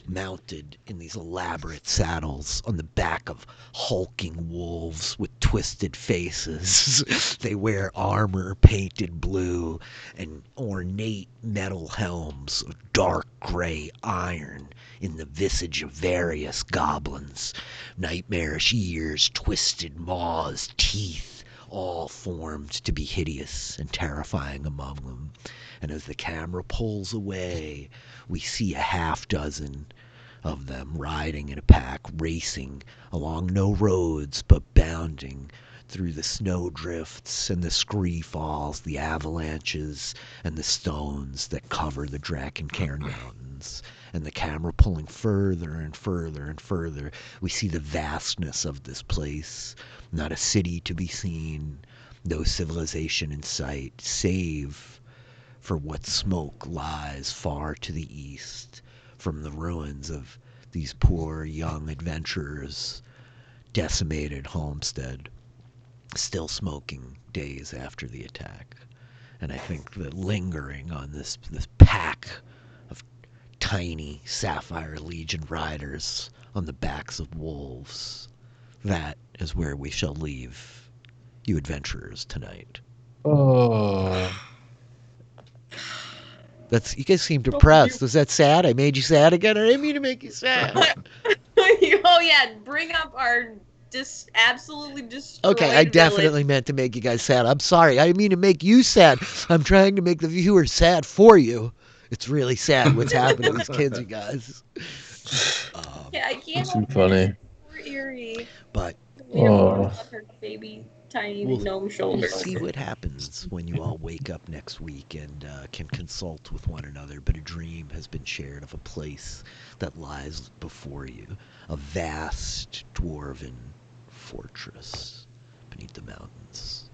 mounted in these elaborate saddles on the back of hulking wolves with twisted faces. They wear armor painted blue and ornate metal helms of dark gray iron in the visage of various goblins. Nightmarish ears, twisted maws, teeth, all formed to be hideous and terrifying among them. And as the camera pulls away, we see a half dozen of them riding in a pack, racing along no roads, but bounding through the snow drifts and the scree falls, the avalanches and the stones that cover the Drakencaern Mountains. and the camera pulling further and further and further. We see the vastness of this place. Not a city to be seen, no civilization in sight, save for what smoke lies far to the east from the ruins of these poor young adventurers' decimated homestead, still smoking days after the attack. And I think that lingering on this pack of tiny Sapphire Legion riders on the backs of wolves, that is where we shall leave you adventurers tonight. Oh. You guys seem depressed. Was that sad? I made you sad again? I didn't mean to make you sad. Oh yeah, bring up our absolutely destroyed Okay, I definitely meant to make you guys sad. I'm sorry. I didn't mean to make you sad. I'm trying to make the viewers sad for you. It's really sad what's happening to these kids, you guys. Yeah, I can't. That's too funny. Poor Eerie. But Her baby tiny gnome we'll shoulders. see what happens when you all wake up next week and can consult with one another. But a dream has been shared of a place that lies before you, a vast dwarven fortress beneath the mountains.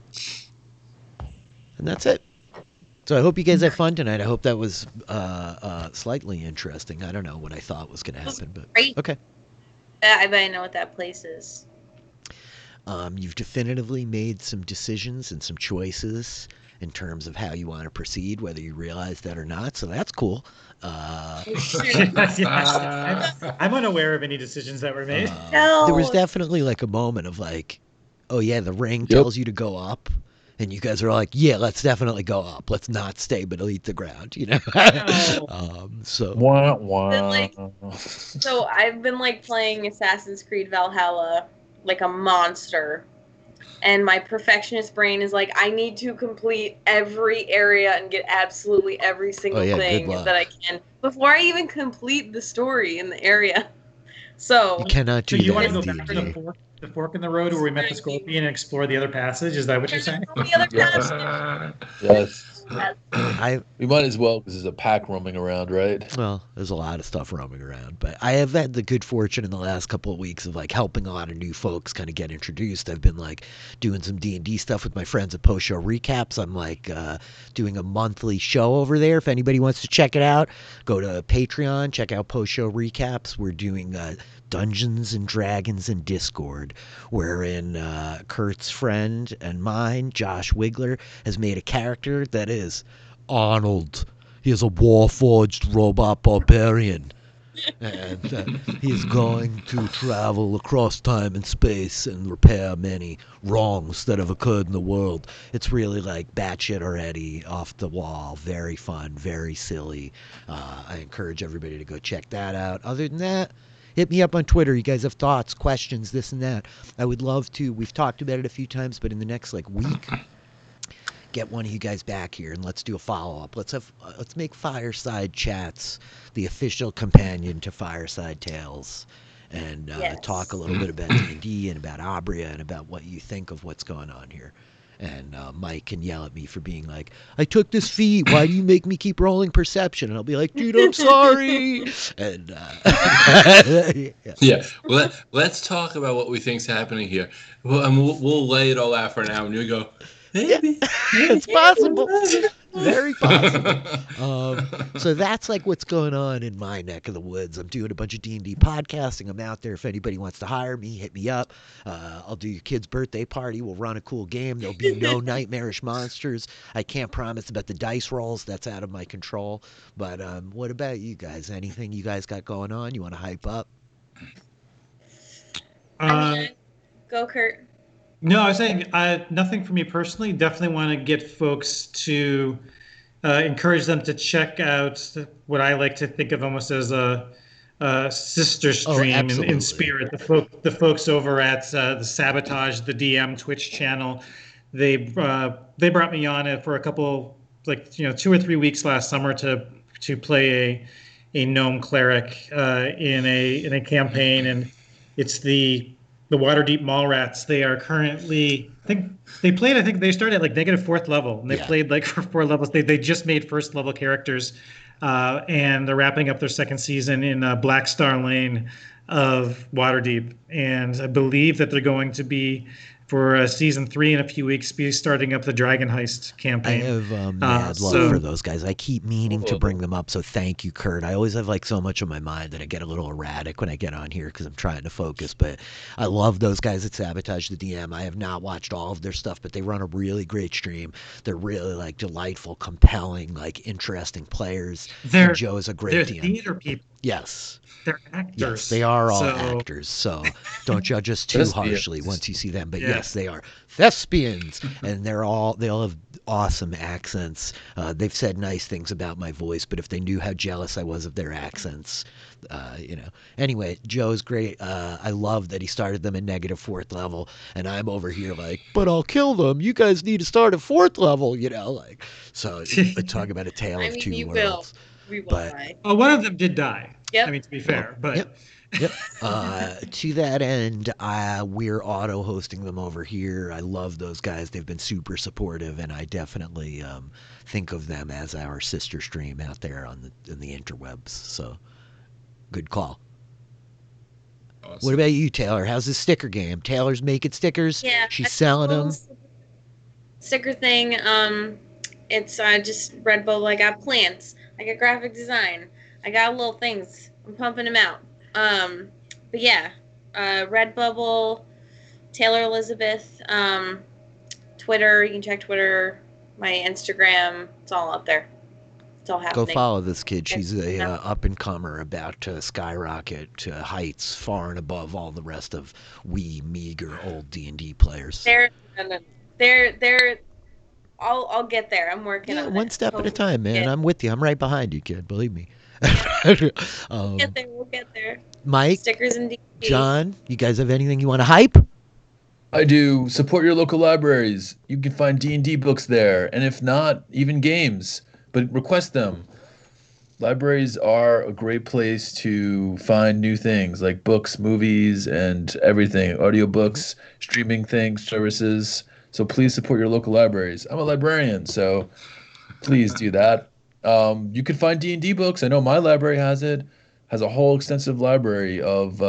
And that's it. So I hope you guys have fun tonight. I hope that was slightly interesting. I don't know what I thought was going to happen, but great. Okay. I bet I know what that place is. You've definitively made some decisions and some choices in terms of how you want to proceed, whether you realize that or not. So that's cool. I'm unaware of any decisions that were made. No. There was definitely like a moment of like, oh yeah, the ring tells you to go up. And you guys are like, yeah, let's definitely go up. Let's not stay beneath the ground, you know? So I've been like playing Assassin's Creed Valhalla like a monster. And my perfectionist brain is like, I need to complete every area and get absolutely every single thing that I can before I even complete the story in the area. So you cannot do you that. want to go back to the fork in the road where we met the scorpion and explore the other passage? Is that what you're saying? Yes. Yes. We might as well because there's a pack roaming around, right? Well, there's a lot of stuff roaming around, but I have had the good fortune in the last couple of weeks of like helping a lot of new folks kind of get introduced. I've been like doing some D&D stuff with my friends at Post Show Recaps. I'm like doing a monthly show over there. If anybody wants to check it out, go to Patreon, check out Post Show Recaps. We're doing Dungeons and Dragons in Discord, wherein Kurt's friend and mine, Josh Wigler, has made a character that is Arnold. He is a warforged robot barbarian, and he is going to travel across time and space and repair many wrongs that have occurred in the world. It's really like batshit already, off the wall, very fun, very silly. I encourage everybody to go check that out. Other than that, hit me up on Twitter. You guys have thoughts, questions, this and that. I would love to. We've talked about it a few times, but in the next week, get one of you guys back here and let's do a follow-up. Let's make Fireside Chats the official companion to Fireside Tales, and talk a little bit about D&D and about Abrea and about what you think of what's going on here. And Mike can yell at me for being like, I took this feat. Why do you make me keep rolling perception? And I'll be like, dude, I'm sorry. And yeah. Well, let's talk about what we think's happening here. We'll lay it all out for an hour, and you go, maybe. It's possible. Very possible. So that's like what's going on in my neck of the woods. I'm doing a bunch of D&D podcasting. I'm out there. If anybody wants to hire me, hit me up. I'll do your kid's birthday party. We'll run a cool game. There'll be no nightmarish monsters. I can't promise about the dice rolls. That's out of my control. But what about you guys? Anything you guys got going on? You want to hype up? Go, Kurt. No, I was saying nothing for me personally. Definitely want to get folks to encourage them to check out what I like to think of almost as a sister stream in spirit. The folks over at the Sabotage the DM Twitch channel, they brought me on for a couple 2 or 3 weeks last summer to play a gnome cleric in a campaign, and it's the Waterdeep Mallrats. They are currently, I think they started at -4th level, and they played for 4 levels. They just made 1st level characters and they're wrapping up their second season in Black Star Lane of Waterdeep. And I believe that they're going to be, for season 3 in a few weeks, be starting up the Dragon Heist campaign. I have mad love for those guys. I keep meaning to bring them up, so thank you, Kurt. I always have like so much on my mind that I get a little erratic when I get on here because I'm trying to focus. But I love those guys at Sabotage the DM. I have not watched all of their stuff, but they run a really great stream. They're really like delightful, compelling, like interesting players. And Joe is a great DM. They're theater people. Yes. They're actors. Yes, they are all actors, so don't judge us too harshly once you see them. But yes, they are thespians, and they all have awesome accents. They've said nice things about my voice, but if they knew how jealous I was of their accents, Anyway, Joe's great. I love that he started them in negative 4th level, and I'm over here like, but I'll kill them. You guys need to start at 4th level, like. So talk about a tale of two worlds. We will die. Oh, one of them did die. Yep. I mean, to be fair, but. Yep. To that end, we're auto-hosting them over here. I love those guys. They've been super supportive, and I definitely think of them as our sister stream out there in the interwebs. So, good call. Awesome. What about you, Taylor? How's this sticker game? Taylor's making stickers. Yeah, she's selling them. Sticker thing. It's just Redbubble. I got plants. I got graphic design. I got little things. I'm pumping them out. But yeah, Redbubble, Taylor Elizabeth, Twitter. You can check Twitter, my Instagram. It's all up there. It's all happening. Go follow this kid. She's a up and comer about to skyrocket to heights far and above all the rest of we meager old D&D players. They're. I'll get there. I'm working on it. One step at a time, man. Yeah. I'm with you. I'm right behind you, kid. Believe me. We'll get there. Mike, stickers and DVD. John, you guys have anything you want to hype? I do. Support your local libraries. You can find D&D books there, and if not, even games. But request them. Libraries are a great place to find new things like books, movies, and everything. Audiobooks, streaming things, services. So please support your local libraries. I'm a librarian, so please do that. You can find D&D books. I know my library has a whole extensive library of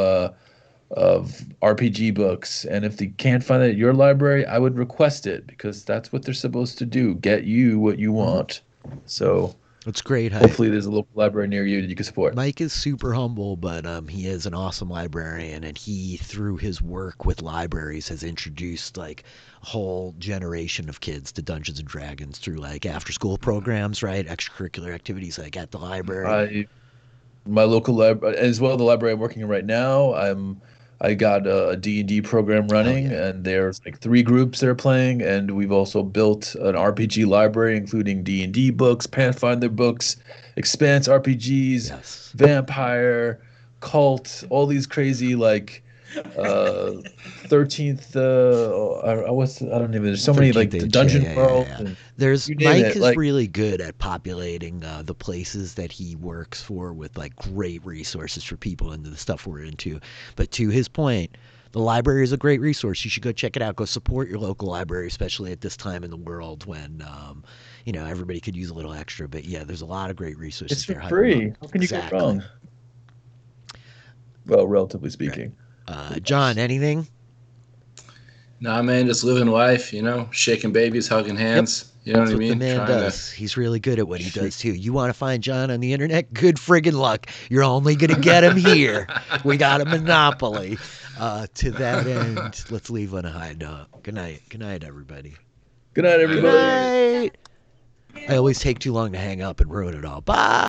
RPG books. And if they can't find it at your library, I would request it because that's what they're supposed to do. Get you what you want. So it's great. Hopefully there's a local library near you that you can support. Mike is super humble, but he is an awesome librarian, and he, through his work with libraries, has introduced like a whole generation of kids to Dungeons and Dragons through like after-school programs, right? Extracurricular activities like at the library. My local library, as well, the library I'm working in right now, I got a D&D program running, and there's like 3 groups that are playing, and we've also built an RPG library, including D&D books, Pathfinder books, Expanse RPGs, Vampire, Cult, all these crazy like 13th. I don't even. There's so many like the Dungeon World. There's Mike is really good at populating the places that he works for with like great resources for people into the stuff we're into. But to his point, the library is a great resource. You should go check it out. Go support your local library, especially at this time in the world when everybody could use a little extra. But yeah, there's a lot of great resources. It's for free. How can you go wrong? Well, relatively speaking. John, anything? Nah, man, just living life, shaking babies, hugging hands. You know what I mean? The man does. He's really good at what he does, too. You want to find John on the internet? Good friggin' luck. You're only going to get him here. We got a monopoly. To that end, let's leave on a high note. Good night. Good night, everybody. Good night, everybody. Good night. I always take too long to hang up and ruin it all. Bye.